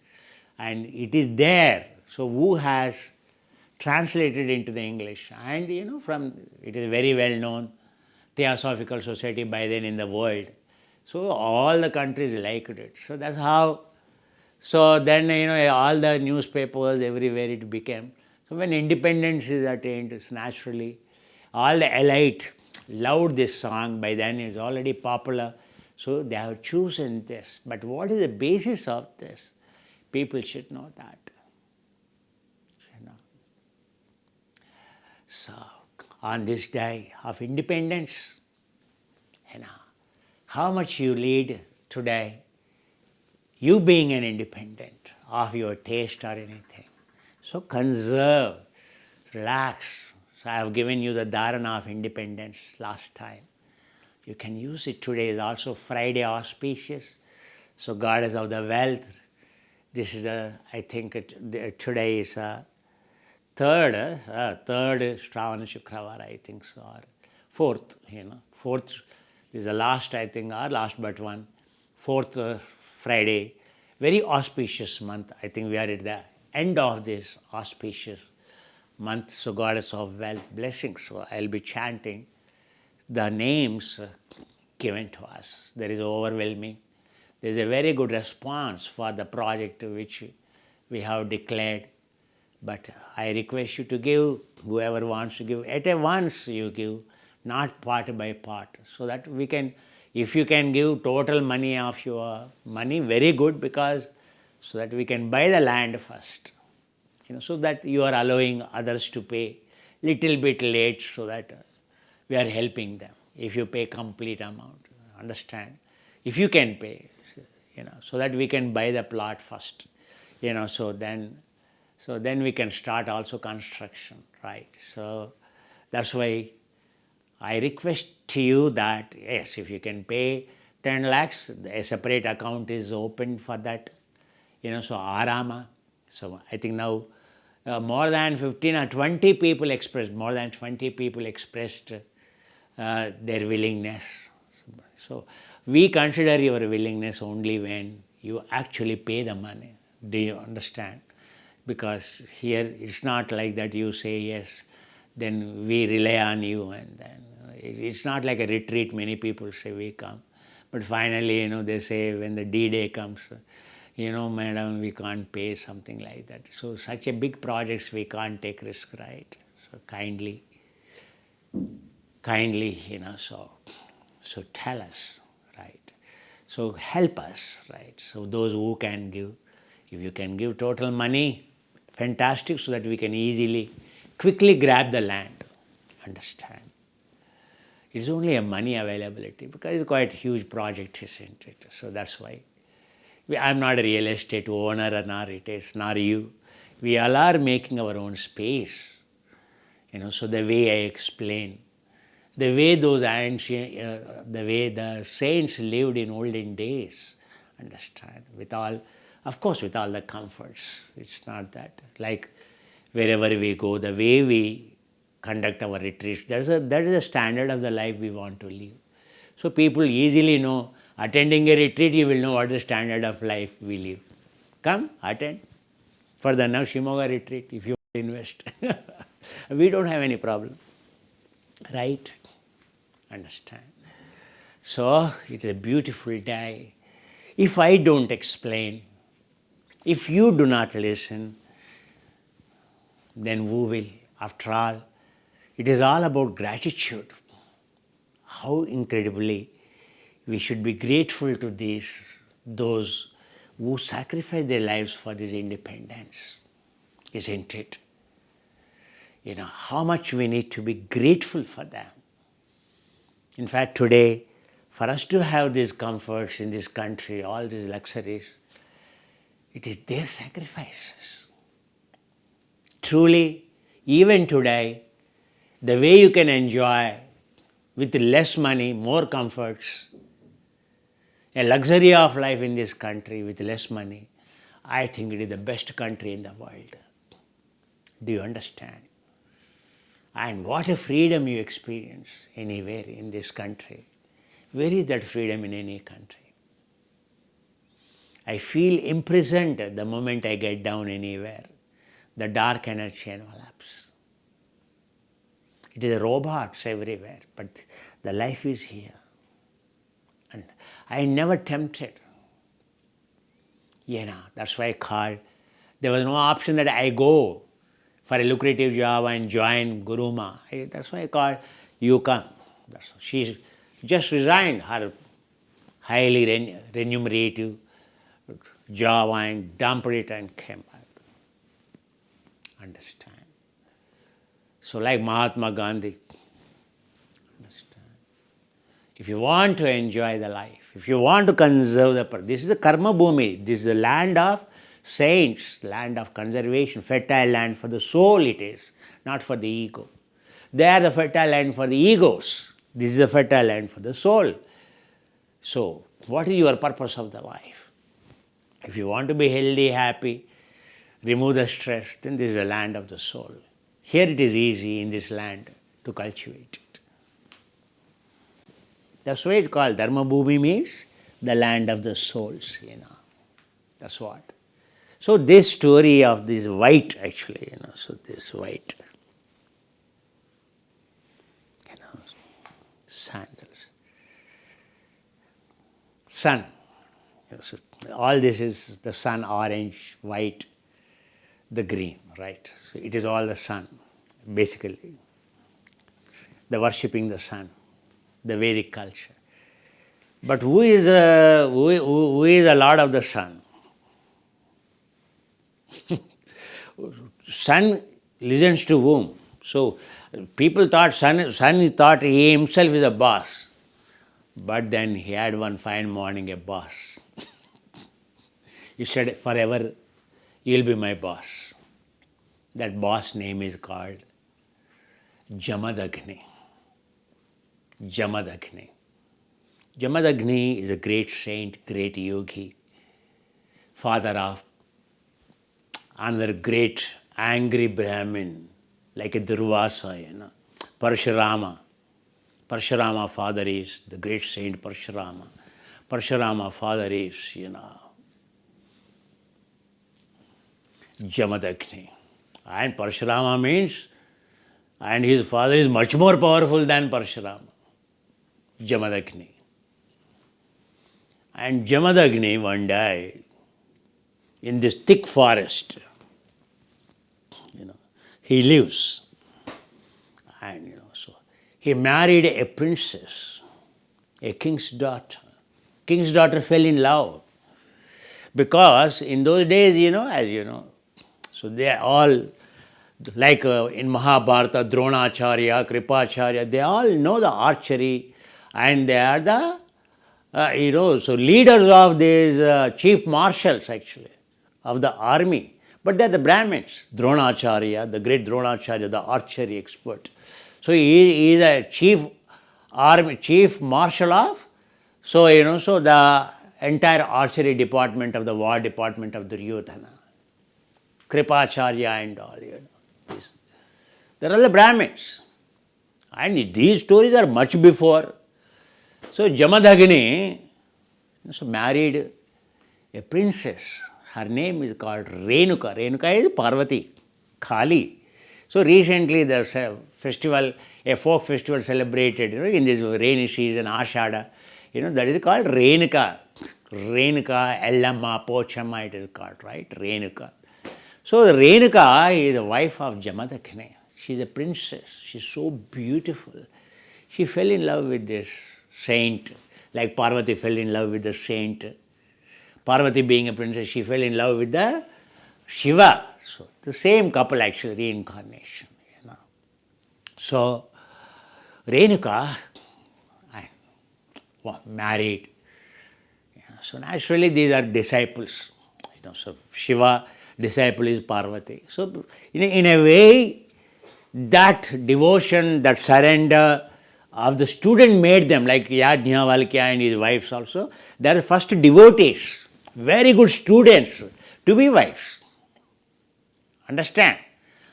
and it is there. So who has translated into the English? And from it is very well known Theosophical Society by then in the world. So all the countries liked it. So that's how. So then all the newspapers everywhere it became. So when independence is attained, it's naturally all the elite loved this song. By then it's already popular. So they have chosen this. But what is the basis of this? People should know that. So on this day of independence, how much you lead today, you being an independent of your taste or anything. So conserve, relax. So I have given you the dharana of independence last time. You can use it today. Is also Friday auspicious. So goddess of the wealth. This is I think today is third Shravana Shukravara, I think so, or fourth, fourth. This is the last, I think, or last but one, fourth Friday. Very auspicious month. I think we are at the end of this auspicious month. So goddess of wealth, blessings. So I'll be chanting the names given to us. There is overwhelming. There is a very good response for the project which we have declared. But I request you to give, whoever wants to give, at once you give, not part by part, so that we can, if you can give total money of your money, very good, because so that we can buy the land first, so that you are allowing others to pay little bit late, so that we are helping them. If you pay complete amount, understand? If you can pay, so that we can buy the plot first, so then we can start also construction, right? So that's why I request to you that, yes, if you can pay 10 lakhs, a separate account is opened for that, so Arama. So I think now more than 15 or 20 people expressed, their willingness. So we consider your willingness only when you actually pay the money. Do you understand? Because here it's not like that you say yes, then we rely on you, and then it's not like a retreat. Many people say we come, but finally, they say when the D-Day comes, madam, we can't pay, something like that. So such a big projects we can't take risk, right? So kindly, so tell us, right? So help us, right? So those who can give, if you can give total money, fantastic, so that we can easily, quickly grab the land. Understand? It's only a money availability, because it's quite a huge project, isn't it? So that's why. I'm not a real estate owner, nor it is, nor you. We all are making our own space. So the way I explain, the way those ancient, the way the saints lived in olden days, understand? With all, of course, with all the comforts. It's not that. Like wherever we go, the way we conduct our retreats, that is the standard of the life we want to live. So people easily know, attending a retreat, you will know what the standard of life we live. Come, attend. For the now Shimoga retreat, if you want to invest. We don't have any problem. Right? Understand? So it is a beautiful day. If I don't explain, if you do not listen, then who will? After all, it is all about gratitude. How incredibly we should be grateful to those who sacrifice their lives for this independence, isn't it? How much we need to be grateful for them. In fact, today, for us to have these comforts in this country, all these luxuries, it is their sacrifices. Truly, even today, the way you can enjoy with less money, more comforts, a luxury of life in this country with less money, I think it is the best country in the world. Do you understand? And what a freedom you experience anywhere in this country. Where is that freedom in any country? I feel imprisoned the moment I get down anywhere. The dark energy envelops. It is robots everywhere, but the life is here. And I never tempted. That's why I called. There was no option that I go for a lucrative job and join Guruma. That's why I called, you come. She just resigned her highly remunerative job and dumped it and came back. Understand? So like Mahatma Gandhi, understand? If you want to enjoy the life, if you want to conserve this is the karma bhumi, this is the land of saints, land of conservation, fertile land for the soul it is, not for the ego. They are the fertile land for the egos. This is the fertile land for the soul. So, what is your purpose of the life? If you want to be healthy, happy, remove the stress, then this is the land of the soul. Here it is easy in this land to cultivate it. That's why it's called Dharma Bhumi, means the land of the souls, That's what. So this story of this white actually, so this white, sandals, sun. So all this is the sun, orange, white, the green, right? So it is all the sun, basically. The worshipping the sun, the Vedic culture. But who is the Lord of the sun? Sun listens to whom? So people thought sun thought he himself is a boss. But then he had one fine morning a boss. He said, forever you will be my boss. That boss name is called Jamadagni. Jamadagni. Jamadagni is a great saint, great yogi, father of another great angry Brahmin, like a Durvasa, Parashurama. Parashurama father is the great saint Parashurama. Parashurama father is, Jamadagni. And Parashurama means, and his father is much more powerful than Parashurama, Jamadagni. And Jamadagni one day, in this thick forest, he lives. And so he married a princess, a king's daughter. King's daughter fell in love. Because in those days, as you know, so they are all, like in Mahabharata, Dronacharya, Kripacharya, they all know the archery and they are the, so leaders of these chief marshals actually, of the army. But they are the Brahmins. Dronacharya, the great Dronacharya, the archery expert. So he is a chief marshal of, so the entire archery department of the war department of Duryodhana. Kripacharya and all, this. They are all the Brahmins. And these stories are much before. So Jamadagni married a princess. Her name is called Renuka. Renuka is Parvati, Kali. So recently there's a festival, a folk festival celebrated, in this rainy season, Ashada, that is called Renuka. Renuka, Ellamma, Pochamma, it is called, right? Renuka. So Renuka is the wife of Jamadagni. She is a princess. She is so beautiful. She fell in love with this saint, like Parvati fell in love with the saint. Parvati being a princess, she fell in love with the Shiva. So the same couple actually, reincarnation. So Renuka married. So naturally these are disciples. So Shiva disciple is Parvati. So in a way, that devotion, that surrender of the student made them, like Yajnavalkya and his wives also, they are the first devotees, very good students to be wives. Understand?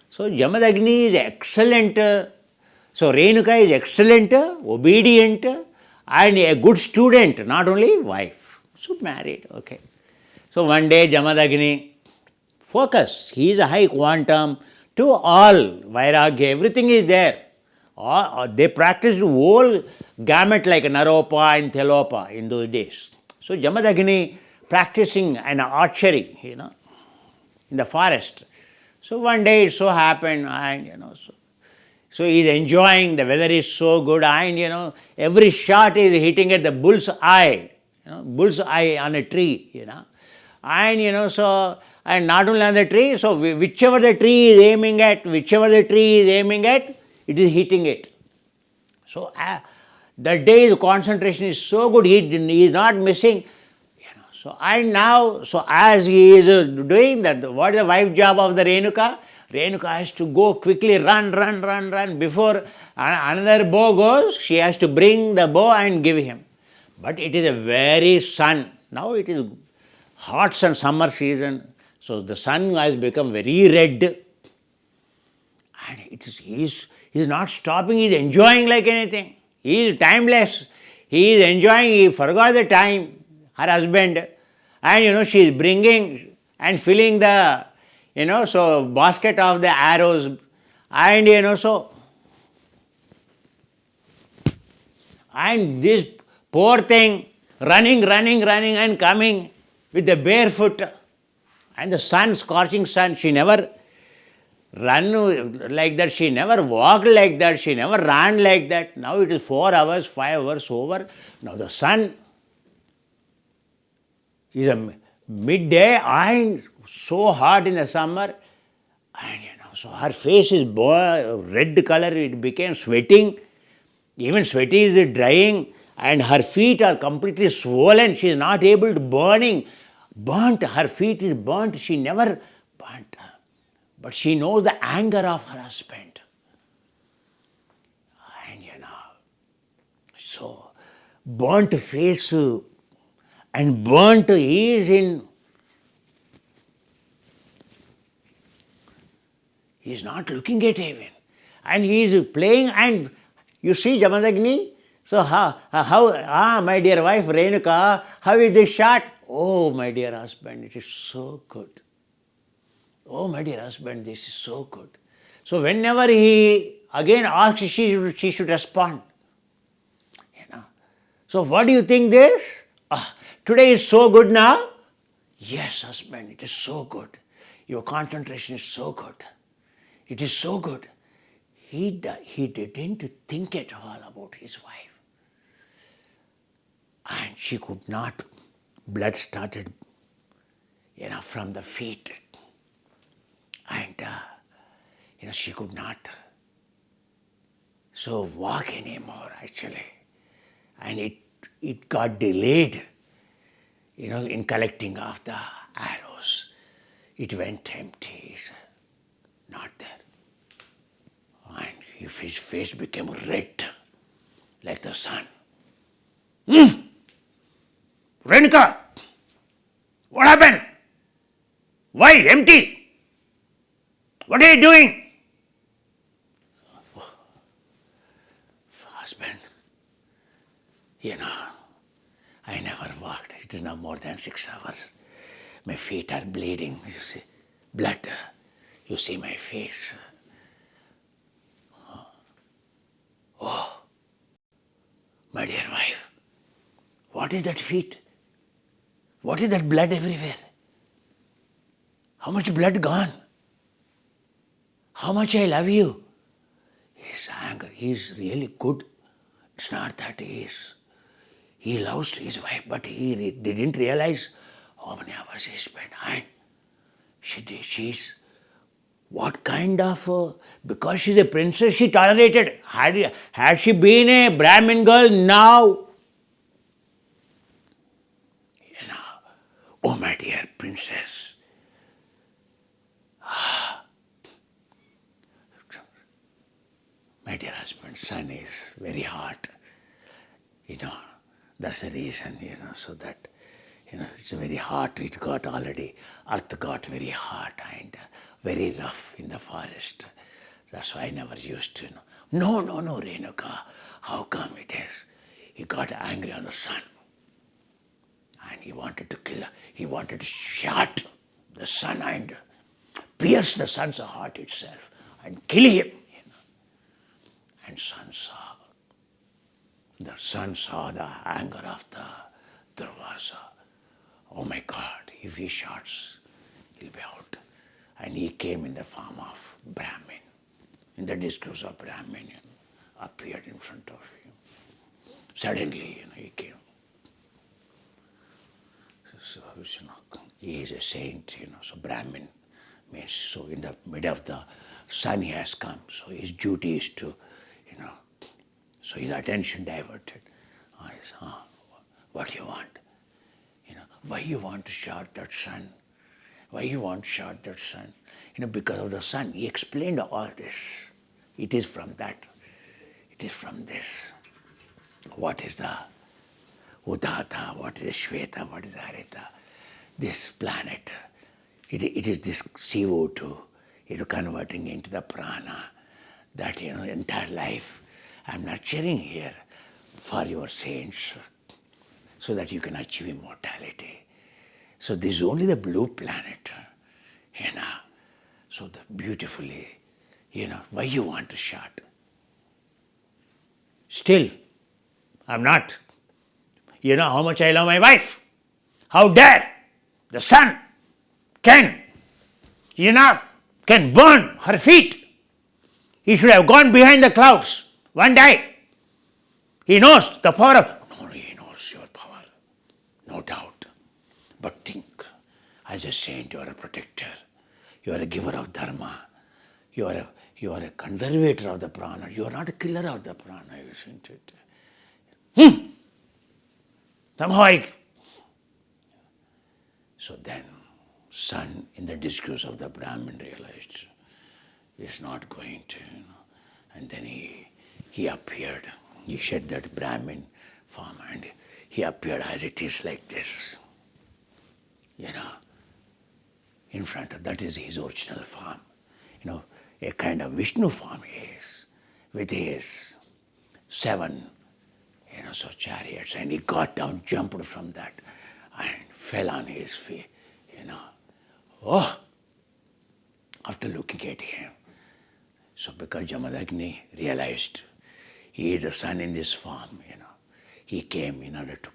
So Jamadagni is excellent, so Renuka is excellent, obedient and a good student, not only wife. So married, okay. So one day Jamadagni, focus, he is a high quantum to all, Vairagya, everything is there. They practiced whole gamut like Naropa and Thelopa in those days. So Jamadagni practicing an archery, in the forest. So one day it so happened, and so he is enjoying, the weather is so good, and every shot is hitting at the bull's eye, bull's eye on a tree, and so, and not only on the tree, so whichever the tree is aiming at, it is hitting it. So that day his concentration is so good, he is not missing. So as he is doing that, what is the wife job of the Renuka? Renuka has to go quickly, run. Before another bow goes, she has to bring the bow and give him. But it is a very sun. Now it is hot sun, summer season. So the sun has become very red. And he is not stopping, he is enjoying like anything. He is timeless. He is enjoying, he forgot the time, her husband. And she is bringing and filling the, so basket of the arrows. And so. And this poor thing running and coming with the barefoot. And the sun, scorching sun, she never run like that, she never walked like that, she never ran like that. Now it is 4 hours, 5 hours over. Now the sun is a midday and so hot in the summer. And so her face is red color, it became sweating. Even sweaty is drying and her feet are completely swollen. She is not able to burnt. Her feet is burnt. She never burnt. But she knows the anger of her husband. And so burnt face and burnt he is not looking at even. And he is playing, and you see Jamadagni. So my dear wife Renuka, how is this shot? Oh, my dear husband, it is so good. Oh, my dear husband, this is so good. So whenever he again asks, she should respond. So what do you think this? Today is so good now? Yes, husband, it is so good. Your concentration is so good. It is so good. He didn't think at all about his wife. And she could not, blood started, from the feet. And, she could not so walk anymore actually. And it got delayed, in collecting of the arrows. It went empty, not there. And his face became red, like the sun. Renuka, what happened? Why empty? What are you doing? Husband, I never walked. It is now more than 6 hours. My feet are bleeding, you see. Blood. You see my face. Oh, my dear wife, what is that feet? What is that blood everywhere? How much blood gone? How much I love you. His anger, he is really good. It's not that he loves his wife, but he didn't realize how many hours he spent. And she's what kind of, because she's a princess, she tolerated. Had she been a Brahmin girl now, oh my dear princess, my dear husband, sun is very hot. That's the reason, so that, it's very hot. It got already, earth got very hot and very rough in the forest. That's why I never used to, No, Renuka, how come it is? He got angry on the sun. And he wanted to kill, he wanted to shoot the sun and pierce the sun's heart itself and kill him. And the sun saw the anger of the Durvasa. Oh my God, if he shoots, he'll be out. And he came in the form of Brahmin, in the discourse of Brahmin, appeared in front of him. Suddenly, he came. So, he is a saint, so Brahmin means, so in the middle of the sun he has come, so his duty is to, so his attention diverted. What do you want? Why you want to shout that sun? Why you want to shout that sun? Because of the sun. He explained all this. It is from that. It is from this. What is the Udata? What is Shveta? What is Harita? This planet. It is this CO2. It is converting into the prana. That, entire life. I am nurturing here for your saints, so that you can achieve immortality. So this is only the blue planet, So beautifully, why you want to shout? Still, I'm not. You know how much I love my wife. How dare the sun can burn her feet. He should have gone behind the clouds one day. He knows the power of... No, he knows your power. No doubt. But think, as a saint, you are a protector. You are a giver of dharma. You are a conservator of the prana. You are not a killer of the prana, isn't it? Somehow So then, sun, in the discourse of the Brahmin, realized it's not going to, And then he appeared. He shed that Brahmin form and he appeared as it is like this. In front of that is his original form. A kind of Vishnu form he is, with his 7, chariots. And he got down, jumped from that and fell on his feet, after looking at him. So because Jamadagni realized he is the sun in this form, he came in order to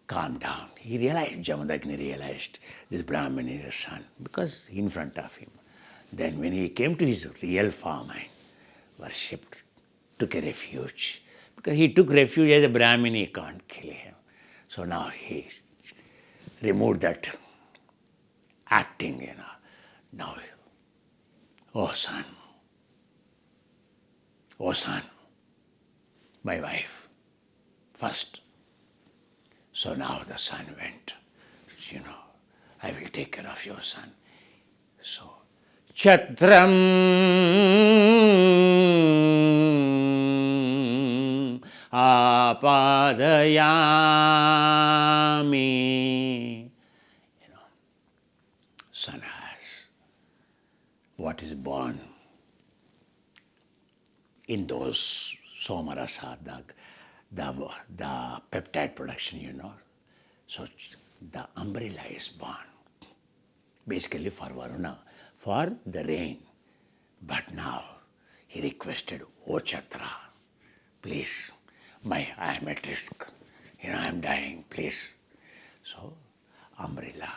calm down. Jamadagni realized this Brahmin is a sun because in front of him. Then when he came to his real form and worshipped, took a refuge. Because he took refuge as a Brahmin, he can't kill him. So now he removed that acting, Now, oh son, my wife, first. So now the son went, I will take care of your son. So, Chatram apadayami. Son has what is born in those somarasa, the peptide production, So the umbrella is born, basically for Varuna, for the rain. But now he requested, O Chatra, please, I am at risk, I am dying, please. So umbrella,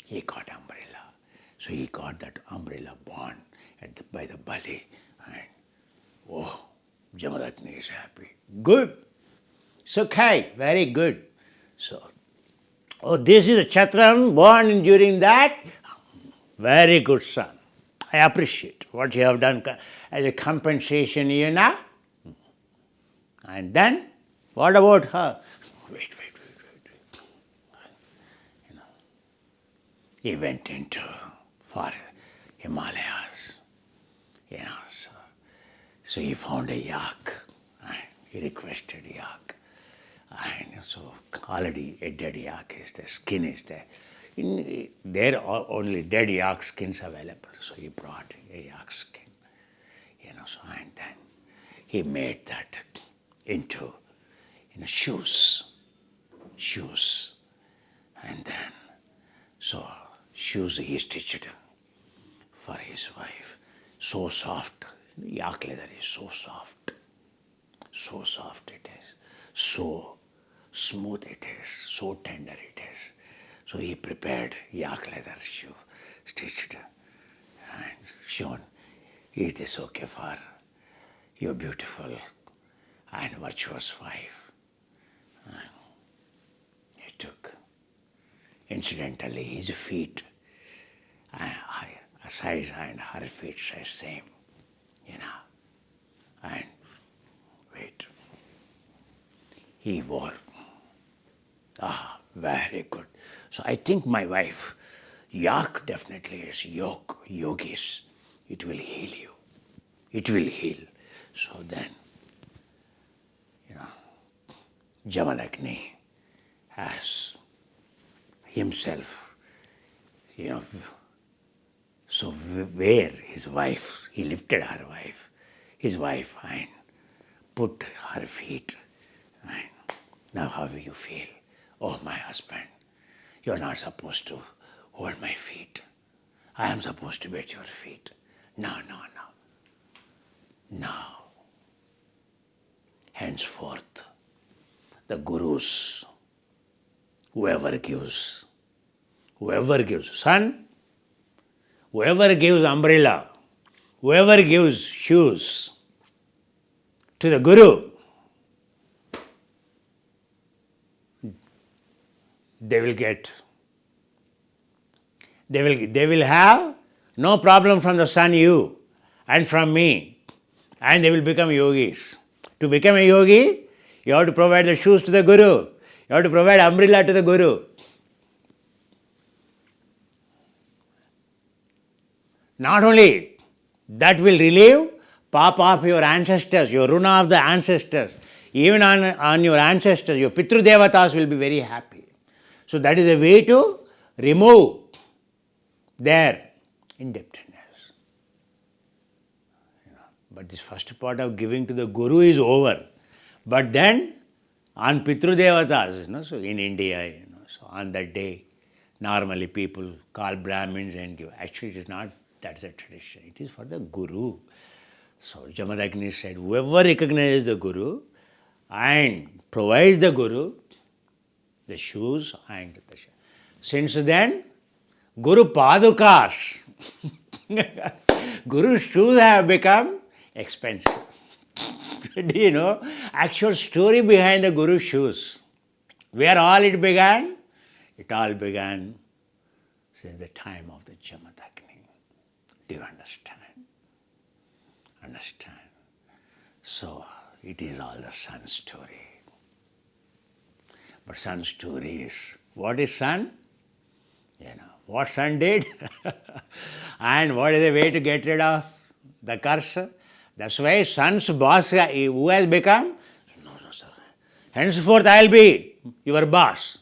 he got umbrella. So he got that umbrella born by the belly and Jamadagni is happy. Good. It's okay. Very good. So, this is a Chatram born during that. Very good, son. I appreciate what you have done as a compensation, And then, what about her? Wait. He went for Himalayas, So he found a yak. He requested yak. And so already a dead yak is there, skin is there. There are only dead yak skins available. So he brought a yak skin. And then he made that into shoes. shoes. And then, so shoes he stitched for his wife. So soft. Yak leather is so soft. So soft it is. So smooth it is. So tender it is. So he prepared yak leather shoe, stitched and shown, is this okay for your beautiful and virtuous wife? And he took, incidentally, his feet, size and her feet size same, and wait, he wore, very good. So I think my wife, yak definitely is yogis. It will heal you. It will heal. So then, Jamadagni has himself, so where his wife, he lifted his wife, and put her feet. And now how do you feel? Oh, my husband, you're not supposed to hold my feet. I am supposed to be at your feet. No. Now, henceforth, the gurus, whoever gives sun, whoever gives umbrella, whoever gives shoes to the guru, they will have no problem from the sun, you, and from me, and they will become yogis. To become a yogi, you have to provide the shoes to the guru. You have to provide umbrella to the guru. Not only that will relieve papa of your ancestors, your runa of the ancestors. Even on your ancestors, your Pitru Devatas will be very happy. So that is a way to remove their indebtedness. But this first part of giving to the Guru is over. But then on Pitru Devatas, so in India, so on that day, normally people call Brahmins and give. Actually, it is not, that's a tradition. It is for the Guru. So Jamadagni said, whoever recognizes the Guru and provides the Guru the shoes and the shoes. Since then, Guru Padukas, Guru shoes have become expensive. Do you know actual story behind the Guru shoes? Where all it began? It all began since the time of the Jamadagni. Do you understand? Understand? So it is all the sun story. But sun story is, what is sun? What sun did? And what is the way to get rid of the curse? That's why sun's boss, who has become? No, sir. Henceforth I will be your boss.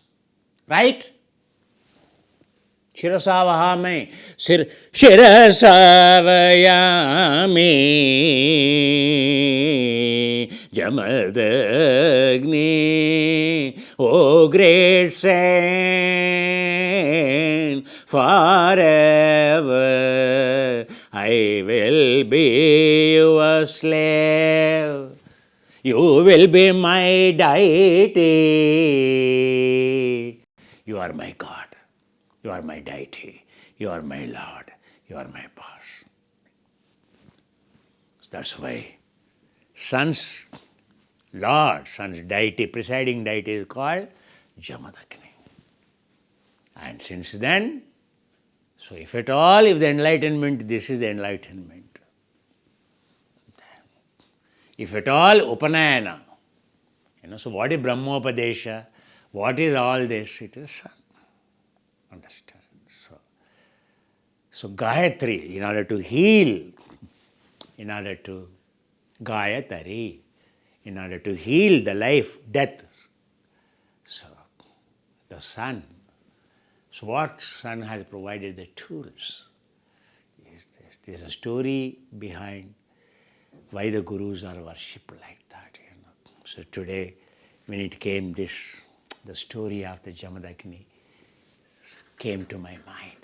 Right? Shirasavahami. Shirasavayami Jamadagni, O great saint, forever I will be your slave. You will be my deity. You are my God. You are my deity. You are my Lord. You are my boss. That's why sun's Lord, sun's deity, presiding deity is called Jamadagni. And since then, so if at all, if the enlightenment, this is the enlightenment. If at all, Upanayana. So what is Brahmopadesha? What is all this? It is sun. Understand? So Gayatri, in order to heal, in order to Gayatri, in order to heal the life, death. So the sun. So what sun has provided the tools? There's a story behind why the gurus are worshipped like that. So today, when it came this the story of the Jamadagni came to my mind,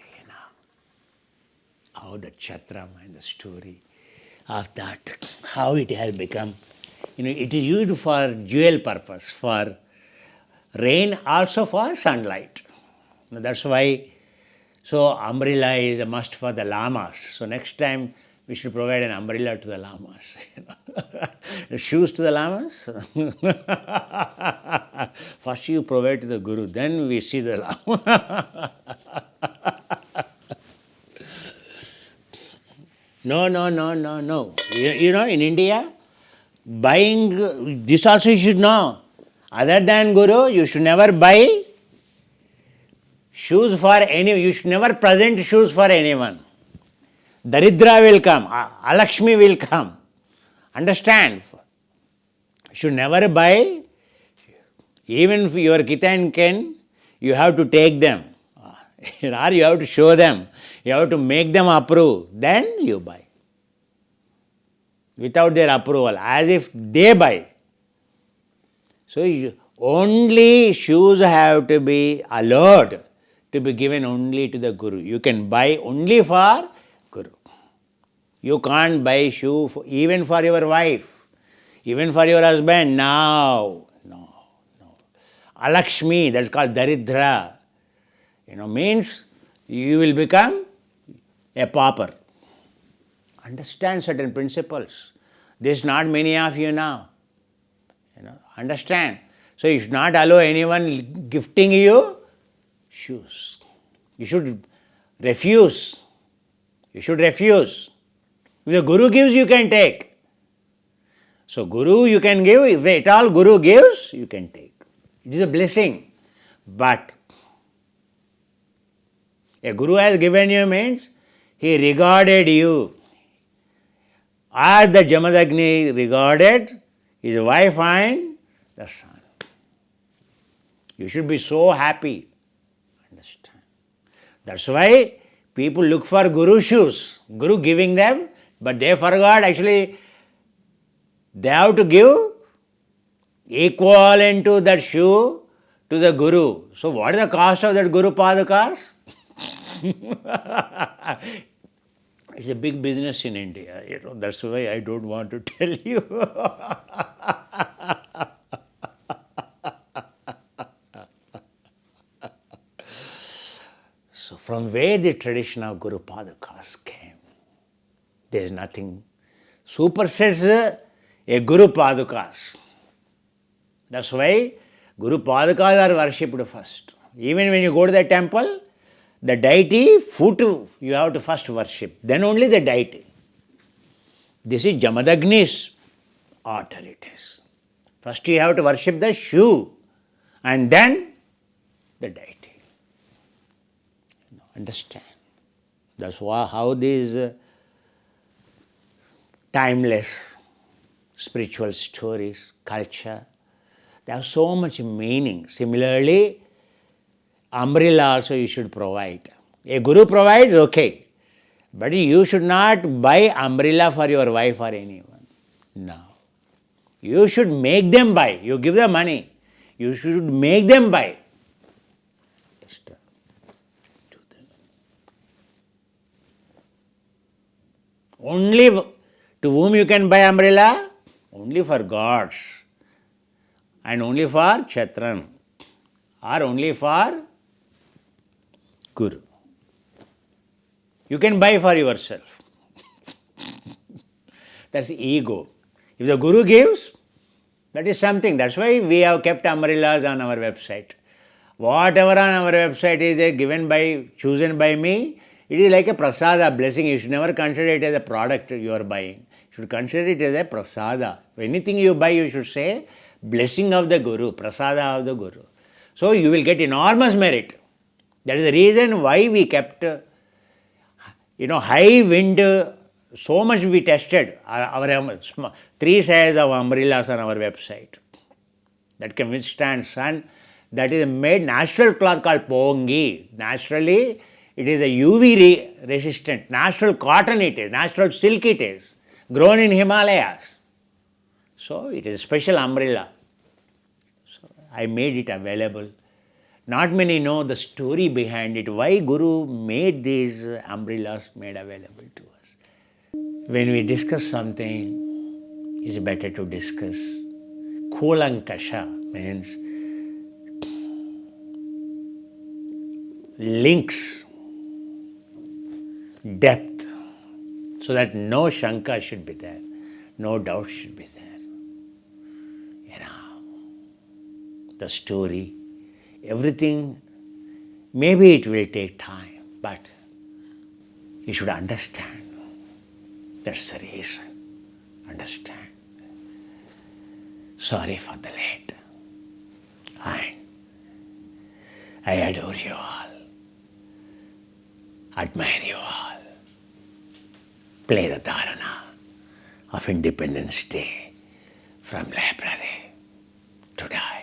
how the Chatram and the story of that, how it has become, it is used for dual purpose, for rain, also for sunlight. That's why, so umbrella is a must for the lamas. So next time we should provide an umbrella to the lamas. Shoes to the lamas? First you provide to the Guru, then we see the lama. No. In India, buying, this also you should know. Other than Guru, you should never buy shoes for any, you should never present shoes for anyone. Daridra will come, Alakshmi will come. Understand? You should never buy, even if your kith and kin, you have to take them. Or you have to show them. You have to make them approve. Then you buy. Without their approval, as if they buy. So only shoes have to be allowed to be given only to the Guru. You can buy only for Guru. You can't buy shoe even for your wife, even for your husband. No. Alakshmi, that's called Daridra. Means you will become a pauper. Understand certain principles. This is not many of you now. Understand. So you should not allow anyone gifting you shoes. You should refuse. If the Guru gives, you can take. So Guru you can give. If at all Guru gives, you can take. It is a blessing. But a Guru has given you means he regarded you as the Jamadagni regarded his wife and the son. You should be so happy. Understand? That's why people look for Guru shoes. Guru giving them, but they forgot actually they have to give equivalent to that shoe to the Guru. So what is the cost of that Guru Padukas? It's a big business in India. That's why I don't want to tell you. So from where the tradition of Guru Padukas came? There is nothing supersets a Guru Padukas. That's why Guru Padukas are worshipped first. Even when you go to the temple, the deity, foot you have to first worship, then only the deity. This is Jamadagni's authorities. First you have to worship the shoe and then the deity. Understand? That's how these timeless spiritual stories, culture, they have so much meaning. Similarly, umbrella also you should provide. A Guru provides, okay. But you should not buy umbrella for your wife or anyone. No. You should make them buy. You give them money. You should make them buy. Only to whom you can buy umbrella? Only for gods. And only for Kshatran. Or only for Guru. You can buy for yourself. That's ego. If the Guru gives, that is something. That's why we have kept umbrellas on our website. Whatever on our website is given by, chosen by me, it is like a prasada, blessing. You should never consider it as a product you are buying. You should consider it as a prasada. Anything you buy, you should say, blessing of the Guru, prasada of the Guru. So you will get enormous merit. That is the reason why we kept, high wind, so much we tested our 3 size of umbrellas on our website that can withstand sun. That is made natural cloth called pongi. Naturally, it is a UV resistant. Natural cotton it is, natural silk it is, grown in Himalayas. So it is a special umbrella. So I made it available. Not many know the story behind it, why Guru made these umbrellas made available to us. When we discuss something, it's better to discuss. Kolankasha means links, depth, so that no shanka should be there, no doubt should be there. The story, everything, maybe it will take time, but you should understand. That's the reason. Understand. Sorry for the late. And I adore you all. Admire you all. Play the dharana of Independence Day from library to die.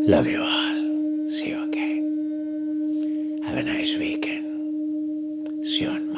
Love you all. See you again. Have a nice weekend. See you on